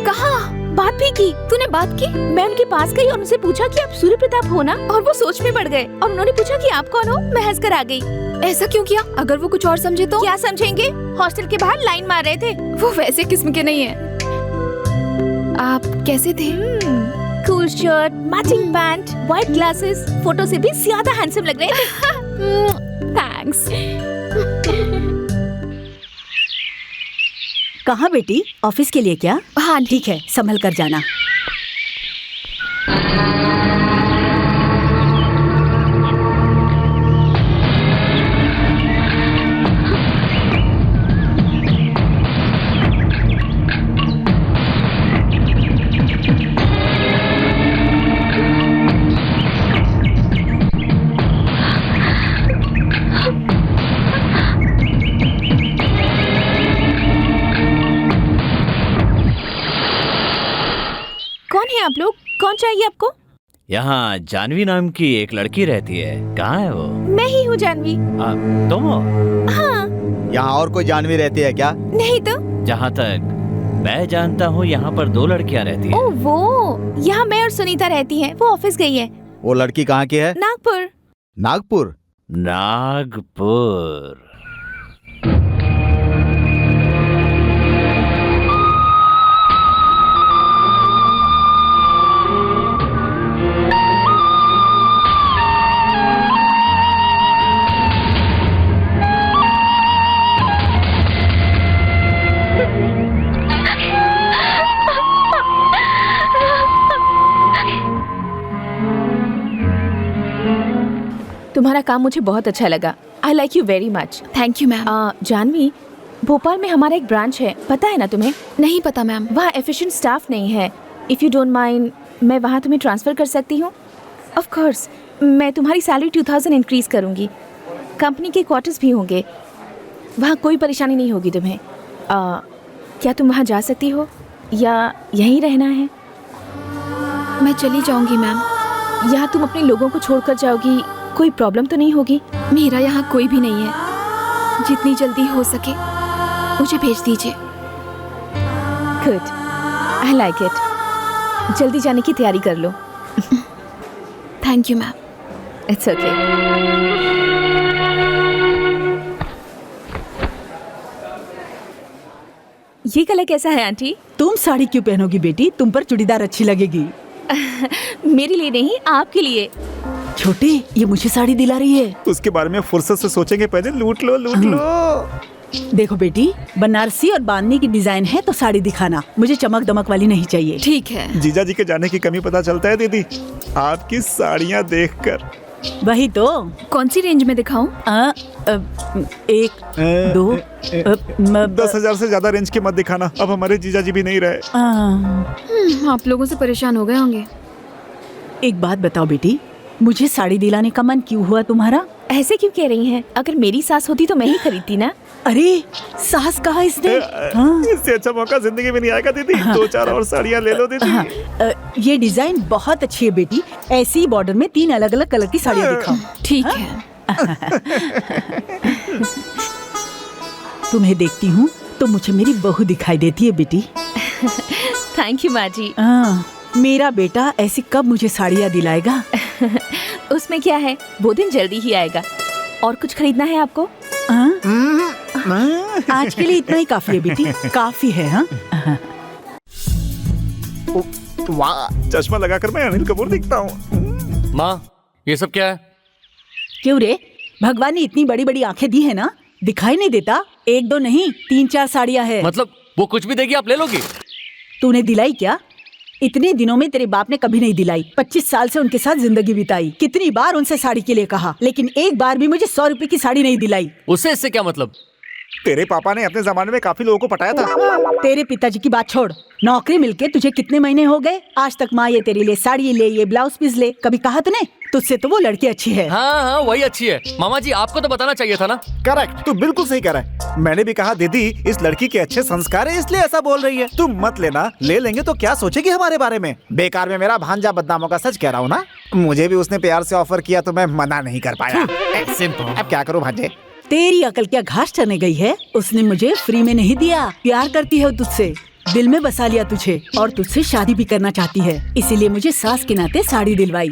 कहाँ? बात भी की। तूने बात की? मैं उनके पास गई और उनसे पूछा कि आप सूर्य प्रताप हो ना, और वो सोच में पड़ गए और उन्होंने पूछा कि आप कौन हो। मैं हंसकर आ गई। ऐसा क्यों किया? अगर वो कुछ और समझे तो? क्या समझेंगे? हॉस्टल के बाहर लाइन मार रहे थे। वो वैसे किस्म के नहीं है। आप कैसे थे? Cool shirt, matching pant, white glasses, photo से भी ज्यादा हैंडसम लग रहे थे। थैंक्स। कहाँ बेटी, ऑफिस के लिए क्या? हाँ ठीक है, संभल कर जाना। आप लोग, कौन चाहिए आपको? यहाँ जानवी नाम की एक लड़की रहती है, कहाँ है वो? मैं ही हूँ जानवी। तुम हो? हाँ। यहाँ और कोई जानवी रहती है क्या? नहीं तो। जहाँ तक मैं जानता हूँ यहाँ पर 2 लड़कियाँ रहती हैं। ओह वो, यहाँ मैं और सुनीता रहती हैं। वो ऑफिस गई है। वो लड़की कहाँ की है? नागपुर। नागपुर? नागपुर। तुम्हारा काम मुझे बहुत अच्छा लगा। I like you very much. Thank you ma'am. Janvi, Bhopal में हमारा एक ब्रांच है, पता है ना तुम्हें? नहीं पता मैम। वहाँ एफिशिएंट स्टाफ नहीं है। इफ़ यू डोंट माइंड, मैं वहाँ तुम्हें ट्रांसफ़र कर सकती हूँ। ऑफ कोर्स, मैं तुम्हारी सैलरी 2000 इंक्रीज़ करूँगी। कंपनी के क्वार्टर्स भी होंगे, वहाँ कोई परेशानी नहीं होगी तुम्हें। क्या तुम वहाँ जा सकती हो या यहीं रहना है? मैं चली जाऊंगी मैम। यहाँ तुम अपने लोगों को छोड़कर जाओगी, कोई प्रॉब्लम तो नहीं होगी? मेरा यहाँ कोई भी नहीं है। जितनी जल्दी हो सके मुझे भेज दीजिए। Good, I like it. जल्दी जाने की तैयारी कर लो। Thank you ma'am. It's okay. ये कलर कैसा है आंटी? तुम साड़ी क्यों पहनोगी बेटी? तुम पर चूड़ीदार अच्छी लगेगी। मेरे लिए नहीं, आपके लिए। छोटे, ये मुझे साड़ी दिला रही है। उसके बारे में फुर्सत से सोचेंगे, पहले लूट लो लूट लो। देखो बेटी, बनारसी और बांधनी की डिजाइन है तो साड़ी दिखाना, मुझे चमक दमक वाली नहीं चाहिए। ठीक है। जीजा जी के जाने की कमी पता चलता है दीदी आपकी साड़ियाँ देखकर। वही तो। कौन सी रेंज में दिखाऊं? 1, 2, 10,000 से ज्यादा रेंज के मत दिखाना, अब हमारे जीजा जी भी नहीं रहे। आप लोगों से परेशान हो गए होंगे। एक बात बताओ बेटी, मुझे साड़ी दिलाने का मन क्यों हुआ तुम्हारा? ऐसे क्यों कह रही हैं? अगर मेरी सास होती तो मैं ही खरीदती ना। अरे सास कहा इसने? इससे अच्छा मौका जिंदगी में नहीं आएगा दीदी। 2-4 और साड़ियाँ ले लो दीदी। ये डिजाइन बहुत अच्छी है बेटी, ऐसी बॉर्डर में 3 अलग अलग कलर की साड़ियाँ दिखाओ। ठीक है। तुम्हें देखती हूँ तो मुझे मेरी बहू दिखाई देती है बेटी। थैंक यू माँ जी। मेरा बेटा ऐसी कब मुझे साड़ियाँ दिलाएगा? उसमें क्या है, वो दिन जल्दी ही आएगा। और कुछ खरीदना है आपको? आज के लिए इतना ही काफी है बेटी, काफी है। हाँ, वाह, चश्मा लगाकर मैं अनिल कपूर दिखता हूँ। माँ, ये सब क्या है? क्यों रे, भगवान ने इतनी बड़ी बड़ी आंखें दी है ना, दिखाई नहीं देता? 1-2 नहीं, 3-4 साड़ियाँ है। मतलब वो कुछ भी देगी आप ले लोगी? तूने दिलाई क्या? इतने दिनों में तेरे बाप ने कभी नहीं दिलाई। 25 साल से उनके साथ जिंदगी बिताई, कितनी बार उनसे साड़ी के लिए कहा, लेकिन एक बार भी मुझे 100 रुपए की साड़ी नहीं दिलाई। उससे इससे क्या मतलब? तेरे पापा ने अपने जमाने में काफी लोगों को पटाया था। तेरे पिताजी की बात छोड़, नौकरी मिलके तुझे कितने महीने हो गए? आज तक माँ ये तेरे लिए साड़ी ले, ये ब्लाउज पीस ले, कभी कहा तूने? तुझसे तो वो लड़की अच्छी है। हाँ, वही अच्छी है। मामा जी, आपको तो बताना चाहिए था ना। करेक्ट, तू बिल्कुल सही कह रहा है। मैंने भी कहा दीदी इस लड़की के अच्छे संस्कार है इसलिए ऐसा बोल रही है। तुम मत लेना, ले लेंगे तो क्या सोचेगी हमारे बारे में? बेकार में मेरा भांजा बदनाम होगा, सच कह रहा हूँ ना। मुझे भी उसने प्यार से ऑफर किया तो मैं मना नहीं कर पाया। अब क्या करूँ भांजे? तेरी अकल क्या घास चढ़ने गई है? उसने मुझे फ्री में नहीं दिया, प्यार करती है तुझसे, दिल में बसा लिया तुझे और तुझसे शादी भी करना चाहती है, इसीलिए मुझे सास के नाते साड़ी दिलवाई।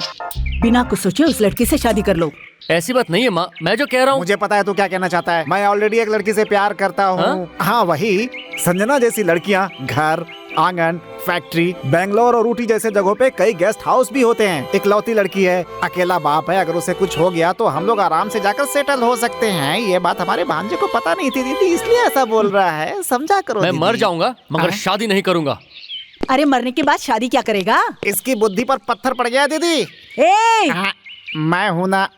बिना कुछ सोचे उस लड़की से शादी कर लो। ऐसी बात नहीं है माँ, मैं जो कह रहा हूँ। मुझे पता है तू क्या कहना चाहता है। मैं ऑलरेडी एक लड़की से प्यार करता हूँ। हाँ, वही संजना जैसी लड़कियाँ घर, आंगन, फैक्ट्री, बेंगलोर और ऊटी जैसे जगहों पे कई गेस्ट हाउस भी होते हैं। इकलौती लड़की है, अकेला बाप है, अगर उसे कुछ हो गया तो हम लोग आराम से जाकर सेटल हो सकते हैं। ये बात हमारे भांजे को पता नहीं थी दीदी, इसलिए ऐसा बोल रहा है, समझा करो। मैं मर जाऊंगा मगर शादी नहीं करूंगा। अरे मरने के बाद शादी क्या करेगा? इसकी बुद्धि पर पत्थर पड़ गया दीदी। मैं हूं ना।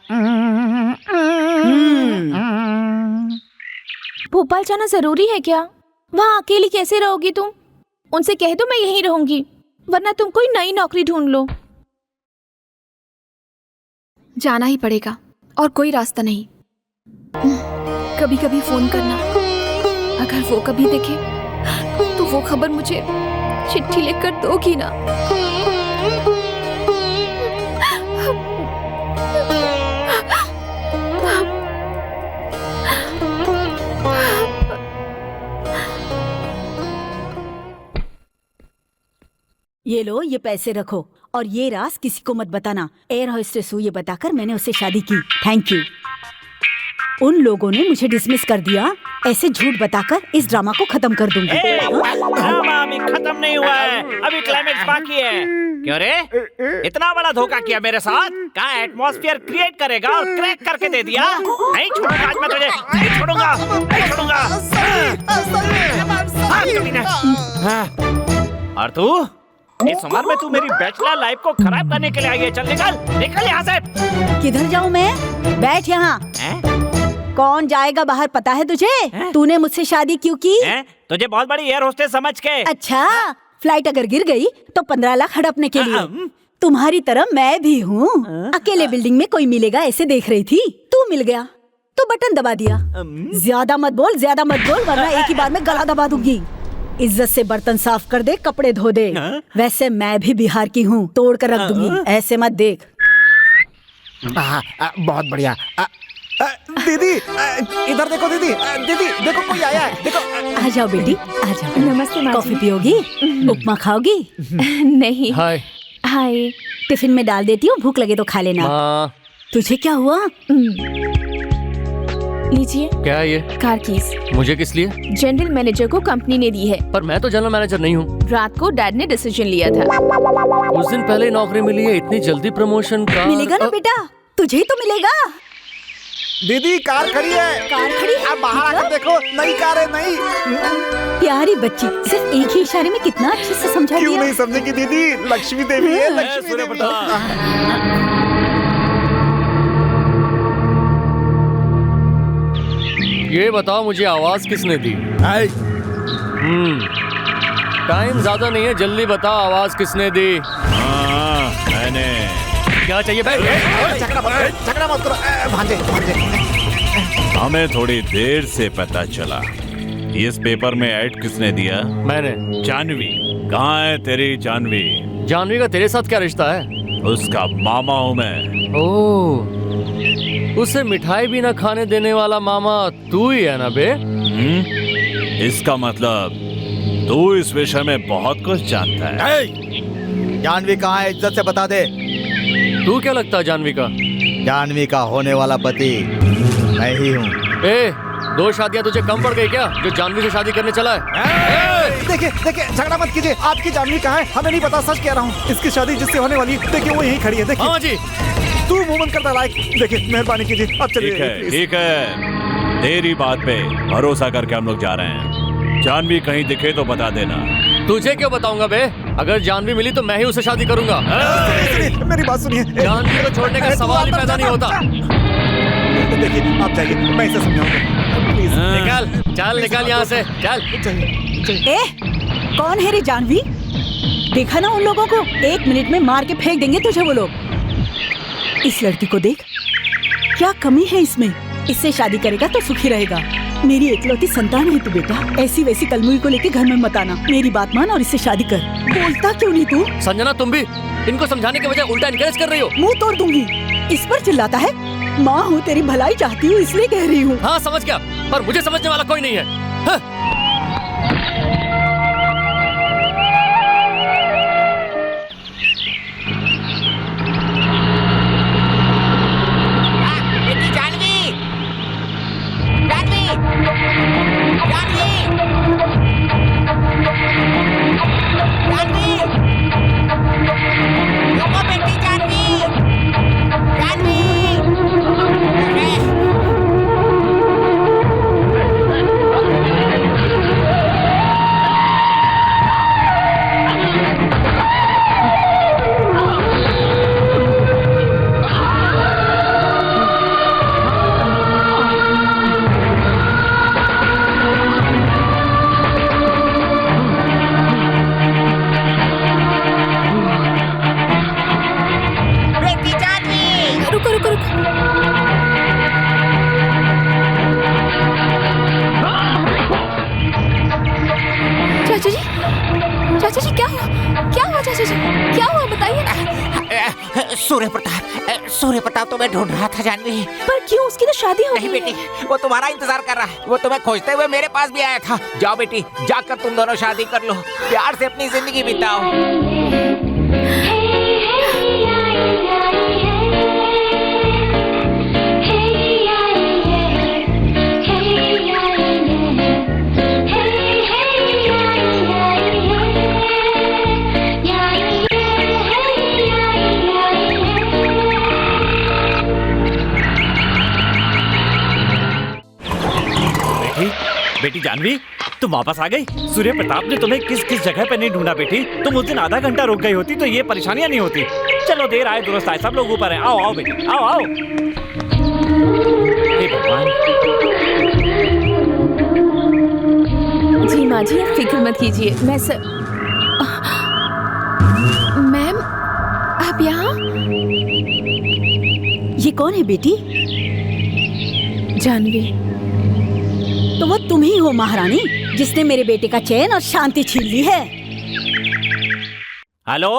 भोपाल जाना जरूरी है क्या? वहाँ अकेली कैसे रहोगी तुम? उनसे कह दो मैं यहीं रहूंगी, वरना तुम कोई नई नौकरी ढूंढ लो। जाना ही पड़ेगा और कोई रास्ता नहीं। कभी कभी फोन करना, अगर वो कभी देखे तो वो खबर मुझे चिट्ठी लिखकर दोगी ना? ये लो, ये पैसे रखो और ये राज किसी को मत बताना। एयर होस्टेस हूँ ये बताकर मैंने उससे शादी की। Thank you. उन लोगों ने मुझे डिसमिस कर दिया, ऐसे झूठ बताकर इस ड्रामा को खत्म कर दूंगी। ड्रामा अभी खत्म नहीं हुआ है, अभी क्लाइमेक्स बाकी है। क्यों रे, इतना बड़ा धोखा किया मेरे साथ? क्या एटमॉस्फेयर क्रिएट करेगा और क्रैक करके दे दिया? नहीं छोड़ूंगा आज मैं तुझे, नहीं छोड़ूंगा, नहीं छोड़ूंगा। और तू इस उम्र में तू मेरी बैचलर लाइफ को खराब करने के लिए आई है। चल निकल, निकल यहाँ से। किधर जाऊँ मैं? बैठ यहाँ। कौन जाएगा बाहर पता है तुझे? तूने मुझसे शादी क्यों की? तुझे बहुत बड़ी एयर होस्टेस समझ के। अच्छा, फ्लाइट अगर गिर गई तो 15 लाख हड़पने के लिए। तुम्हारी तरह मैं भी हूँ। अकेले बिल्डिंग में कोई मिलेगा ऐसे देख रही थी, तू मिल गया। तो बटन दबा दिया। ज्यादा मत बोल वरना एक ही बार में गला दबा दूंगी। इज्जत से बर्तन साफ कर दे, कपड़े धो दे। वैसे मैं भी बिहार की हूँ, तोड़ कर रख दूंगी, ऐसे मत देख। बहुत बढ़िया। दीदी इधर देखो, दीदी दीदी देखो कोई आया है, देखो। आ जाओ बेटी, आ जाओ। नमस्ते माँ कॉफी पियोगी? उपमा खाओगी? नहीं। हाय। हाय। टिफिन में डाल देती हूँ, भूख लगे तो खा लेना। माँ। तुझे क्या हुआ? लीजिए। क्या है ये? Car keys. मुझे किस लिए? जनरल मैनेजर को कंपनी ने दी है। पर मैं तो जनरल मैनेजर नहीं हूँ। रात को डैड ने डिसीजन लिया था। उस दिन पहले नौकरी मिली है, इतनी जल्दी प्रमोशन का? मिलेगा ना बेटा, तुझे ही तो मिलेगा। दीदी कार खड़ी है। कार खड़ी है? आप बाहर आकर देखो, नई कार है, नई। प्यारी बच्ची, सिर्फ एक ही इशारे में कितना अच्छे से समझा क्यों दिया। नहीं समझेगी दीदी, लक्ष्मी देवी है, लक्ष्मी देवी। ये बताओ मुझे आवाज किसने दी? टाइम ज्यादा नहीं है, जल्दी बताओ आवाज किसने दी? मैंने। क्या चाहिए भाई? झगड़ा मत करो भांजे। हमें थोड़ी देर से पता चला इस पेपर में ऐड किसने दिया? मैंने। जानवी कहाँ है तेरी जानवी? जानवी का तेरे साथ क्या रिश्ता है? उसका मामा हूँ मैं। ओह, उसे मिठाई भी ना खाने देने वाला मामा तू ही है ना बे? इसका मतलब तू इस विषय में बहुत कुछ जानता है। जानवी कहाँ है, इज्जत से बता दे। तू क्या लगता है जानवी का? जानवी का होने वाला पति मैं ही हूँ। ए, 2 शादियां तुझे कम पड़ गई क्या जो जानवी से शादी करने चला है? देखिए देखिए, झगड़ा मत कीजिए। आपकी जानवी कहाँ है? हमें नहीं पता, सच कह रहा हूँ। इसकी शादी जिससे होने वाली, देखिए वो यहीं खड़ी है। देखिए। हाँ जी। तू मूवमेंट करता लायक। देखिए मेहरबानी कीजिए, अब चलिए। ठीक है, ठीक है। तेरी बात पे भरोसा करके हम लोग जा रहे हैं। जानवी कहीं दिखे तो बता देना। तुझे क्यों बताऊंगा बे? अगर जानवी मिली तो मैं ही उससे शादी करूंगा। मेरी बात सुनिए। जानवी को छोड़ने का सवाल ही पैदा नहीं होता। देखिए आप जाइए, मैं इसे समझाऊंगा। प्लीज निकल निकल यहाँ से, चल। ए, कौन है रे जानवी? देखा ना उन लोगों को, 1 मिनट में मार के फेंक देंगे तुझे वो लोग। इस लड़की को देख, क्या कमी है इसमें? इससे शादी करेगा तो सुखी रहेगा। मेरी एकलौती संतान है तू बेटा, ऐसी वैसी कलमुई को लेके घर में मत आना। मेरी बात मान और इससे शादी कर। बोलता क्यों नहीं तू? संजना, तुम भी इनको समझाने के बजाय उल्टा इनकरेज कर रही हो। मुंह तोड़ दूंगी। इस पर चिल्लाता है? माँ हूँ, तेरी भलाई चाहती हूँ इसलिए कह रही हूँ। हाँ समझ गया, पर मुझे समझने वाला कोई नहीं है। हाँ। चाचा जी क्या हुआ चाचा जी, क्या हुआ बताइए ना। सूर्य प्रताप तो मैं ढूंढ रहा था जानवी। पर क्यों, उसकी तो शादी हो गई। नहीं बेटी, वो तुम्हारा इंतजार कर रहा है। वो तुम्हें खोजते हुए मेरे पास भी आया था। जाओ बेटी, जाकर तुम दोनों शादी कर लो, प्यार से अपनी जिंदगी बिताओ। बेटी जानवी, तुम वापस आ गई। सूर्य प्रताप ने तुम्हें किस किस जगह पे नहीं ढूंढा बेटी। तुम उस दिन आधा घंटा रुक गई होती तो ये परेशानियां नहीं होती। चलो देर आए दुरुस्त आए, सब लोग ऊपर हैं। आओ आओ बेटी, आओ आओ। हे भगवान। जी माँ जी, आप फिक्र मत कीजिए। मैम, आप यहाँ? ये कौन है बेटी? जानवी। तो वो तुम ही हो महारानी जिसने मेरे बेटे का चैन और शांति छीन ली है। हेलो,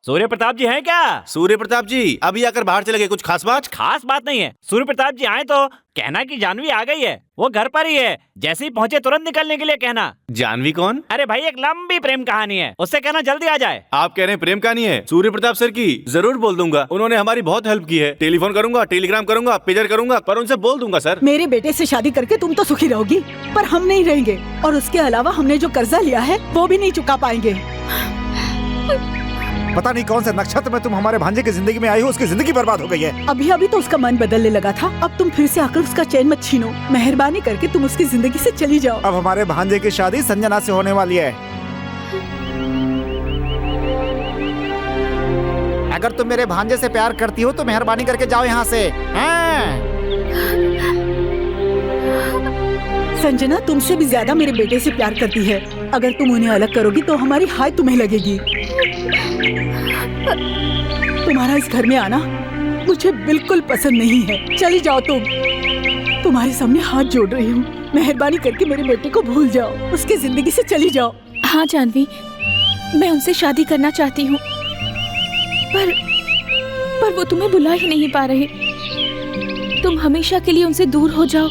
सूर्य प्रताप जी हैं क्या? सूर्य प्रताप जी अभी आकर बाहर चले गए, कुछ खास बात? खास बात नहीं है। सूर्य प्रताप जी आए तो कहना कि जानवी आ गई है, वो घर पर ही है। जैसे ही पहुंचे तुरंत निकलने के लिए कहना। जानवी कौन? अरे भाई, एक लंबी प्रेम कहानी है, उससे कहना जल्दी आ जाए। आप कह रहे हैं प्रेम कहानी है? सूर्य प्रताप सर की जरूर बोल दूंगा, उन्होंने हमारी बहुत हेल्प की है। टेलीफोन करूंगा, टेलीग्राम करूंगा, पेजर करूंगा, पर उनसे बोल दूंगा सर। मेरे बेटे से शादी करके तुम तो सुखी रहोगी, पर हम नहीं रहेंगे। और उसके अलावा हमने जो कर्जा लिया है वो भी नहीं चुका पाएंगे। पता नहीं कौन से नक्षत्र में तुम हमारे भांजे की जिंदगी में आई हो, उसकी जिंदगी बर्बाद हो गई है। अभी अभी तो उसका मन बदलने लगा था, अब तुम फिर से आकर उसका चैन मत छीनो। मेहरबानी करके तुम उसकी जिंदगी से चली जाओ। अब हमारे भांजे की शादी संजना से होने वाली है। अगर तुम मेरे भांजे से प्यार करती हो तो मेहरबानी करके जाओ यहाँ से। संजना तुमसे भी ज्यादा मेरे बेटे से प्यार करती है। अगर तुम उन्हें अलग करोगी तो हमारी हाय तुम्हें लगेगी। तुम्हारा इस घर में आना मुझे बिल्कुल पसंद नहीं है। चली जाओ तुम। तुम्हारे सामने हाथ जोड़ रही हूँ, मेहरबानी करके मेरे बेटे को भूल जाओ, उसकी जिंदगी से चली जाओ। हाँ जानवी, मैं उनसे शादी करना चाहती हूँ, पर वो तुम्हें बुला ही नहीं पा रहे। तुम हमेशा के लिए उनसे दूर हो जाओ,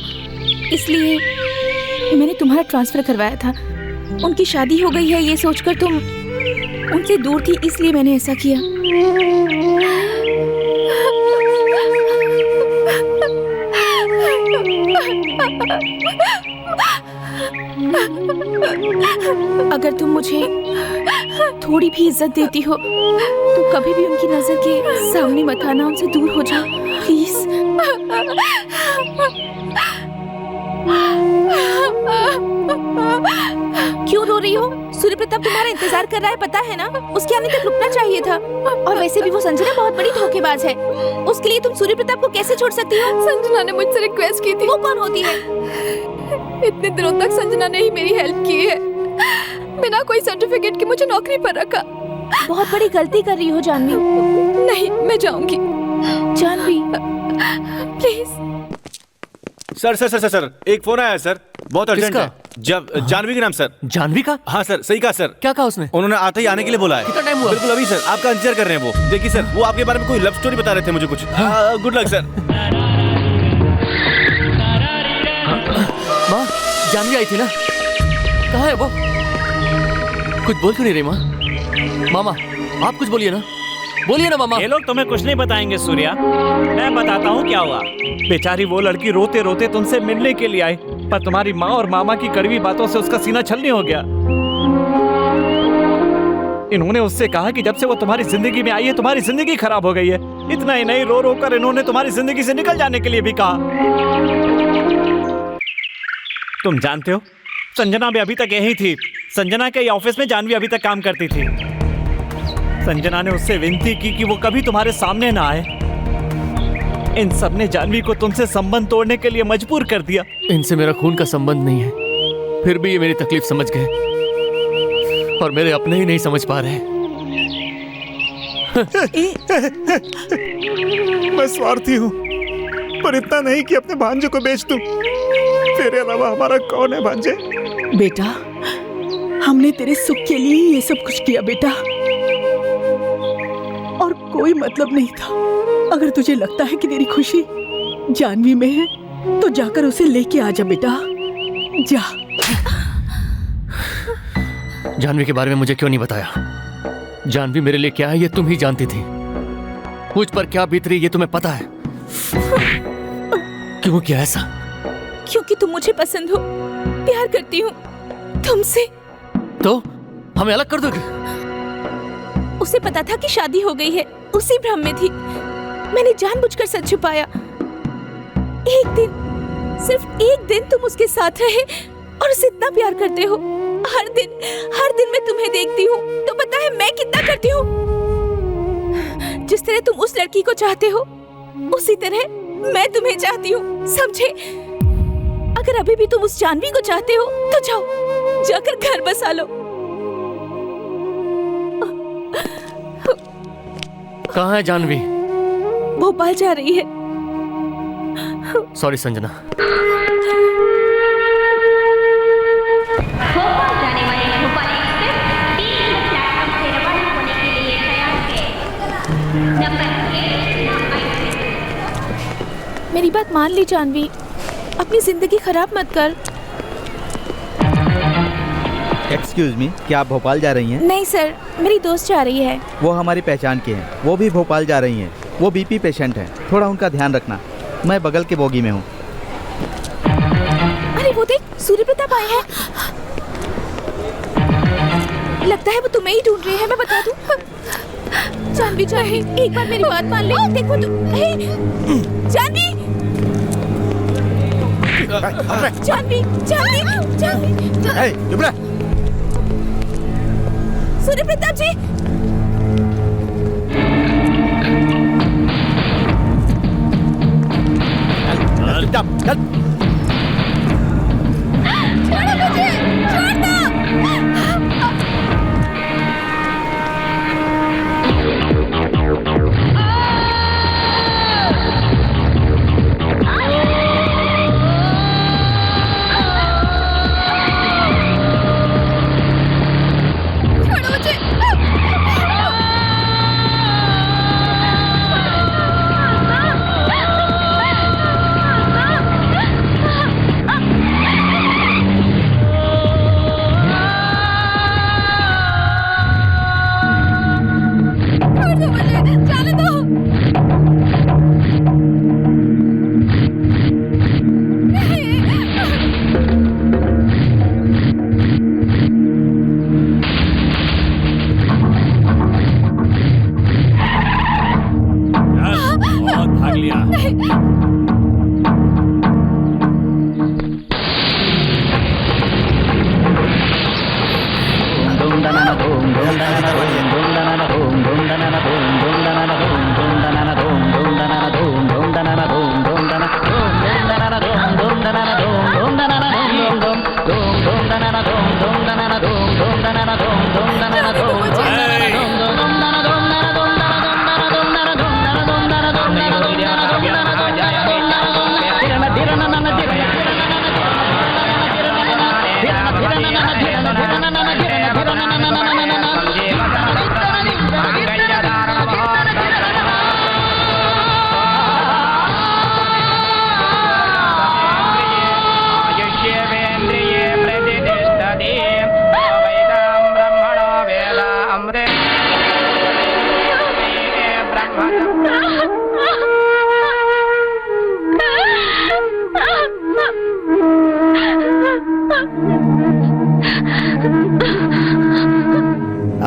इसलिए मैंने तुम्हारा ट्रांसफर करवाया था। उनकी शादी हो गई है ये सोचकर तुम उनसे दूर थी, इसलिए मैंने ऐसा किया। अगर तुम मुझे थोड़ी भी इज्जत देती हो तो कभी भी उनकी नजर के सामने मत आना, उनसे दूर हो जाओ प्लीज। क्यों रो रही हो? सूर्य प्रताप तुम्हारा इंतजार कर रहा है, पता है ना? उसके आने तक रुकना चाहिए था। और वैसे भी वो संजना बहुत बड़ी धोखेबाज है, उसके लिए तुम सूर्य प्रताप को कैसे छोड़ सकती हो? संजना ने मुझसे रिक्वेस्ट की थी। वो कौन होती है? इतने दिनों तक संजना ने ही मेरी हेल्प की है, बिना कोई सर्टिफिकेट के मुझे नौकरी पर रखा। बहुत बड़ी गलती कर रही हो जानवी। नहीं, मैं जाऊंगी। Janvi please. Sir sir sir sir sir एक फोन आया है सर, बहुत अर्जेंट है। जब जानवी के नाम सर। जानवी का? हाँ सर, सही कहा सर। क्या कहा उसने? उन्होंने आते ही आने के लिए बोला है। कितना टाइम हुआ? बिल्कुल अभी सर, आपका इंतजार कर रहे हैं वो। देखिए सर, वो आपके बारे में कोई लव स्टोरी बता रहे थे मुझे कुछ। Good luck sir. माँ, जानवी आई थी ना? कहाँ है वो? कुछ बोल क्यों नहीं रही माँ? मामा आप कुछ बोलिए ना, बोलिए ना मामा। ये लोग तुम्हें कुछ नहीं बताएंगे सूर्या, मैं बताता हूँ क्या हुआ। बेचारी वो लड़की रोते रोते तुमसे मिलने के लिए आई, पर तुम्हारी माँ और मामा की कड़वी बातों से उसका सीना छलनी हो गया। इन्होंने उससे कहा कि जब से वो तुम्हारी जिंदगी में आई है तुम्हारी जिंदगी खराब हो गई है। इतना ही नहीं, रो रो कर इन्होंने तुम्हारी जिंदगी से निकल जाने के लिए भी कहा। तुम जानते हो, संजना भी अभी तक यही थी। संजना के ऑफिस में जानवी अभी तक काम करती थी। संजना ने उससे विनती की कि वो कभी तुम्हारे सामने ना आए। इन सब ने जानवी को तुमसे संबंध तोड़ने के लिए मजबूर कर दिया। इनसे मेरा खून का संबंध नहीं है, फिर भी ये मेरी तकलीफ समझ गए, और मेरे अपने ही नहीं समझ पा रहे। मैं स्वार्थी हूँ, पर इतना नहीं कि अपने भांजे को बेच दूं। तेरे अलावा हमारा कौन है भांजे? बेटा, हमने तेरे सुख के लिए ही ये सब कुछ किया बेटा, और कोई मतलब नहीं था। अगर तुझे लगता है कि तेरी खुशी जानवी में है तो जाकर उसे लेके आ जा बेटा, जा। जानवी के बारे में मुझे क्यों नहीं बताया? जानवी मेरे लिए क्या है ये तुम ही जानती थी। मुझ पर क्या बीत रही ये तुम्हें पता है। क्यों किया ऐसा? क्योंकि तुम मुझे पसंद हो, प्यार करती हूँ तुमसे। तो हमें अलग कर दोगे? उसे पता था कि शादी हो गई है, उसी भ्रम में थी। मैंने जानबूझकर सच छुपाया। एक दिन, सिर्फ एक दिन तुम उसके साथ रहे और उसे इतना प्यार करते हो। हर दिन मैं तुम्हें देखती हूँ तो पता है मैं कितना करती हूँ। जिस तरह तुम उस लड़की को चाहते हो उसी तरह मैं तुम्हें चाहती हूँ, समझे? अगर अभी भी तुम उस जानवी को चाहते हो तो जाओ, जाकर घर बसा लो। कहाँ है जानवी? भोपाल जा रही है। सॉरी संजना। मेरी बात मान ली जानवी, अपनी जिंदगी खराब मत कर। एक्सक्यूज मी, क्या आप भोपाल जा रही हैं? नहीं सर, मेरी दोस्त जा रही है। वो हमारी पहचान के हैं, वो भी भोपाल जा रही हैं। वो बीपी पेशेंट हैं, थोड़ा उनका ध्यान रखना। मैं बगल के बोगी में हूँ। अरे वो देख, सूर्य प्रताप आए हैं। लगता है वो तुम्हें ही ढूंढ रहे हैं, मैं बता दूं। जानवी जानवी, एक बार मेरी बात मान ले। देखो तू, जानवी जानवी जानवी जानवी। चुप रह। सूर्य प्रताप जी, चल चल। छोड़ो मुझे, छोड़ दो।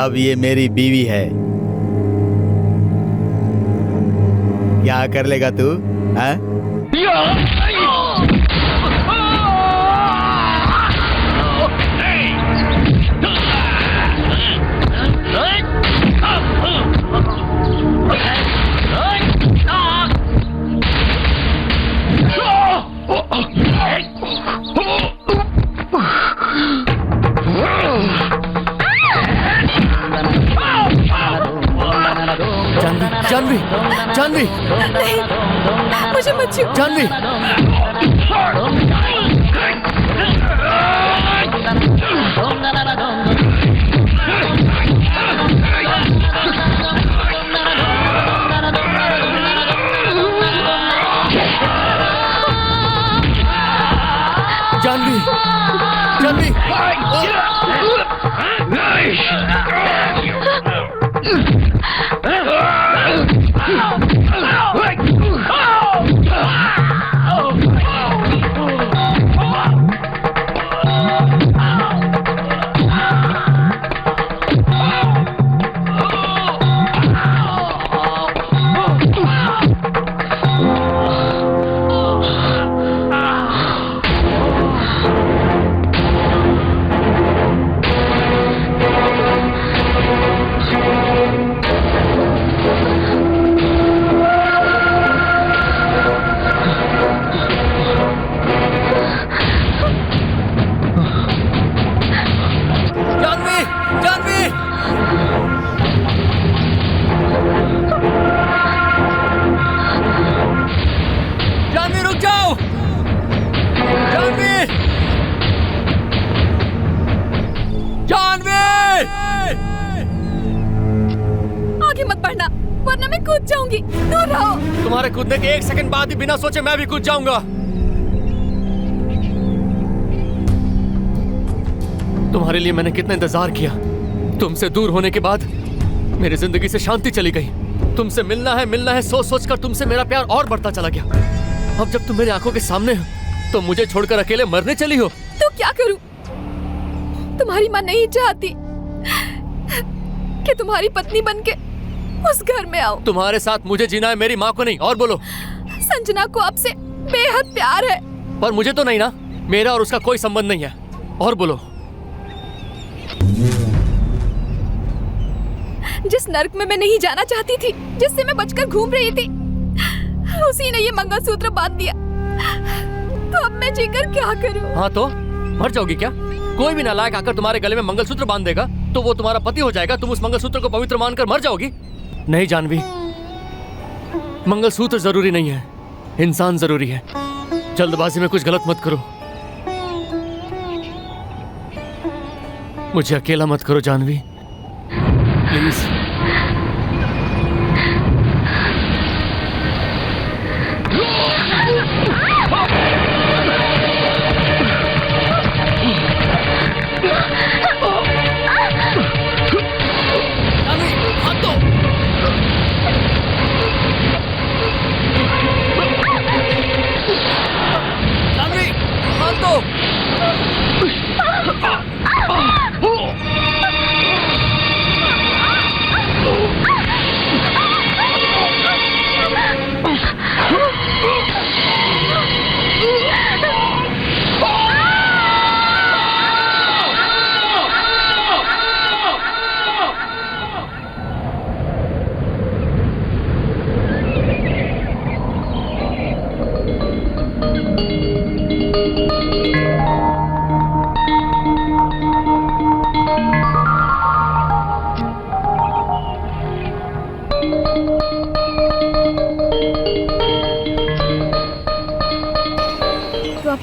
अब ये मेरी बीवी है। क्या कर लेगा तू? हाँ? जानवी, जानवी, नहीं, मुझे मत छू। जानवी, जानवी, जानवी। कूद जाऊंगी, दूर रहो। तुम्हारे कूदने के 1 सेकंड बाद ही बिना सोचे मैं भी कूद जाऊंगा। तुम्हारे लिए मैंने कितना इंतजार किया। तुमसे दूर होने के बाद मेरी जिंदगी से शांति चली गई। तुमसे मिलना है सोच सोच कर तुमसे मेरा प्यार और बढ़ता चला गया। अब जब तुम मेरी आंखों के सामने हो तो मुझे छोड़कर अकेले मरने चली हो। तो क्या करूं? तुम्हारी माँ नहीं चाहती कि तुम्हारी पत्नी बनके उस घर में आओ। तुम्हारे साथ मुझे जीना है, मेरी माँ को नहीं। और बोलो। संजना को आपसे बेहद प्यार है। पर मुझे तो नहीं ना, मेरा और उसका कोई संबंध नहीं है। और बोलो। जिस नर्क में मैं नहीं जाना चाहती थी, जिससे मैं बचकर घूम रही थी, उसी ने ये मंगलसूत्र बांध दिया। तो अब मैं जीकर क्या करूं? हाँ तो मर जाओगी क्या? कोई भी नालायक आकर तुम्हारे गले में मंगलसूत्र बांध देगा तो वो तुम्हारा पति हो जाएगा। तुम उस मंगलसूत्र को पवित्र मानकर मर जाओगी। नहीं जानवी, मंगलसूत्र जरूरी नहीं है, इंसान जरूरी है। जल्दबाजी में कुछ गलत मत करो। मुझे अकेला मत करो जानवी, प्लीज।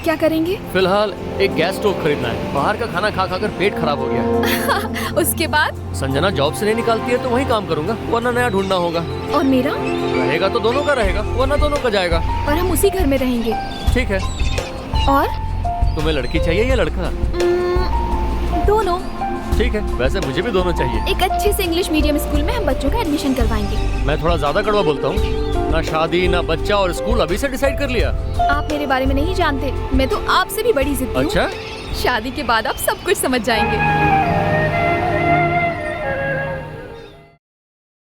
क्या करेंगे? फिलहाल एक गैस स्टोव खरीदना है। बाहर का खाना खा खाकर पेट खराब हो गया है। उसके बाद? संजना जॉब से नहीं निकालती है तो वहीं काम करूंगा, वरना नया ढूंढना होगा। और मेरा? रहेगा तो दोनों का रहेगा, वरना दोनों का जाएगा। और हम उसी घर में रहेंगे। ठीक है। और तुम्हें लड़की चाहिए या लड़का? दोनों। ठीक है, वैसे मुझे भी दोनों चाहिए। एक अच्छे से इंग्लिश मीडियम स्कूल में हम बच्चों का एडमिशन करवाएंगे। मैं थोड़ा ज्यादा कड़वा बोलता हूँ। ना शादी ना बच्चा और स्कूल अभी से डिसाइड कर लिया। आप मेरे बारे में नहीं जानते, मैं तो आपसे भी बड़ी जिद्दी हूँ। अच्छा? शादी के बाद आप सब कुछ समझ जाएंगे।